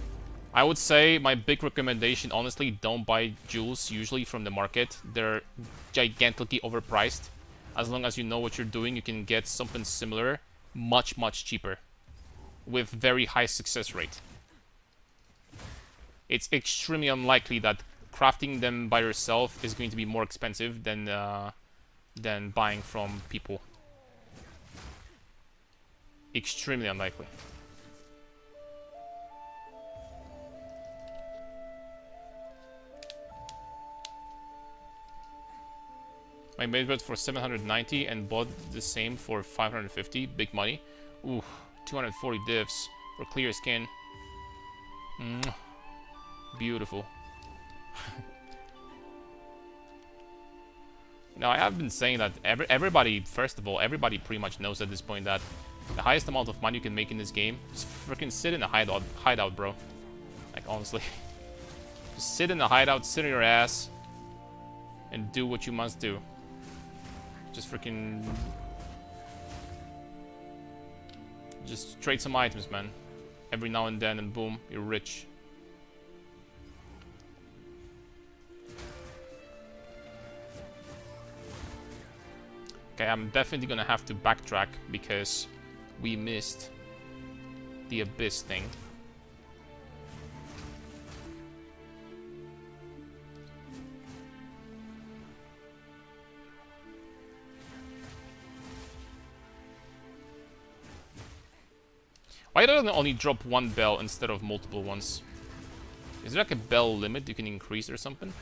Speaker 1: I would say my big recommendation, honestly, don't buy jewels usually from the market. They're gigantically overpriced. As long as you know what you're doing, you can get something similar much cheaper with very high success rate. It's extremely unlikely that crafting them by yourself is going to be more expensive than buying from people. Extremely unlikely. I made it for 790 and bought the same for 550. Big money. Ooh, 240 divs for clear skin. Beautiful. Now, I have been saying that everybody, first of all, everybody pretty much knows at this point that the highest amount of money you can make in this game is freaking sit in a hideout, bro. Like, honestly. Just sit in a hideout, sit on your ass, and do what you must do. Just freaking... Just trade some items, man. Every now and then, and boom, you're rich. Okay, I'm definitely gonna have to backtrack because we missed the abyss thing. Why don't I only drop one bell instead of multiple ones? Is there like a bell limit you can increase or something?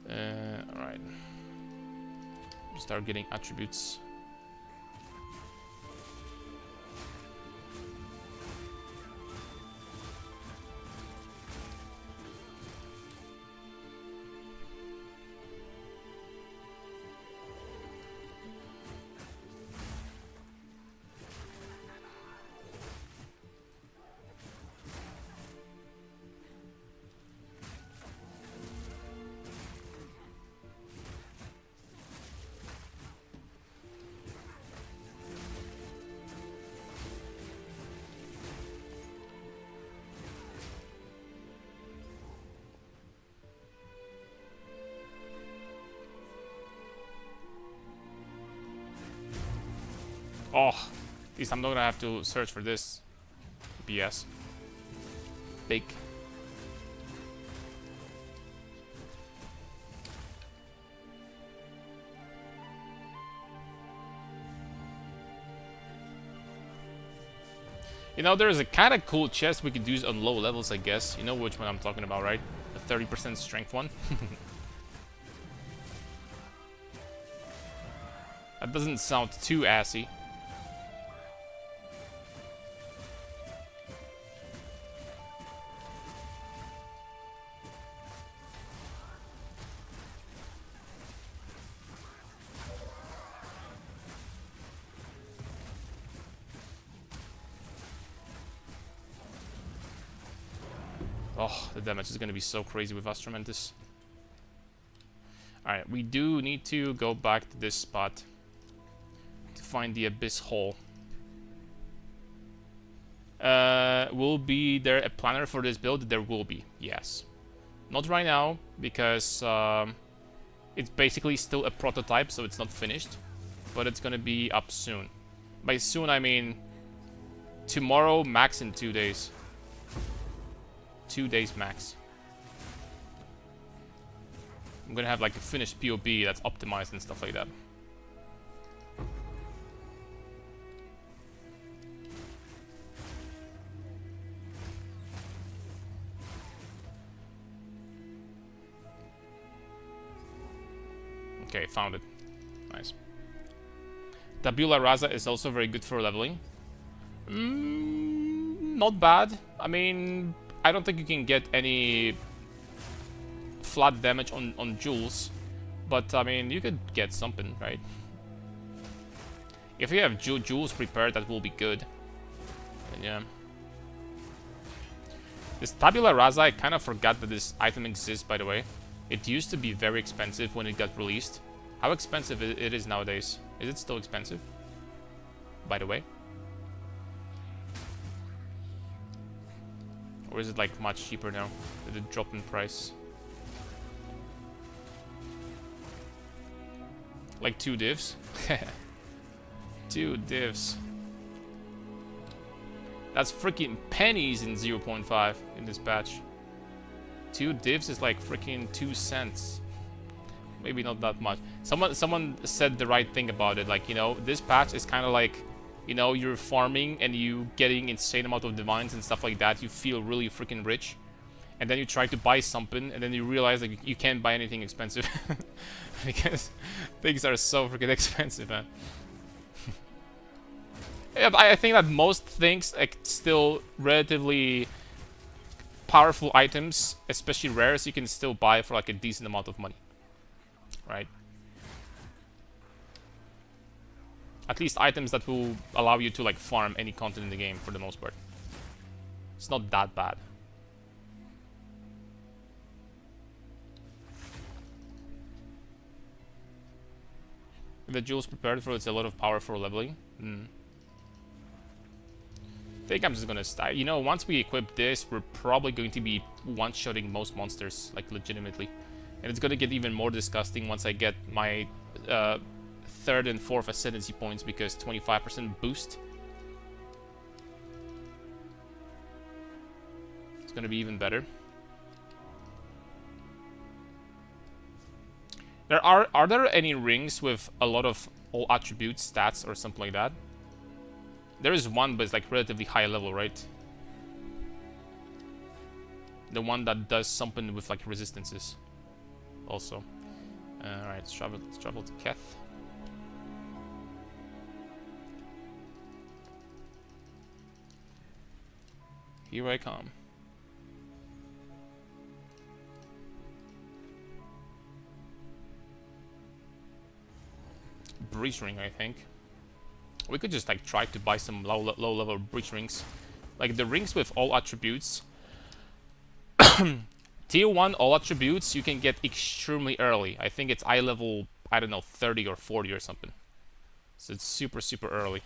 Speaker 1: Alright. Start getting attributes. Oh, at least I'm not gonna have to search for this BS. big. You know, there's a kind of cool chest we could use on low levels, I guess. You know which one I'm talking about, right? The 30% strength one. That doesn't sound too assy. Oh, the damage is going to be so crazy with Astromantis. Alright, we do need to go back to this spot to find the Abyss Hole. Will be there a planner for this build? There will be, yes. Not right now, because it's basically still a prototype, so it's not finished. But it's going to be up soon. By soon, I mean tomorrow, max in 2 days. 2 days max. I'm gonna have like a finished POB that's optimized and stuff like that. Okay, found it. Nice. Tabula Rasa is also very good for leveling. Not bad. I mean, I don't think you can get any flat damage on jewels, but I mean, you could get something, right? If you have jewels prepared, that will be good. But yeah. This Tabula Rasa, I kind of forgot that this item exists, by the way. It used to be very expensive when it got released. How expensive it is nowadays? Is it still expensive? By the way. Or is it like much cheaper now? Did it drop in price? Like 2 divs? 2 divs. That's freaking pennies in 0.5 in this patch. 2 divs is like freaking 2 cents. Maybe not that much. Someone said the right thing about it. Like, you know, this patch is kind of like, you know, you're farming and you getting insane amount of divines and stuff like that. You feel really freaking rich. And then you try to buy something and then you realize that you can't buy anything expensive. Because things are so freaking expensive, man. Yeah, I think that most things, like, still relatively powerful items, especially rares, you can still buy for like a decent amount of money. Right? At least items that will allow you to like farm any content in the game for the most part. It's not that bad. The jewels prepared for it's a lot of power for leveling. I think I'm just gonna start. You know, once we equip this, we're probably going to be one-shotting most monsters, like legitimately. And it's gonna get even more disgusting once I get my 3rd and 4th ascendancy points, because 25% boost. It's gonna be even better. Are there any rings with a lot of all attributes, stats, or something like that? There is one, but it's like relatively high level, right? The one that does something with like resistances. Also. Alright, let's travel to Keth. Here I come. Breach ring, I think. We could just like try to buy some low level breach rings. Like the rings with all attributes. Tier 1 all attributes you can get extremely early. I think it's eye level, I don't know, 30 or 40 or something. So it's super early.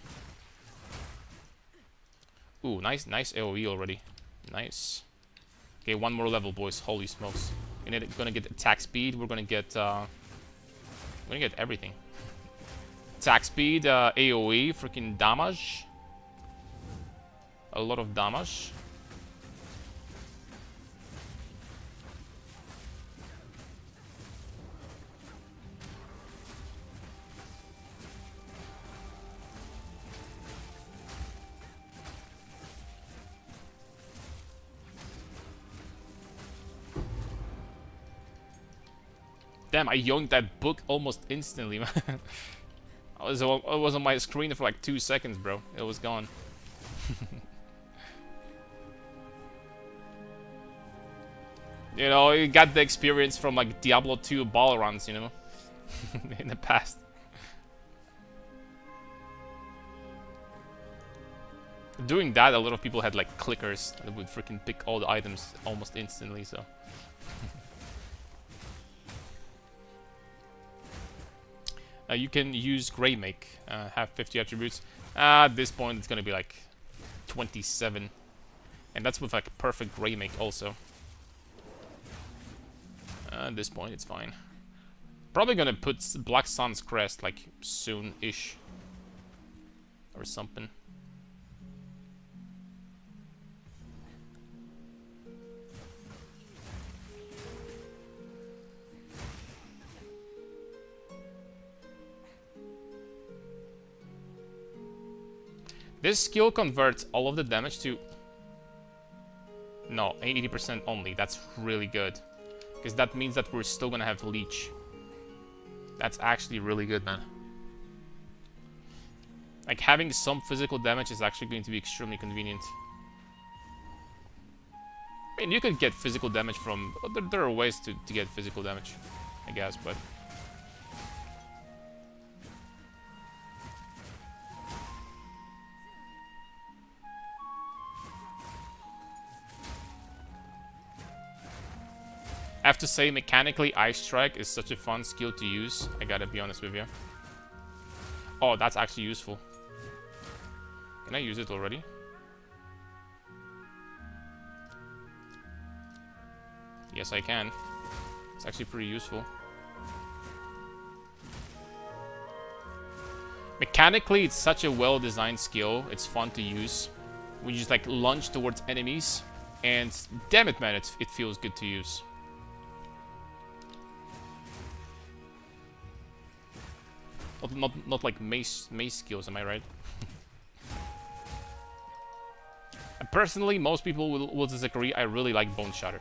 Speaker 1: Ooh, nice AoE already. Nice. Okay, one more level, boys. Holy smokes. We're gonna get attack speed. We're gonna get everything. Attack speed, AoE, freaking damage. A lot of damage. Damn, I yoinked that book almost instantly, man. I was on my screen for like 2 seconds, bro. It was gone. You know, you got the experience from like Diablo 2 ball runs, you know, in the past. Doing that, a lot of people had like clickers that would freaking pick all the items almost instantly, so. You can use Grey Make, have 50 attributes. At this point, it's gonna be like 27. And that's with like perfect Grey Make also. At this point, it's fine. Probably gonna put Black Sun's Crest like soon-ish. Or something. This skill converts all of the damage to... No, 80% only. That's really good. Because that means that we're still gonna have Leech. That's actually really good, man. Like, having some physical damage is actually going to be extremely convenient. I mean, you could get physical damage from... There are ways to get physical damage, I guess, but... I have to say, mechanically, Ice Strike is such a fun skill to use. I gotta be honest with you. Oh, that's actually useful. Can I use it already? Yes, I can. It's actually pretty useful. Mechanically, it's such a well-designed skill. It's fun to use. We just like lunge towards enemies, and damn it, man, it feels good to use. Not like mace skills, am I right? Personally, most people will disagree. I really like Bone Shatter.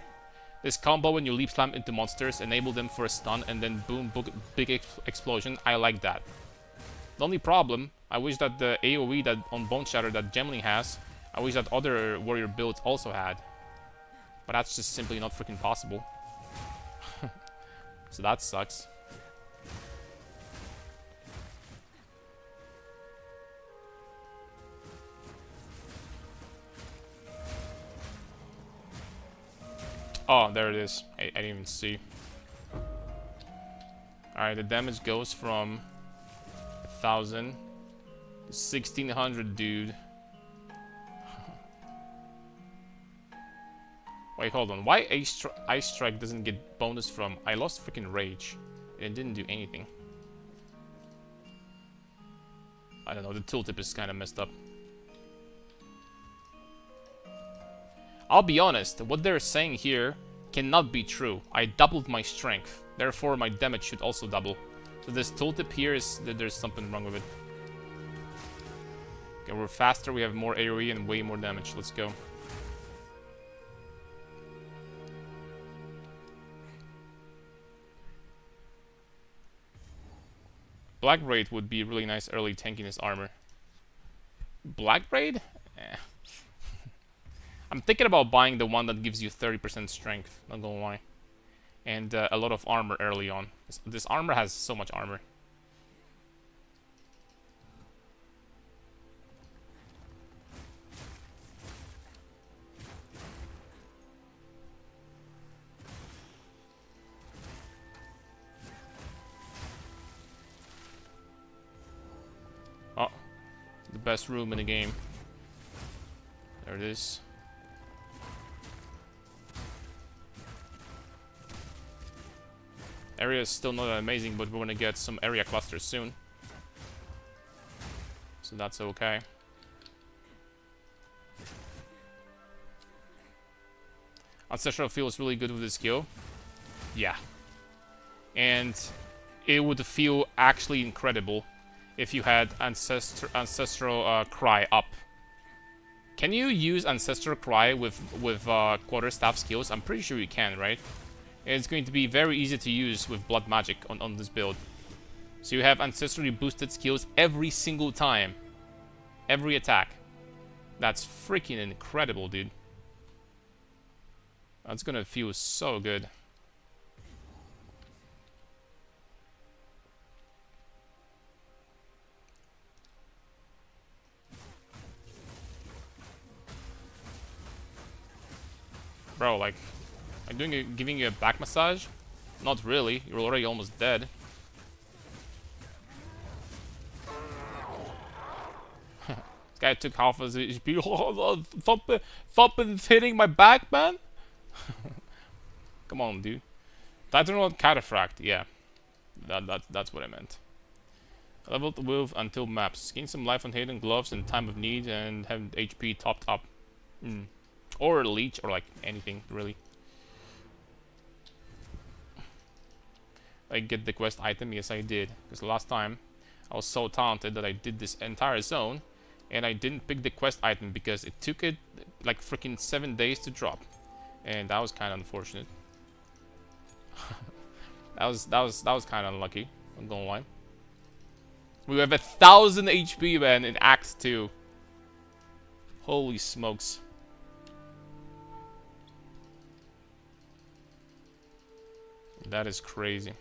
Speaker 1: This combo when you leap slam into monsters, enable them for a stun, and then boom, big explosion. I like that. The only problem, I wish that the AoE that on Bone Shatter that Gemling has, I wish that other warrior builds also had. But that's just simply not freaking possible. So that sucks. Oh, there it is. I didn't even see. Alright, the damage goes from 1,000 to 1,600, dude. Wait, hold on. Why Ice Strike doesn't get bonus from... I lost freaking Rage. It didn't do anything. I don't know, the tooltip is kind of messed up. I'll be honest, what they're saying here cannot be true. I doubled my strength, therefore my damage should also double. So this tooltip here is that there's something wrong with it. Okay, we're faster, we have more AoE and way more damage. Let's go. Black Raid would be really nice early tankiness armor. Black Raid? Eh. I'm thinking about buying the one that gives you 30% strength, not gonna lie. And a lot of armor early on. This armor has so much armor. Oh, the best room in the game. There it is. Area is still not amazing, but we're gonna get some area clusters soon. So that's okay. Ancestral feels really good with this skill. Yeah. And it would feel actually incredible if you had Ancestral Cry up. Can you use Ancestral Cry with Quarterstaff skills? I'm pretty sure you can, right? And it's going to be very easy to use with blood magic on this build. So you have ancestrally boosted skills every single time. Every attack. That's freaking incredible, dude. That's gonna feel so good. Bro, like, I'm giving you a back massage? Not really. You're already almost dead. This guy took half of his HP. Stop hitting my back, man. Come on, dude. Titanal Cataphract, yeah. That's what I meant. Leveled with until maps. Gain some life on hidden gloves in time of need and have HP topped up. Or leech, or like anything, really. I get the quest item? Yes, I did. Because last time, I was so talented that I did this entire zone, and I didn't pick the quest item because it took it like freaking 7 days to drop. And that was kind of unfortunate. that was kind of unlucky. I'm gonna lie. We have 1,000 HP, man, in Act 2. Holy smokes. That is crazy.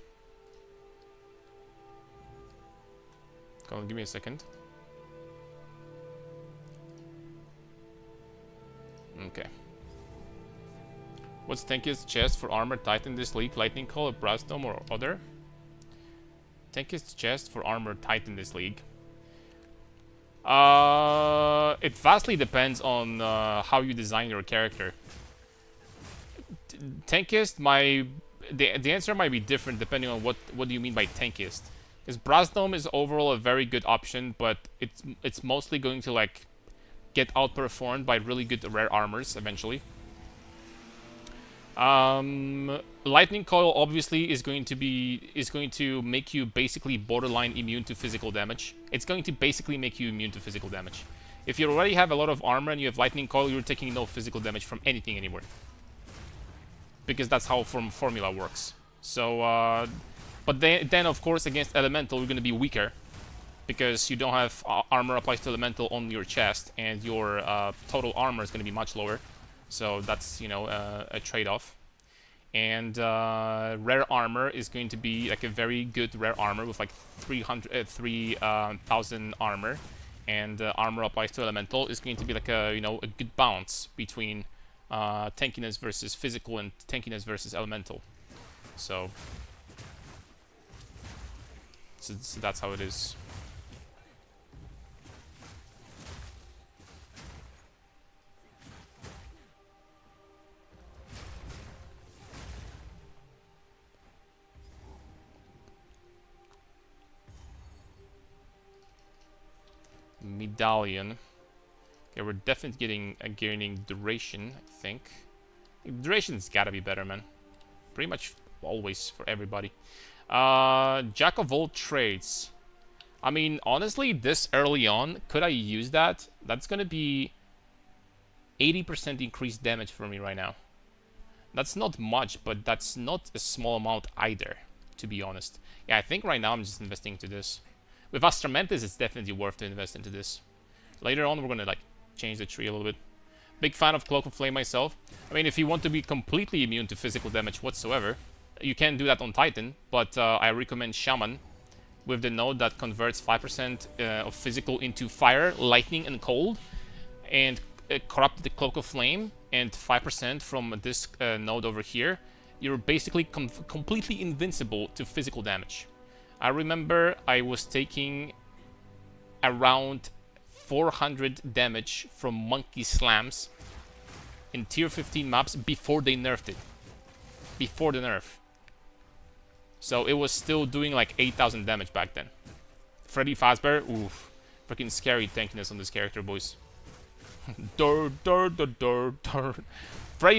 Speaker 1: Come on, give me a second. Okay. What's tankiest chest for armored titan this league? Lightning Call, Brasdome, or other? Tankiest chest for armored titan this league. It vastly depends on how you design your character. Tankiest, the answer might be different depending on what do you mean by tankiest. Because Brasdome is overall a very good option, but it's mostly going to like get outperformed by really good rare armors eventually. Lightning Coil obviously is going to make you basically borderline immune to physical damage. It's going to basically make you immune to physical damage. If you already have a lot of armor and you have Lightning Coil, you're taking no physical damage from anything anymore. Because that's how formula works. So, but then of course against Elemental you're going to be weaker. Because you don't have armor applies to Elemental on your chest, and your total armor is going to be much lower. So that's, you know, a trade-off. And rare armor is going to be like a very good rare armor with like 3,000 armor. And armor applies to Elemental is going to be like a, you know, a good balance between tankiness versus physical and tankiness versus Elemental. So that's how it is. Medallion. Okay, we're definitely gaining duration, I think. Duration's gotta be better, man. Pretty much always for everybody. Jack of all trades. I mean, honestly, this early on, could I use that? That's gonna be 80% increased damage for me right now. That's not much, but that's not a small amount either, to be honest. Yeah, I think right now I'm just investing into this. With Astramentis, it's definitely worth to invest into this. Later on, we're gonna like change the tree a little bit. Big fan of Cloak of Flame myself. I mean, if you want to be completely immune to physical damage whatsoever, you can do that on Titan, but I recommend Shaman with the node that converts 5% of physical into fire, lightning, and cold, and corrupt the Cloak of Flame, and 5% from this node over here. You're basically completely invincible to physical damage. I remember I was taking around 400 damage from Monkey Slams in tier 15 maps before they nerfed it. Before the nerf. So it was still doing like 8,000 damage back then. Freddy Fazbear, oof. Freaking scary tankiness on this character, boys. Freddy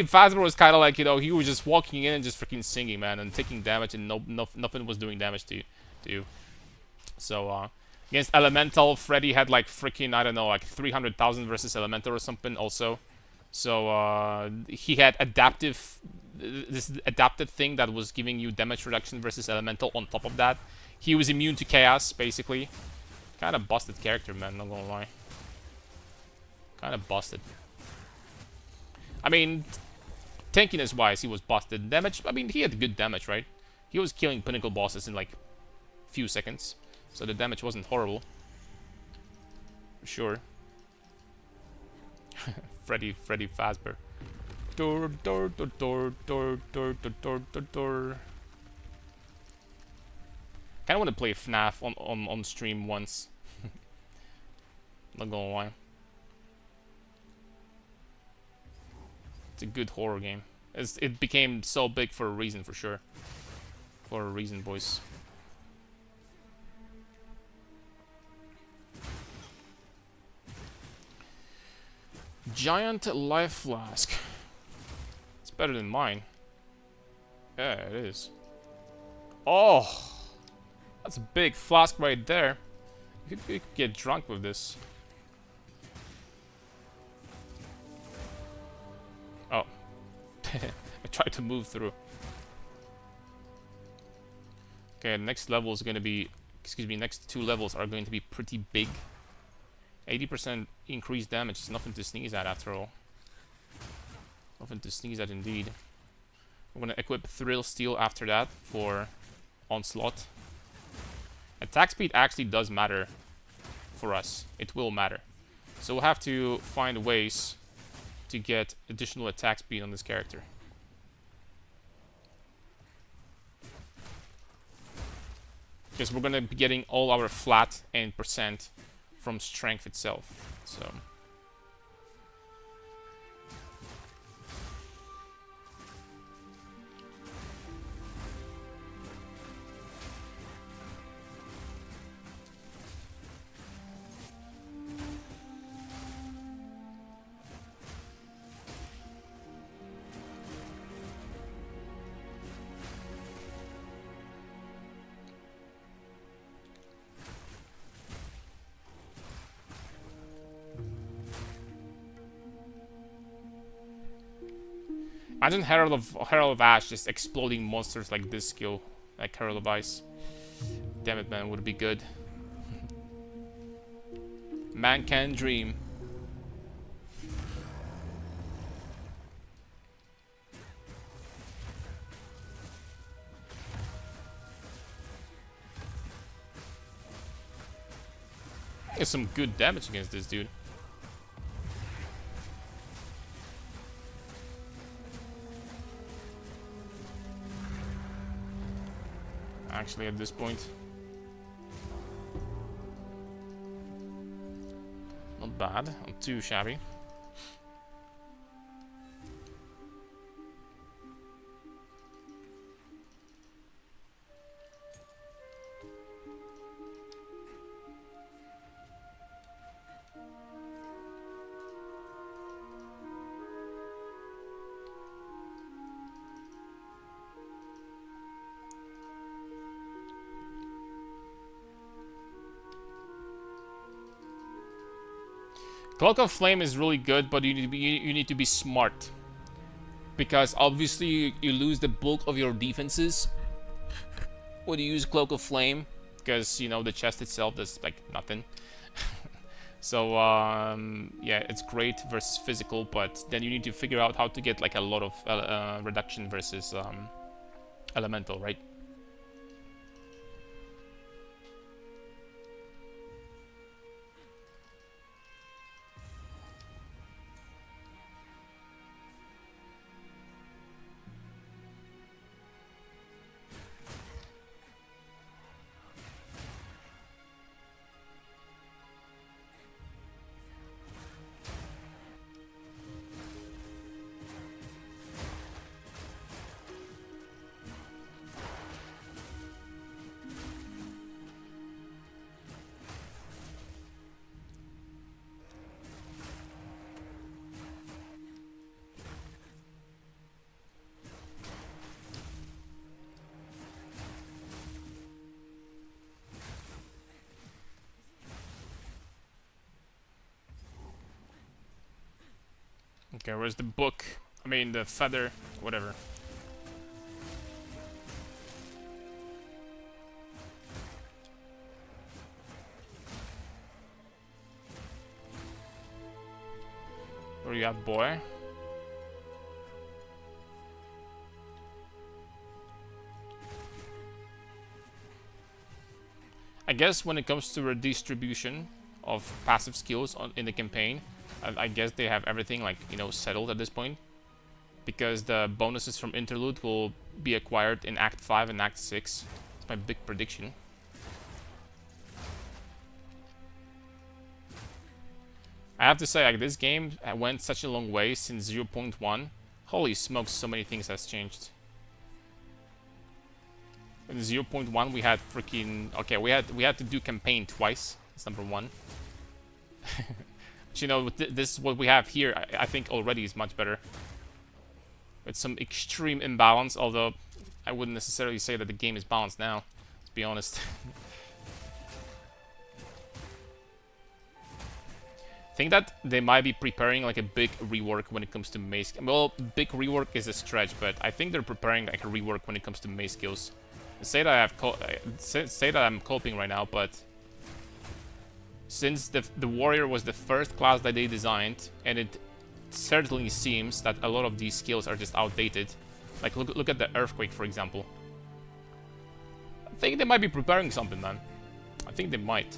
Speaker 1: Fazbear was kind of like, you know, he was just walking in and just freaking singing, man, and taking damage, and nothing was doing damage to you. So, against Elemental, Freddy had like freaking, I don't know, like 300,000 versus Elemental or something also. So, he had adaptive this adapted thing that was giving you damage reduction versus elemental on top of that. He was immune to chaos, basically. Kind of busted character, man, not gonna lie. Kind of busted. I mean, tankiness wise, he was busted. Damage, I mean, he had good damage, right? He was killing pinnacle bosses in like few seconds, so the damage wasn't horrible. For sure. Freddy Fazbear. Door, door, door, door, door, door, door, door, door. Kinda wanna play FNAF on stream once. Not gonna lie. It's a good horror game. It became so big for a reason, for sure. For a reason, boys. Giant life flask. It's better than mine. Yeah, it is. Oh! That's a big flask right there. You could get drunk with this. Oh. I tried to move through. Okay, next level is going to be... Excuse me, next 2 levels are going to be pretty big. 80% increased damage is nothing to sneeze at after all. Nothing to sneeze at indeed. We're going to equip Thrill Steel after that for Onslaught. Attack speed actually does matter for us. It will matter. So we'll have to find ways to get additional attack speed on this character. Because we're going to be getting all our flat and percent from strength itself. So... Imagine Herald of Ash just exploding monsters like this skill, like Herald of Ice. Damn it, man, would be good. Man can dream. Get some good damage against this dude. Actually, at this point, not bad, not too shabby. Cloak of Flame is really good, but you need to be smart. Because obviously you lose the bulk of your defenses when you use Cloak of Flame. Because, you know, the chest itself does, like, nothing. So, yeah, it's great versus physical, but then you need to figure out how to get, like, a lot of reduction versus elemental, right? Okay, where's the book? I mean, the feather, whatever. Where you at, boy? I guess when it comes to a distribution of passive skills in the campaign, I guess they have everything, like, you know, settled at this point. Because the bonuses from Interlude will be acquired in Act 5 and Act 6. That's my big prediction. I have to say, like, this game went such a long way since 0.1. Holy smokes, so many things has changed. In 0.1 we had freaking... Okay, we had to do campaign twice. That's number one. But, you know, this is what we have here. I think already is much better. With some extreme imbalance, although I wouldn't necessarily say that the game is balanced now. Let's be honest. I think that they might be preparing like a big rework when it comes to mace. Well, big rework is a stretch, but I think they're preparing like a rework when it comes to mace skills. Say that I'm coping right now, but since the warrior was the first class that they designed, and it certainly seems that a lot of these skills are just outdated. Like look at the earthquake, for example. I think they might be preparing something, man. I think they might.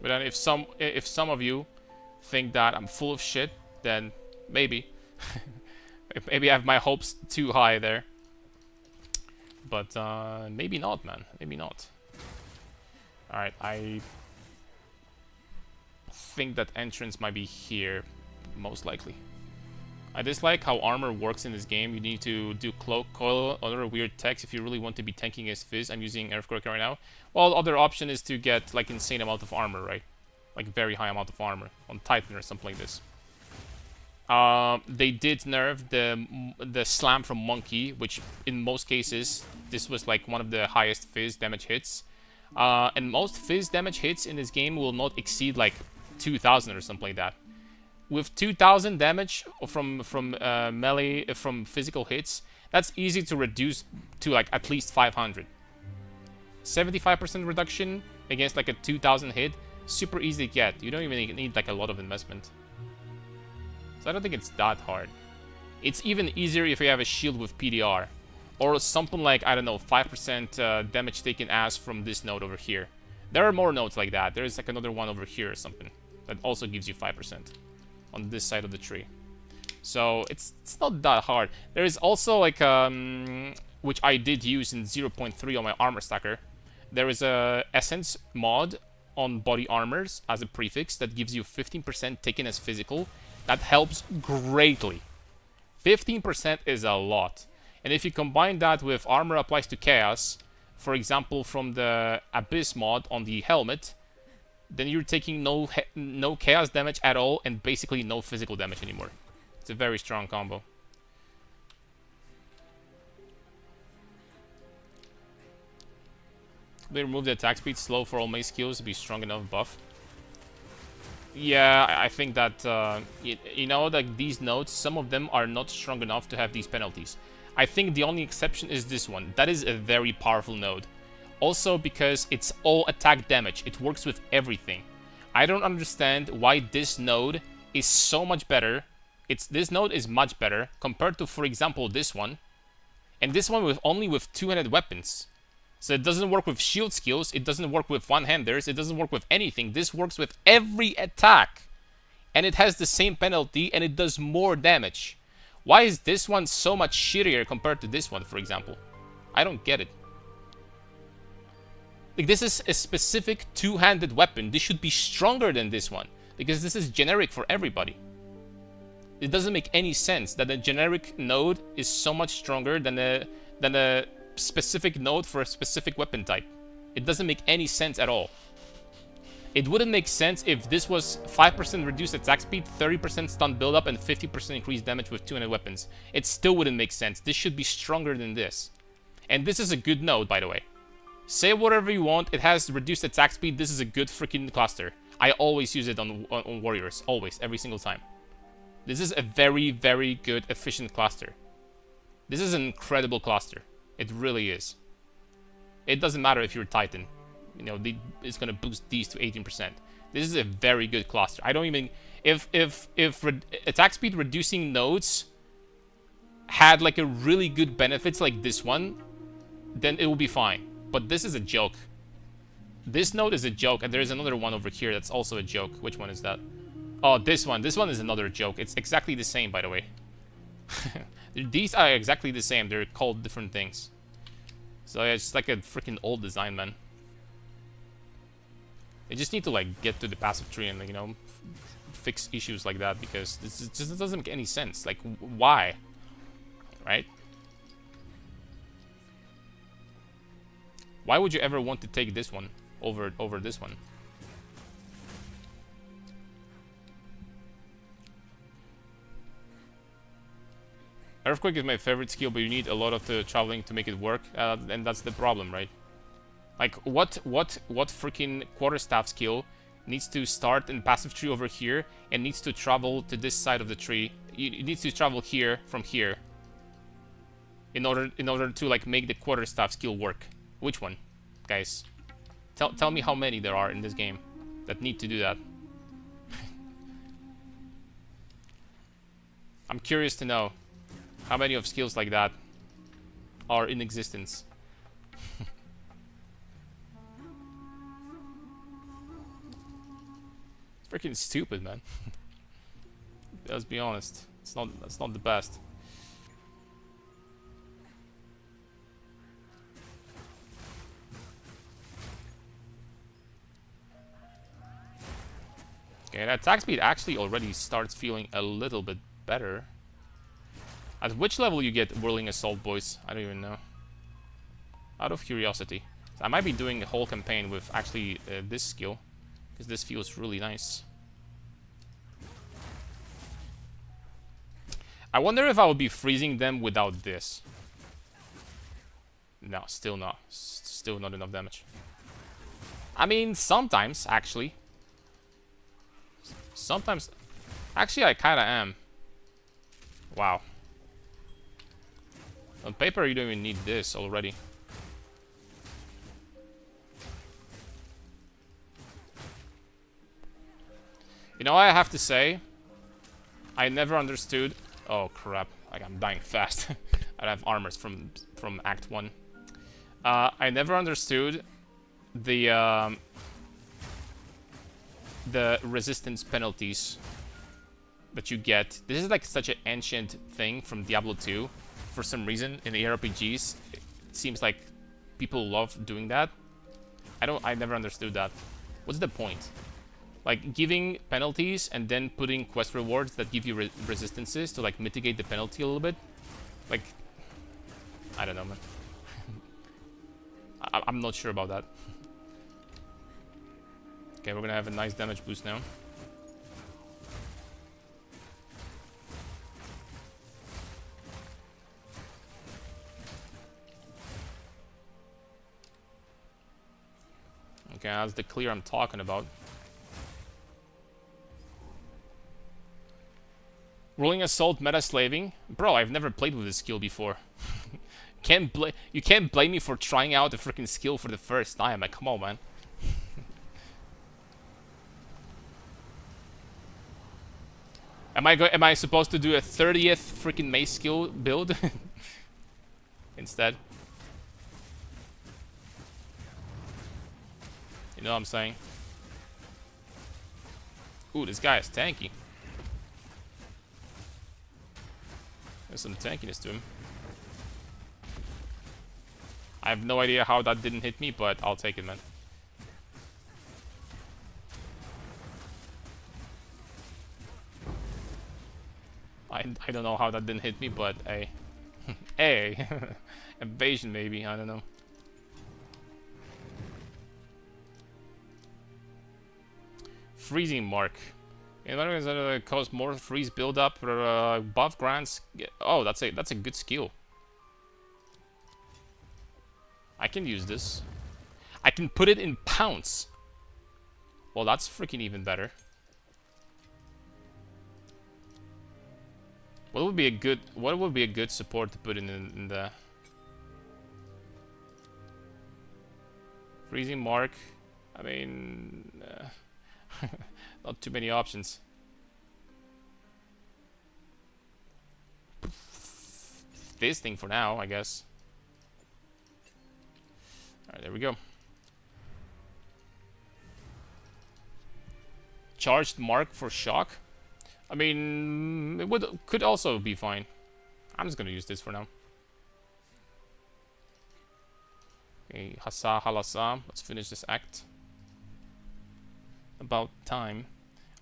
Speaker 1: But then if some of you think that I'm full of shit, then maybe. Maybe I have my hopes too high there. But maybe not, man. Maybe not. Alright, I think that entrance might be here, most likely. I dislike how armor works in this game. You need to do cloak, coil, other weird techs if you really want to be tanking his fizz. I'm using Earthquake right now. Well, the other option is to get like insane amount of armor, right? Like very high amount of armor on Titan or something like this. They did nerf the slam from Monkey, which in most cases this was like one of the highest fizz damage hits. And most fizz damage hits in this game will not exceed like 2,000 or something like that. With 2,000 damage from melee, from physical hits, that's easy to reduce to like at least 500. 75% reduction against like a 2,000 hit, super easy to get. You don't even need like a lot of investment. So I don't think it's that hard. It's even easier if you have a shield with PDR. Or something like, I don't know, 5% damage taken as from this node over here. There are more nodes like that. There is like another one over here or something that also gives you 5% on this side of the tree. So it's not that hard. There is also like, which I did use in 0.3 on my armor stacker. There is a Essence mod on body armors as a prefix that gives you 15% taken as physical. That helps greatly. 15% is a lot. And if you combine that with armor applies to chaos, for example from the Abyss mod on the helmet, then you're taking no chaos damage at all and basically no physical damage anymore. It's a very strong combo. They remove the attack speed slow for all mace skills to be strong enough buff. Yeah, I think that, you know, like these nodes, some of them are not strong enough to have these penalties. I think the only exception is this one. That is a very powerful node. Also because it's all attack damage. It works with everything. I don't understand why this node is so much better. This node is much better compared to, for example, this one. And this one with only with two-handed weapons. So it doesn't work with shield skills, it doesn't work with one-handers, it doesn't work with anything. This works with every attack. And it has the same penalty and it does more damage. Why is this one so much shittier compared to this one, for example? I don't get it. Like, this is a specific two-handed weapon. This should be stronger than this one. Because this is generic for everybody. It doesn't make any sense that a generic node is so much stronger than a specific node for a specific weapon type. It doesn't make any sense at all. It wouldn't make sense if this was 5% reduced attack speed, 30% stun buildup, and 50% increased damage with two-handed weapons. It still wouldn't make sense. This should be stronger than this. And this is a good node, by the way. Say whatever you want, it has reduced attack speed, this is a good freaking cluster. I always use it on warriors, always, every single time. This is a very, very good, efficient cluster. This is an incredible cluster. It really is. It doesn't matter if you're Titan. You know, it's gonna boost these to 18%. This is a very good cluster. I don't even... If attack speed reducing nodes had like a really good benefits like this one, then it will be fine. But this is a joke. This node is a joke, and there's another one over here that's also a joke. Which one is that? Oh, this one. This one is another joke. It's exactly the same, by the way. These are exactly the same. They're called different things. So yeah, it's like a freaking old design, man. They just need to like get to the passive tree and, like, you know, fix issues like that, because this just doesn't make any sense. Like, why? Right? Why would you ever want to take this one over this one? Earthquake is my favorite skill, but you need a lot of the traveling to make it work, and that's the problem, right? Like, what freaking quarterstaff skill needs to start in passive tree over here and needs to travel to this side of the tree? It needs to travel here from here in order to like make the quarterstaff skill work. Which one, guys? Tell me how many there are in this game that need to do that. I'm curious to know how many of skills like that are in existence. It's freaking stupid, man. Let's be honest. That's not the best. Okay, that attack speed actually already starts feeling a little bit better. At which level you get Whirling Assault, boys? I don't even know. Out of curiosity. So I might be doing the whole campaign with actually this skill, because this feels really nice. I wonder if I would be freezing them without this. No, still not. Still not enough damage. I mean, sometimes, actually. Sometimes... Actually, I kinda am. Wow. On paper, you don't even need this already. You know, I have to say, I never understood... Oh, crap. Like, I'm dying fast. I have armors from Act 1. I never understood the resistance penalties that you get. This is like such an ancient thing from Diablo 2. For some reason, in the RPGs, it seems like people love doing that. I never understood that. What's the point? Like, giving penalties and then putting quest rewards that give you resistances to, like, mitigate the penalty a little bit? Like, I don't know, man. I'm not sure about that. Okay, we're gonna have a nice damage boost now. Okay, that's the clear I'm talking about. Rolling Assault meta slaving? Bro, I've never played with this skill before. You can't blame me for trying out a freaking skill for the first time. Like, come on, man. Am I supposed to do a 30th freaking mace skill build instead? You know what I'm saying? Ooh, this guy is tanky. There's some tankiness to him. I have no idea how that didn't hit me, but I'll take it, man. I don't know how that didn't hit me, but hey. Hey. Evasion, maybe. I don't know. Freezing mark. In other words, that cause more freeze buildup or buff grants. Oh, that's a good skill. I can use this. I can put it in pounce. Well, that's freaking even better. What would be a good support to put in the... Increasing mark. I mean, not too many options. This thing for now, I guess. Alright, there we go. Charged mark for shock. I mean, it could also be fine. I'm just gonna use this for now. Okay, Hassa Halassa. Let's finish this act. About time.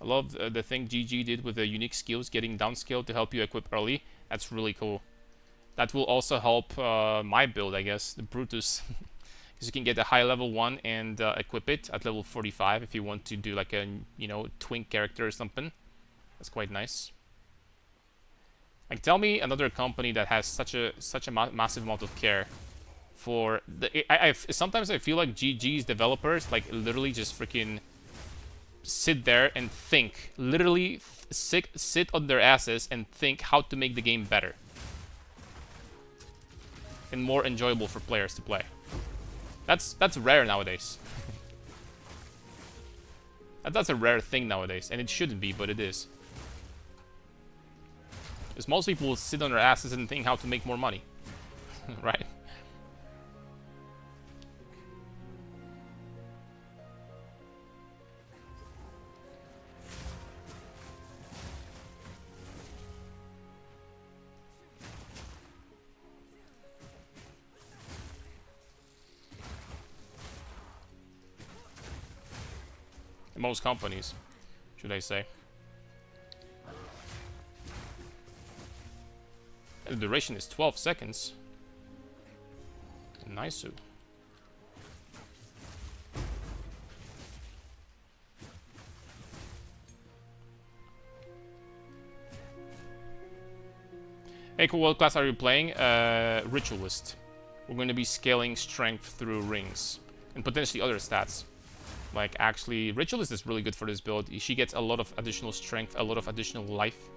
Speaker 1: I love the thing GG did with the unique skills, getting downscaled to help you equip early. That's really cool. That will also help my build, I guess, the Brutus. Because you can get a high level 1 and equip it at level 45 if you want to do like a, you know, twink character or something. That's quite nice. Like, tell me another company that has such a massive amount of care for the. Sometimes I feel like GG's developers like literally just freaking sit there and think, literally sit on their asses and think how to make the game better and more enjoyable for players to play. That's rare nowadays. That's a rare thing nowadays, and it shouldn't be, but it is. Because most people will sit on their asses and think how to make more money. Right? In most companies, should I say. And the duration is 12 seconds. Nice. Hey, cool. What class are you playing? Ritualist. We're going to be scaling strength through rings and potentially other stats. Like, actually, Ritualist is really good for this build. She gets a lot of additional strength, a lot of additional life.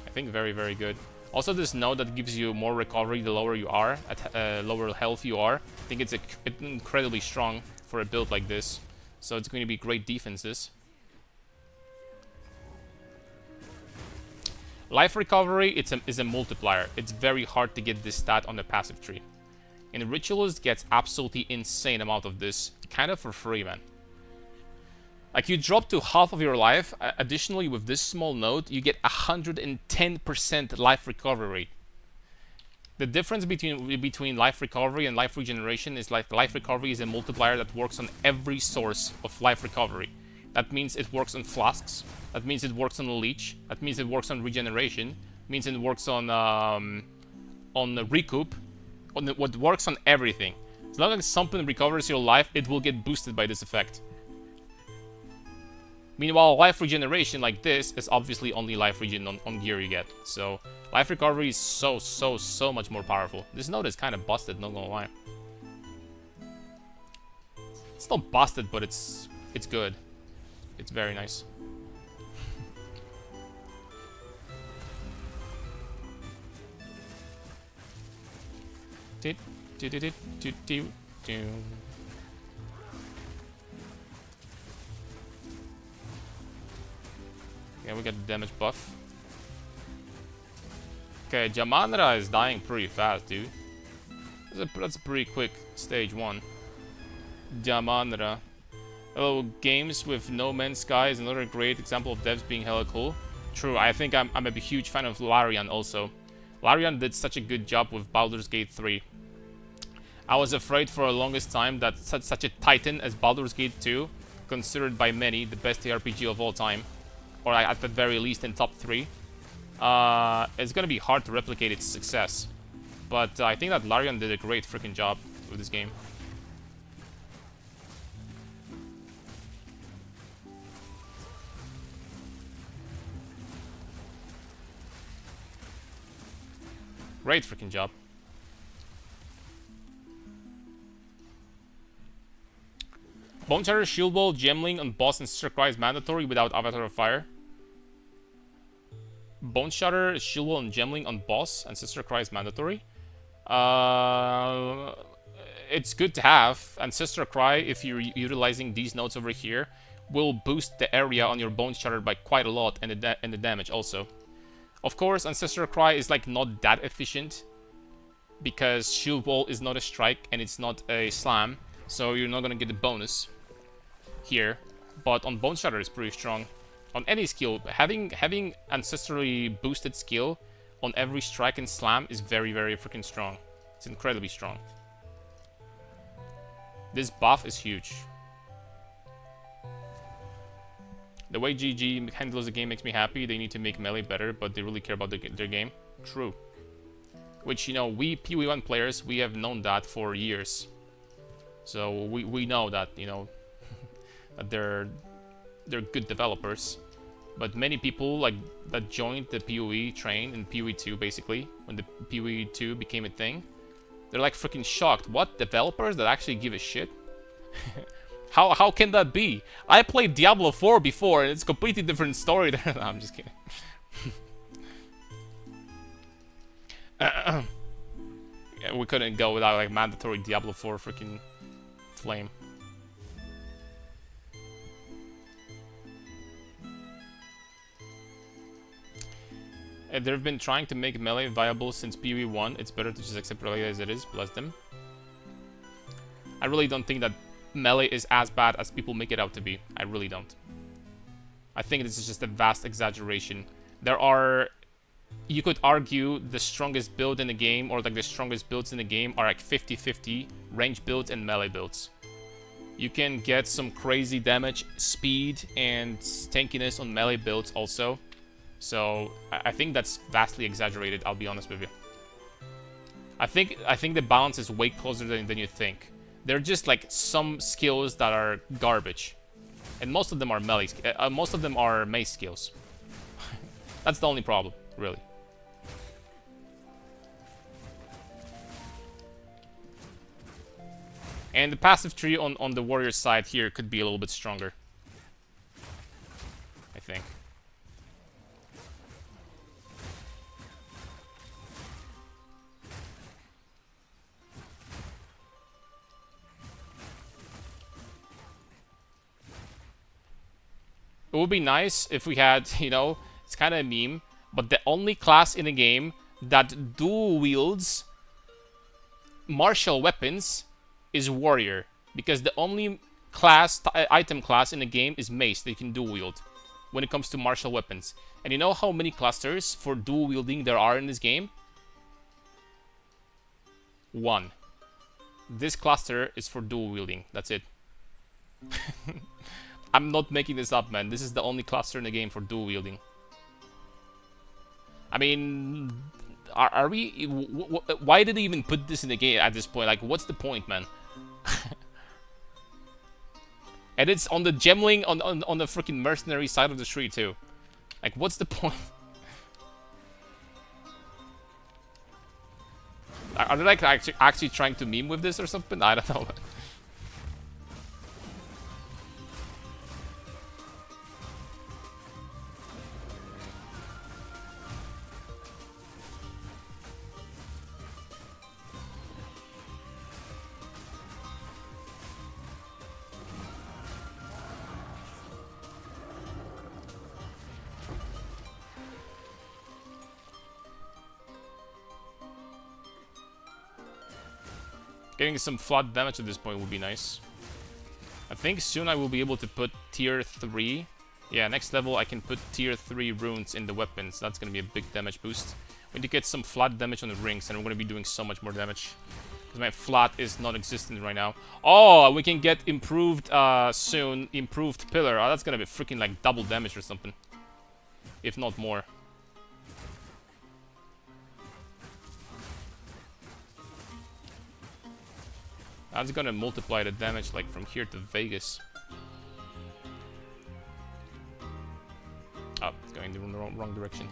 Speaker 1: I think very, very good. Also, this node that gives you more recovery the lower you are, at lower health you are. I think it's incredibly strong for a build like this. So it's going to be great defenses. Life recovery is a multiplier. It's very hard to get this stat on the passive tree. And Ritualist gets absolutely insane amount of this, kind of for free, man. Like, you drop to half of your life. Additionally, with this small node, you get 110% life recovery rate. The difference between life recovery and life regeneration is like life recovery is a multiplier that works on every source of life recovery. That means it works on flasks. That means it works on the leech. That means it works on regeneration. It means it works on the recoup. What works on everything. As long as something recovers your life, it will get boosted by this effect. Meanwhile, life regeneration like this is obviously only life regen on gear you get. So, life recovery is so much more powerful. This node is kind of busted, not gonna lie. It's not busted, but it's good. It's very nice. Yeah, we got the damage buff. Okay, Jamandra is dying pretty fast, dude. That's a pretty quick stage 1. Jamandra. Hello, games with No Man's Sky is another great example of devs being hella cool. True, I think I'm a huge fan of Larian also. Larian did such a good job with Baldur's Gate 3. I was afraid for the longest time that such a titan as Baldur's Gate 2, considered by many the best RPG of all time, or at the very least in top 3, it's gonna be hard to replicate its success. But I think that Larian did a great freaking job with this game. Great freaking job. Bone Shatter, Shield Wall, Gemling on boss and Sister Cry is mandatory without Avatar of Fire. Bone Shatter, Shield Wall, and Gemling on boss and Sister Cry is mandatory. it's good to have. Ancestral Cry, if you're utilizing these nodes over here, will boost the area on your Bone Shatter by quite a lot, and the damage also. Of course, Ancestral Cry is like not that efficient, because Shield Wall is not a strike and it's not a slam, so you're not gonna get the bonus here. But on Bone Shatter it's pretty strong. On any skill, having ancestrally boosted skill on every strike and slam is very, very freaking strong. It's incredibly strong. This buff is huge. The way GG handles the game makes me happy. They need to make melee better, but they really care about their game. True. Which, you know, we PoE1 players, we have known that for years. So we know that, you know, that they're good developers. But many people like that joined the PoE train in PoE2 basically, when the PoE2 became a thing, they're like freaking shocked. What? Developers that actually give a shit? How can that be? I played Diablo 4 before and it's a completely different story there. No, I'm just kidding. Yeah, we couldn't go without like mandatory Diablo 4 freaking flame. They've been trying to make melee viable since PoE 1. It's better to just accept melee as it is, bless them. I really don't think that melee is as bad as people make it out to be. I really don't. I think this is just a vast exaggeration. There are... You could argue the strongest build in the game, or like the strongest builds in the game, are like 50-50 range builds and melee builds. You can get some crazy damage, speed, and tankiness on melee builds also. So I think that's vastly exaggerated, I'll be honest with you. I think the balance is way closer than you think. They're just like some skills that are garbage. And most of them are melee, most of them are mace skills. That's the only problem, really. And the passive tree on the warrior side here could be a little bit stronger, I think. It would be nice if we had, you know, it's kind of a meme, but the only class in the game that dual wields martial weapons is warrior, because the only class item class in the game is mace that you can dual wield when it comes to martial weapons. And you know how many clusters for dual wielding there are in this game? 1. This cluster is for dual wielding. That's it. I'm not making this up, man. This is the only cluster in the game for dual wielding. I mean, are we... Why did they even put this in the game at this point? Like, what's the point, man? And it's on the gemling on the freaking mercenary side of the tree, too. Like, what's the point? Are they like actually trying to meme with this or something? I don't know. Getting some flat damage at this point would be nice. I think soon I will be able to put tier 3. Yeah, next level I can put tier 3 runes in the weapons. That's gonna be a big damage boost. We need to get some flat damage on the rings, and we're gonna be doing so much more damage. Because my flat is non-existent right now. Oh, we can get improved soon. Improved pillar. Oh, that's gonna be freaking like double damage or something. If not more. That's gonna multiply the damage like from here to Vegas. Oh, it's going in the wrong direction.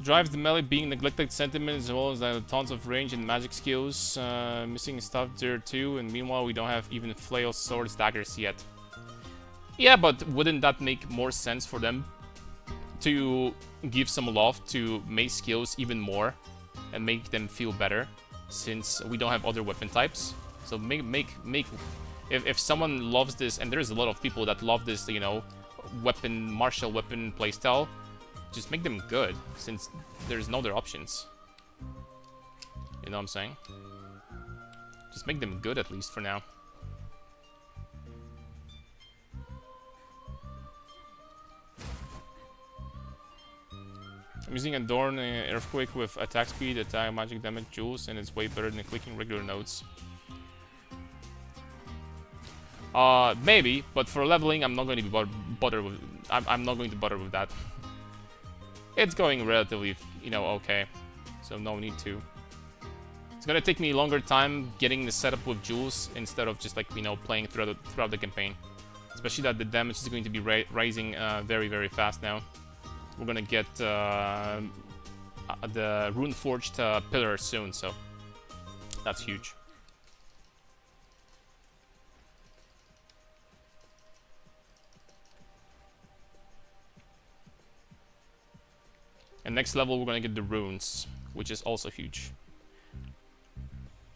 Speaker 1: Drives the melee being neglected sentiment, as well as tons of range and magic skills. Missing stuff there too, and meanwhile we don't have even flail, swords, daggers yet. Yeah, but wouldn't that make more sense for them to give some love to mace skills even more and make them feel better, since we don't have other weapon types. So if someone loves this, and there's a lot of people that love this, you know, martial weapon playstyle, just make them good, since there's no other options. You know what I'm saying? Just make them good, at least for now. I'm using Adorn Earthquake with attack speed, attack magic damage, jewels, and it's way better than clicking regular nodes. Maybe, but for leveling, I'm not going to be bothered with. I'm not going to bother with that. It's going relatively, you know, okay, so no need to. It's gonna take me a longer time getting the setup with jewels instead of just, like, you know, playing throughout the campaign. Especially that the damage is going to be rising very, very fast now. We're gonna get the rune-forged pillar soon, so that's huge. And next level, we're gonna get the runes, which is also huge.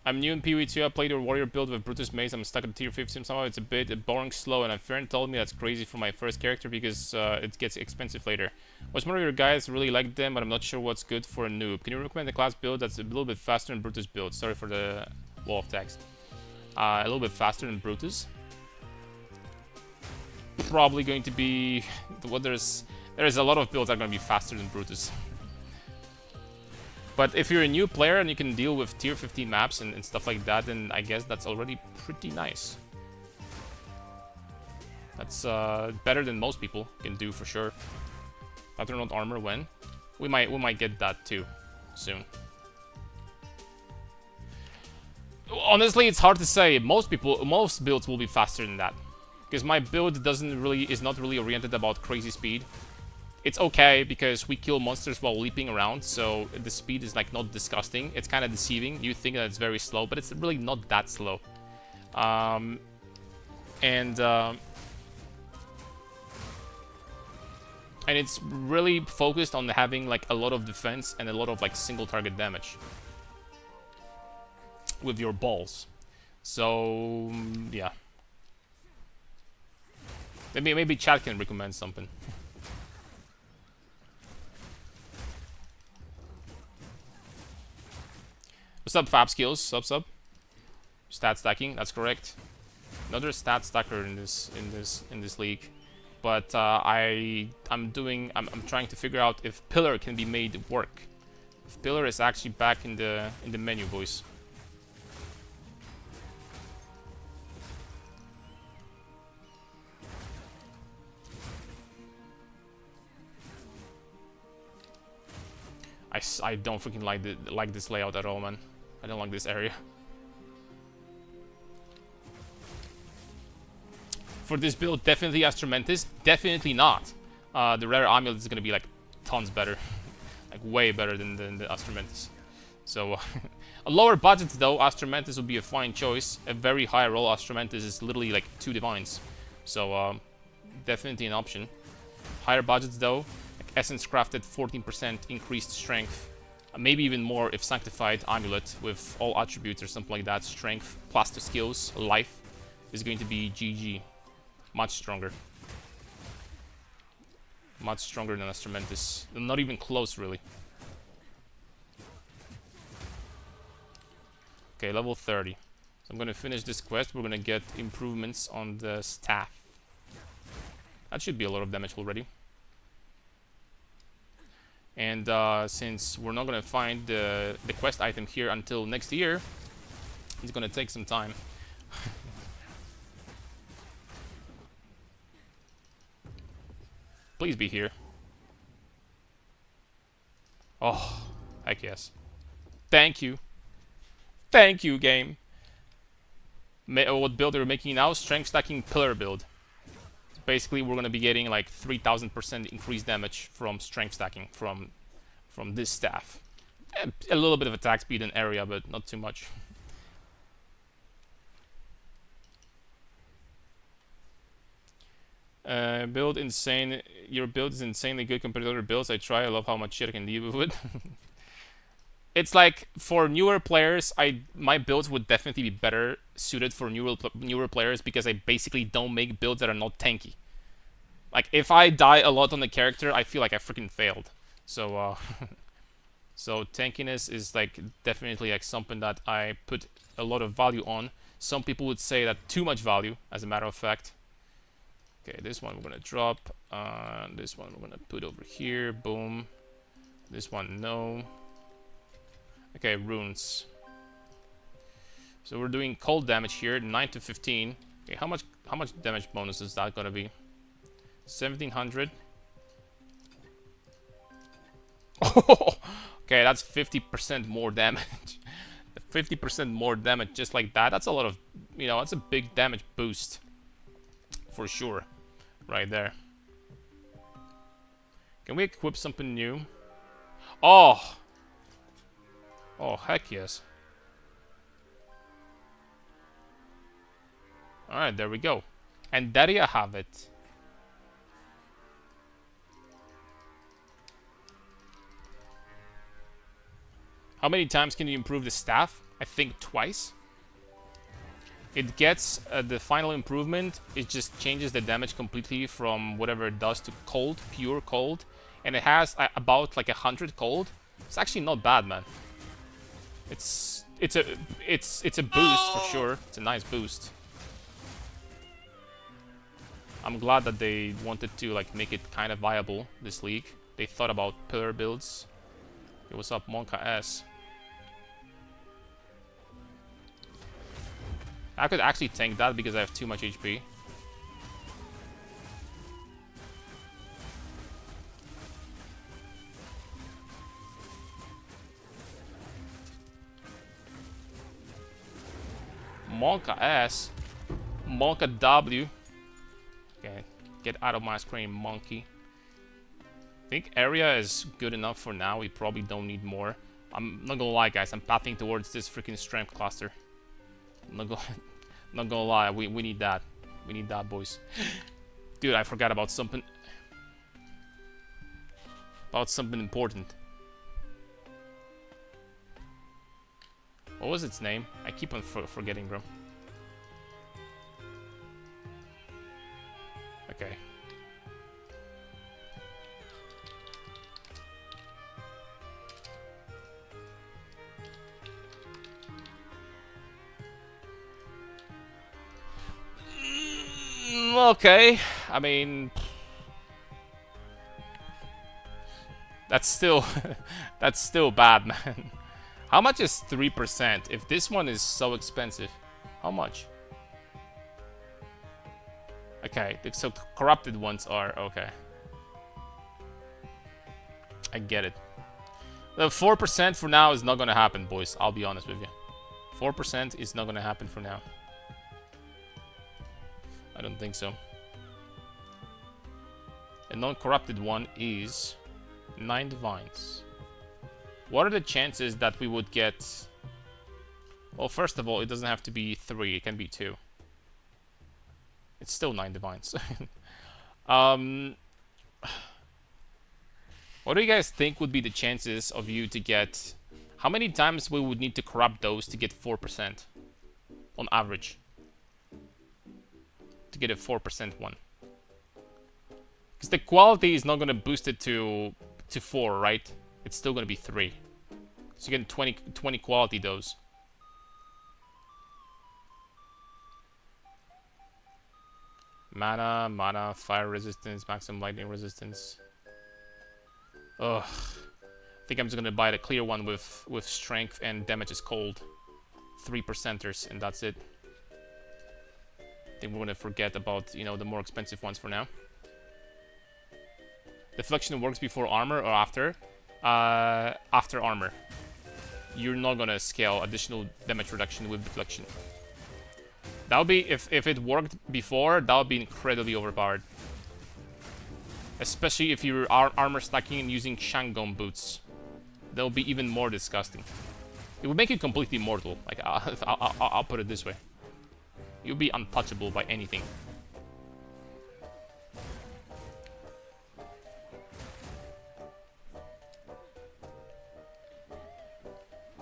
Speaker 1: I'm new in PvE2. I played a warrior build with Brutus Mace. I'm stuck at tier 15 somehow. It's a bit boring, slow, and a friend told me that's crazy for my first character because it gets expensive later. Watch more of your guys, really like them, but I'm not sure what's good for a noob. Can you recommend a class build that's a little bit faster than Brutus build? Sorry for the wall of text. A little bit faster than Brutus. Probably going to be... Well, there's a lot of builds that are going to be faster than Brutus. But if you're a new player and you can deal with tier 15 maps and stuff like that, then I guess that's already pretty nice. That's better than most people can do for sure. Patterned armor when? We might get that too soon. Honestly, it's hard to say. Most builds will be faster than that, because my build is not really oriented about crazy speed. It's okay because we kill monsters while leaping around, so the speed is, like, not disgusting. It's kind of deceiving. You think that it's very slow, but it's really not that slow. And it's really focused on having, like, a lot of defense and a lot of, like, single target damage with your balls. So yeah, maybe chat can recommend something. What's up, Fab Skills? Sub. Stat stacking, that's correct. Another stat stacker in this league. But I'm trying to figure out if Pillar can be made work. If Pillar is actually back in the menu, boys. I don't freaking like this layout at all, man. I don't like this area. For this build, definitely Astromantis. Definitely not. The rare amulet is gonna be, like, tons better, like way better than the Astromantis. So a lower budget though, Astromantis would be a fine choice. A very high roll Astromantis is literally like 2 divines, so definitely an option. Higher budgets though, like Essence Crafted 14% increased strength. Maybe even more if Sanctified Amulet with all attributes or something like that. Strength plus the skills, life is going to be GG. Much stronger. Much stronger than Astromantis. Not even close, really. Okay, level 30. So I'm gonna finish this quest. We're gonna get improvements on the staff. That should be a lot of damage already. And since we're not gonna find the quest item here until next year, it's gonna take some time. Please be here. Oh, heck yes. Thank you. Thank you, game. What build are we making now? Strength stacking pillar build. So basically, we're gonna be getting like 3000% increased damage from strength stacking from this staff. A little bit of attack speed and area, but not too much. My build insane. Your build is insanely good compared to other builds I try. I love how much shit I can deal with. It's like for newer players, my builds would definitely be better suited for newer players because I basically don't make builds that are not tanky. Like if I die a lot on the character, I feel like I freaking failed. So so tankiness is like definitely like something that I put a lot of value on. Some people would say that too much value, as a matter of fact. Okay, this one we're gonna drop. This one we're gonna put over here. Boom. This one, no. Okay, runes. So we're doing cold damage here, 9 to 15. Okay, how much damage bonus is that gonna be? 1700. Okay, that's 50% more damage. 50% more damage just like that. That's a lot of, that's a big damage boost. For sure. Right there. Can we equip something new? Oh! Oh, heck yes. Alright, there we go. And there you have it. How many times can you improve the staff? I think twice. It gets the final improvement. It just changes the damage completely from whatever it does to cold, pure cold. And it has about like 100 cold. It's actually not bad, man. It's a boost for sure. It's a nice boost. I'm glad that they wanted to like make it kind of viable, this league. They thought about pillar builds. Hey, what's up, Monka S? I could actually tank that because I have too much HP. Monka S. Monka W. Okay, get out of my screen, monkey. I think area is good enough for now. We probably don't need more. I'm not gonna lie, guys. I'm pathing towards this freaking strength cluster. I'm not gonna lie. We need that. We need that, boys. Dude, I forgot about something. About something important. What was its name? I keep on forgetting, bro. Okay. Okay. I mean, that's still that's still bad, man. How much is 3%? If this one is so expensive, how much? Okay, so corrupted ones are okay. I get it. The 4% for now is not gonna happen, boys. I'll be honest with you. 4% is not gonna happen for now. I don't think so. A non-corrupted one is 9 divines. What are the chances that we would get... Well, first of all, it doesn't have to be 3. It can be 2. It's still 9 divines. What do you guys think would be the chances of you to get... How many times we would need to corrupt those to get 4%? On average. To get a 4% one. Because the quality is not going to boost it to 4, right? It's still going to be 3. So you get 20 quality dose. Mana, fire resistance, maximum lightning resistance. Ugh. I think I'm just going to buy the clear one with strength and damage is cold. 3%ers, and that's it. I think we're going to forget about, the more expensive ones for now. Deflection works before armor or after? After armor. You're not going to scale additional damage reduction with deflection. That would be, if it worked before, that would be incredibly overpowered. Especially if you're armor stacking and using Shangon boots. That would be even more disgusting. It would make you completely mortal. Like, I'll put it this way. You'll be untouchable by anything.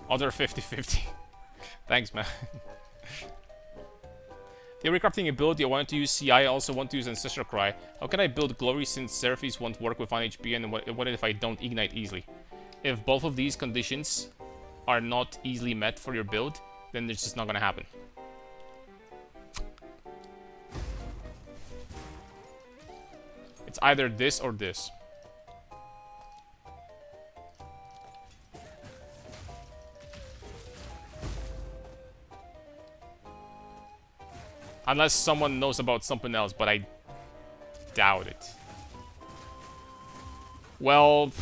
Speaker 1: Other 50-50. Thanks, man. Theorycrafting ability, I wanted to use CI, I also want to use Ancestral Cry. How can I build Glory since Seraphies won't work with 1 HP, and what if I don't ignite easily? If both of these conditions are not easily met for your build, then it's just not gonna happen. It's either this or this. Unless someone knows about something else, but I doubt it. Well,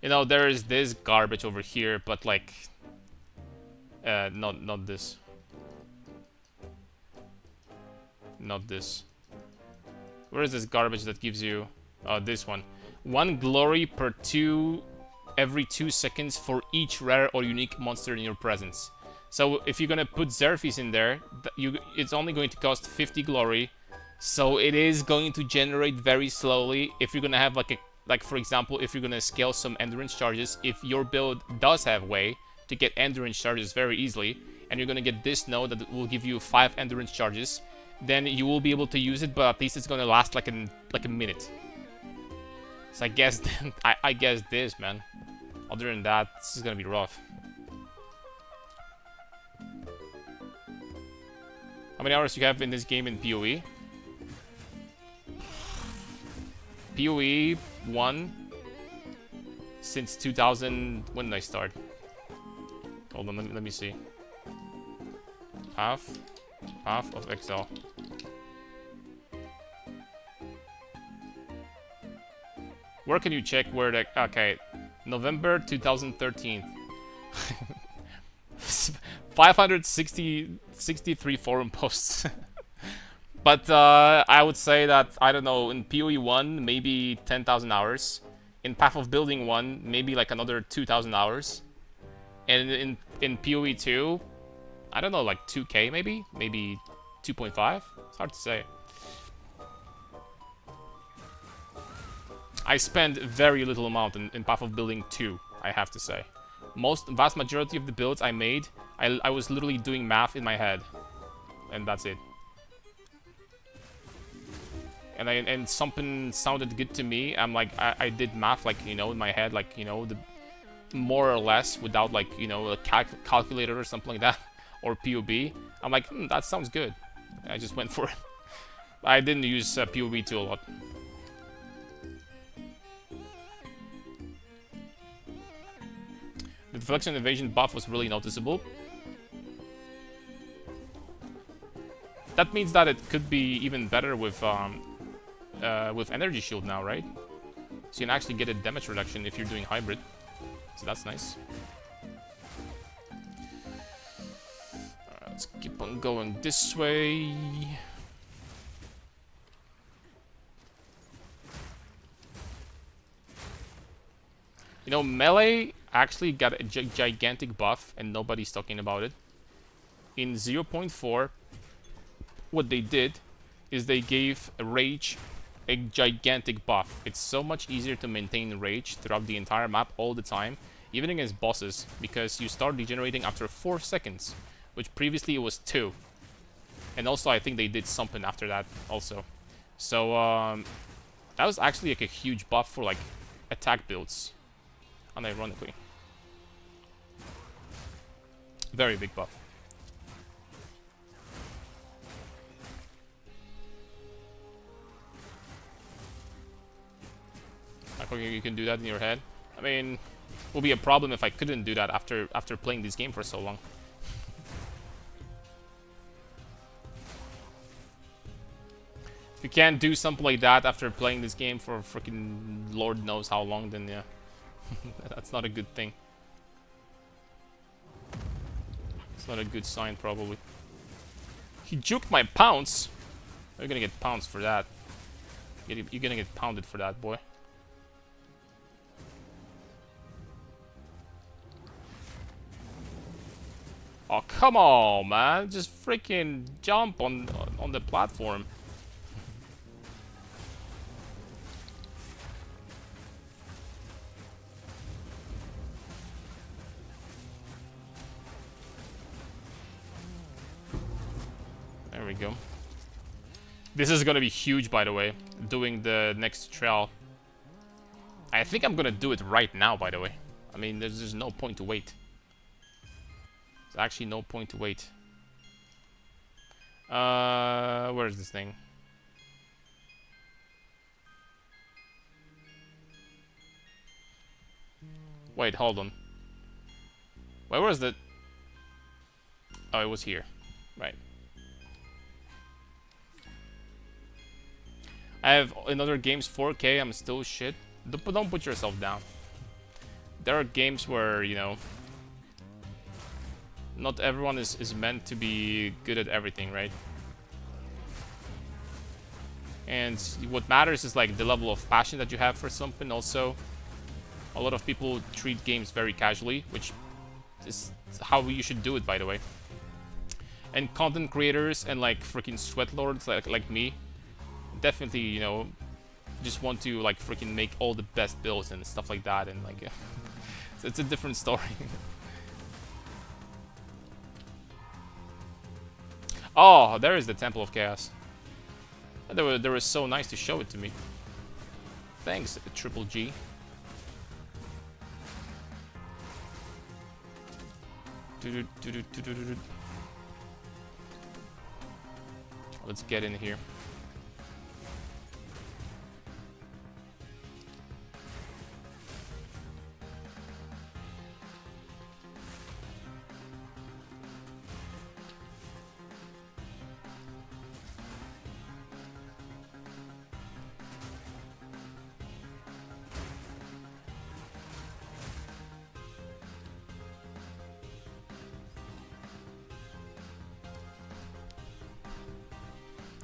Speaker 1: you know, there is this garbage over here, but like, not this. Not this. Where is this garbage that gives you, this one. 1 glory per every 2 seconds for each rare or unique monster in your presence. So if you're gonna put Xerphes in there, it's only going to cost 50 glory. So it is going to generate very slowly. If you're gonna have like for example, if you're gonna scale some endurance charges, if your build does have way to get endurance charges very easily, and you're gonna get this node that will give you 5 endurance charges, then you will be able to use it, but at least it's gonna last like a minute. So I guess I guess this, man. Other than that, this is gonna be rough. How many hours you have in this game in PoE? PoE 1 since 2000. When did I start? Hold on, let me see. Half of Excel. Where can you check where the... Okay, November 2013. 563 forum posts. But I would say that, I don't know, in PoE 1, maybe 10,000 hours. In Path of Building 1, maybe like another 2,000 hours. And in PoE 2, I don't know, like 2k maybe? Maybe 2.5? It's hard to say. I spend very little amount in Path of Building 2, I have to say. Vast majority of the builds I made, I was literally doing math in my head. And that's it. And something sounded good to me. I'm like, I did math, like, you know, in my head, like, you know, the more or less without, like, you know, a calculator or something like that, or POB. I'm like, that sounds good. I just went for it. I didn't use POB 2 a lot. The deflection evasion buff was really noticeable. That means that it could be even better with energy shield now, right? So you can actually get a damage reduction if you're doing hybrid. So that's nice. Alright, let's keep on going this way. You know, melee actually got a gigantic buff and nobody's talking about it. In 0.4, what they did is they gave Rage a gigantic buff. It's so much easier to maintain Rage throughout the entire map all the time, even against bosses, because you start degenerating after 4 seconds, which previously it was 2. And also I think they did something after that also. So that was actually like a huge buff for like attack builds, unironically. Very big buff. I think you can do that in your head. I mean, it would be a problem if I couldn't do that after playing this game for so long. If you can't do something like that after playing this game for freaking Lord knows how long, then yeah, that's not a good thing. It's not a good sign, probably. He juked my pounce. You're gonna get pounced for that. You're gonna get pounded for that, boy. Oh, come on, man. Just freaking jump on the platform. we go. This is gonna be huge, by the way, doing the next trial. I think I'm gonna do it right now, by the way. I mean, there's no point to wait. There's actually no point to wait. Where is this thing? Wait, hold on. Where was the... Oh, it was here. Right. I have in other games 4K, I'm still shit. Don't put yourself down. There are games where, you know, not everyone is meant to be good at everything, right? And what matters is like the level of passion that you have for something. Also, a lot of people treat games very casually, which is how you should do it, by the way. And content creators and like freaking sweatlords like me, definitely, you know, just want to like freaking make all the best builds and stuff like that, and like it's a different story. Oh, there is the Temple of Chaos. They were so nice to show it to me. Thanks, Triple G. Let's get in here.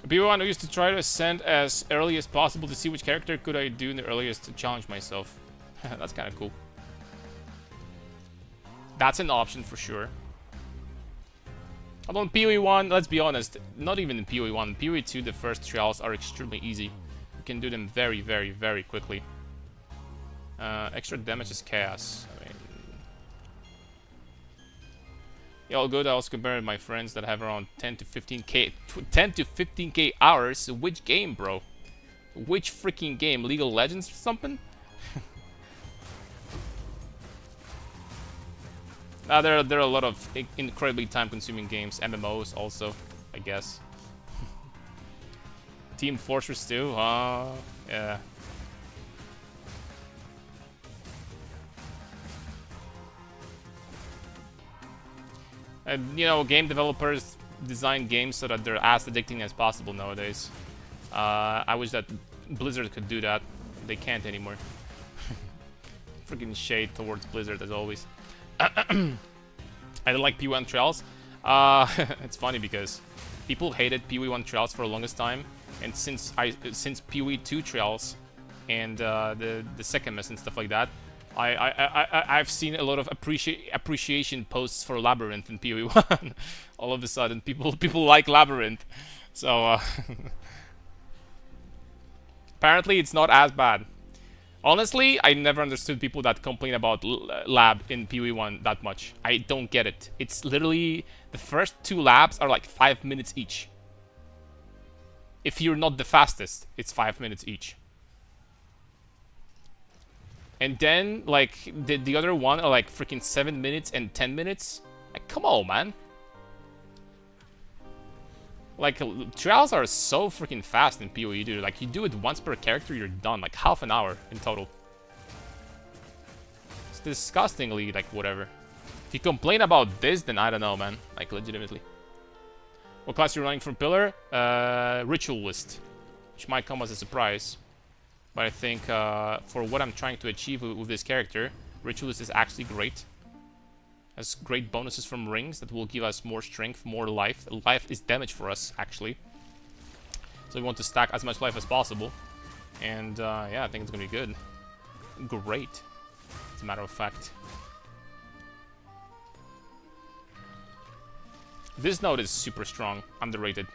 Speaker 1: B1 used to try to ascend as early as possible to see which character could I do in the earliest to challenge myself. That's kind of cool. That's an option for sure. Although in PoE 1, let's be honest, not even in PoE 1, PoE 2 the first trials are extremely easy. You can do them very, very, very quickly. Extra damage is chaos. I mean, yeah, all good. I also compare my friends that have around 10 to 15k hours. Which game, bro? Which freaking game? League of Legends or something? There are a lot of incredibly time-consuming games. MMOs also, I guess. Team Fortress 2? Yeah. And, you know, game developers design games so that they're as addicting as possible nowadays. I wish that Blizzard could do that. They can't anymore. Freaking shade towards Blizzard as always. I don't like PoE 1 Trials. It's funny because people hated PoE 1 Trials for the longest time, and since PoE 2 Trials and the second mess and stuff like that, I've seen a lot of appreciation posts for Labyrinth in PoE 1. All of a sudden, people like Labyrinth, so apparently it's not as bad. Honestly, I never understood people that complain about lab in PoE 1 that much. I don't get it. It's literally the first 2 labs are like 5 minutes each. If you're not the fastest, it's 5 minutes each. And then, like, the other one are like freaking 7 minutes and 10 minutes. Like, come on, man. Like, trials are so freaking fast in PoE, dude. Like, you do it once per character, you're done. Like, half an hour in total. It's disgustingly, like, whatever. If you complain about this, then I don't know, man. Like, legitimately. What class you're running for Pillar? Ritualist. Which might come as a surprise. But I think for what I'm trying to achieve with this character, Ritualist is actually great. Has great bonuses from rings that will give us more strength, more life. Life is damage for us, actually. So we want to stack as much life as possible. And yeah, I think it's gonna be good. Great, as a matter of fact. This node is super strong, underrated.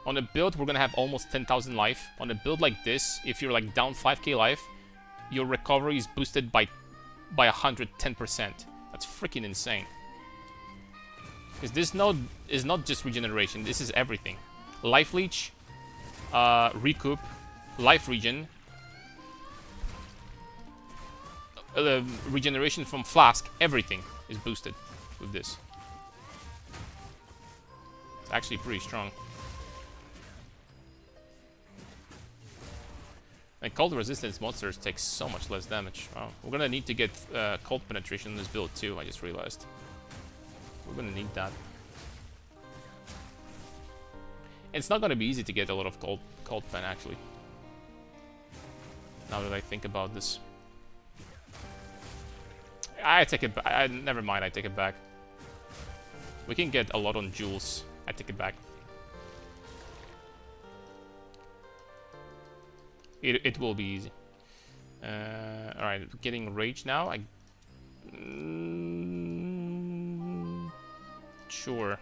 Speaker 1: On a build, we're gonna have almost 10,000 life. On a build like this, if you're like down 5k life, your recovery is boosted by 110%. That's freaking insane. Because this node is not just regeneration, this is everything. Life leech, recoup, life regen, regeneration from flask, everything is boosted with this. It's actually pretty strong. And cold resistance monsters take so much less damage. Wow. We're gonna need to get cold penetration in this build too, I just realized. We're gonna need that. It's not gonna be easy to get a lot of cold pen actually. Now that I think about this. I take it back. Never mind, I take it back. We can get a lot on jewels. I take it back. It will be easy. Alright, getting rage now. Sure.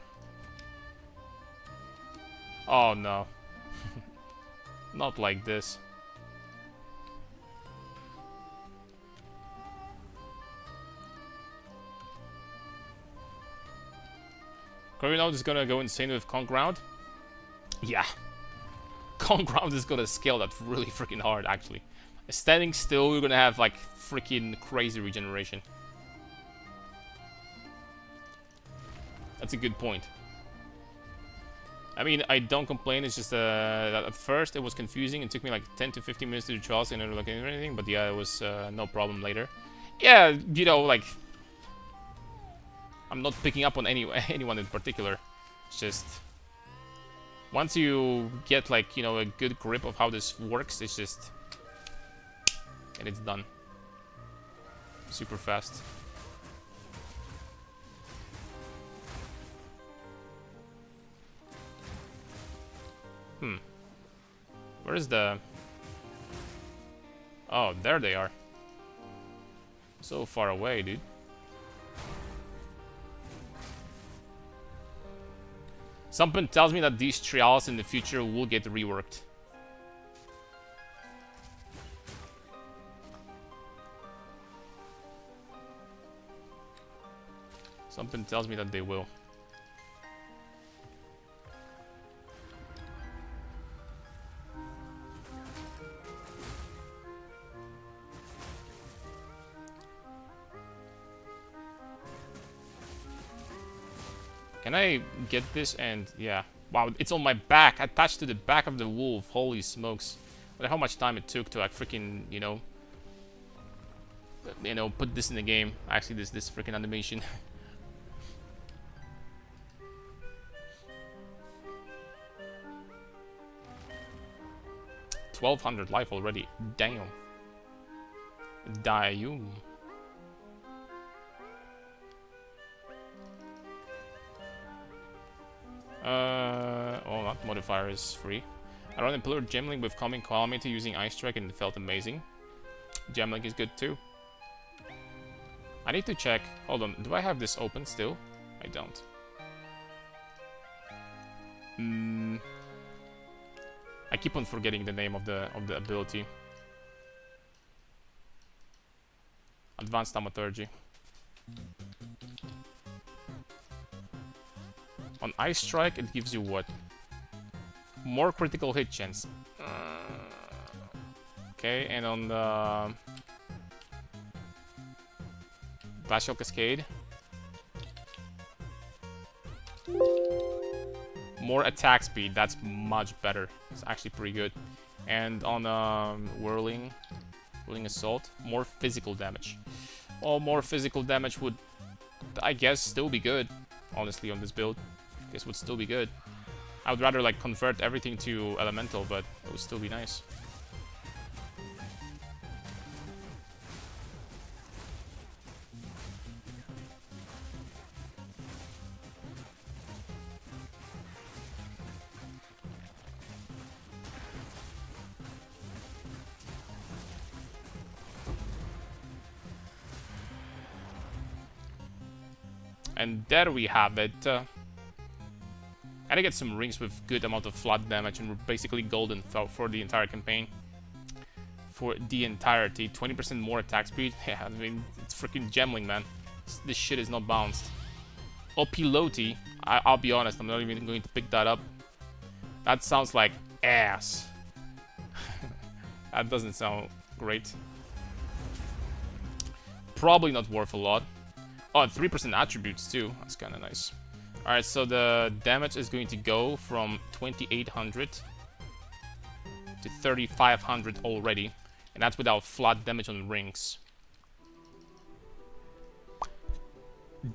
Speaker 1: Oh no. Not like this. Coronado is gonna go insane with Conk Ground. Yeah. Conk Ground is gonna scale that really freaking hard, actually. Standing still, we're gonna have like freaking crazy regeneration. That's a good point. I mean, I don't complain. It's just that at first it was confusing. It took me like 10 to 15 minutes to do trials and I never looked into anything. But yeah, it was no problem later. Yeah, you know, like I'm not picking up on anyone in particular. It's just once you get like, you know, a good grip of how this works, it's just and it's done. Super fast. Where is the... Oh, there they are. So far away, dude. Something tells me that these trials in the future will get reworked. Something tells me that they will. Can I get this and yeah. Wow, it's on my back, attached to the back of the wolf. Holy smokes. Wonder how much time it took to like freaking, you know, put this in the game. Actually, this freaking animation. $1,200 life already. Damn. Damn. Oh, that modifier is free. I run a Pillar Gemlink with Calming Calamity using Ice Strike and it felt amazing. Gemlink is good too. I need to check. Hold on, do I have this open still? I don't. I keep on forgetting the name of the ability. Advanced Thaumaturgy. On Ice Strike, it gives you what? More critical hit chance. Okay, and on the Glacial Cascade, more attack speed. That's much better. It's actually pretty good. And on Whirling Assault, more physical damage. Well, more physical damage would, I guess, still be good. Honestly, on this build. This would still be good. I would rather like convert everything to elemental, but it would still be nice. And there we have it. I gotta get some rings with good amount of flood damage, and we're basically golden for the entire campaign. For the entirety, 20% more attack speed. Yeah, I mean, it's freaking Gemling, man. This shit is not bounced. Oh, piloti. I'll be honest, I'm not even going to pick that up. That sounds like ass. That doesn't sound great. Probably not worth a lot. Oh, 3% attributes too. That's kind of nice. Alright, so the damage is going to go from 2800 to 3500 already. And that's without flat damage on rings.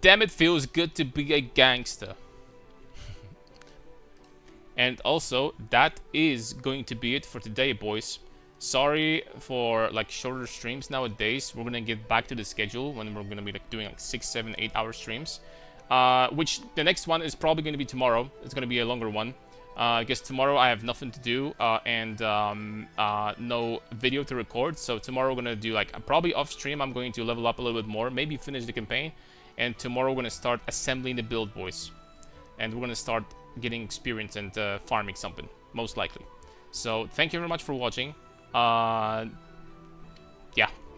Speaker 1: Damn, it feels good to be a gangster. And also, that is going to be it for today, boys. Sorry for like shorter streams nowadays. We're gonna get back to the schedule when we're gonna be like doing like 6, 7, 8 hour streams. Which the next one is probably gonna be tomorrow. It's gonna be a longer one. I guess tomorrow I have nothing to do and no video to record. So tomorrow we're gonna do like probably off stream. I'm going to level up a little bit more, maybe finish the campaign. And tomorrow we're gonna start assembling the build, boys. And we're gonna start getting experience and farming something, most likely. So thank you very much for watching. Yeah,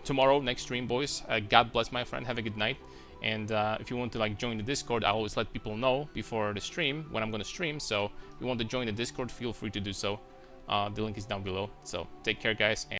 Speaker 1: tomorrow, next stream, boys. God bless, my friend. Have a good night. And if you want to like join the Discord, I always let people know before the stream when I'm gonna stream. So if you want to join the Discord, feel free to do so. The link is down below. So take care, guys.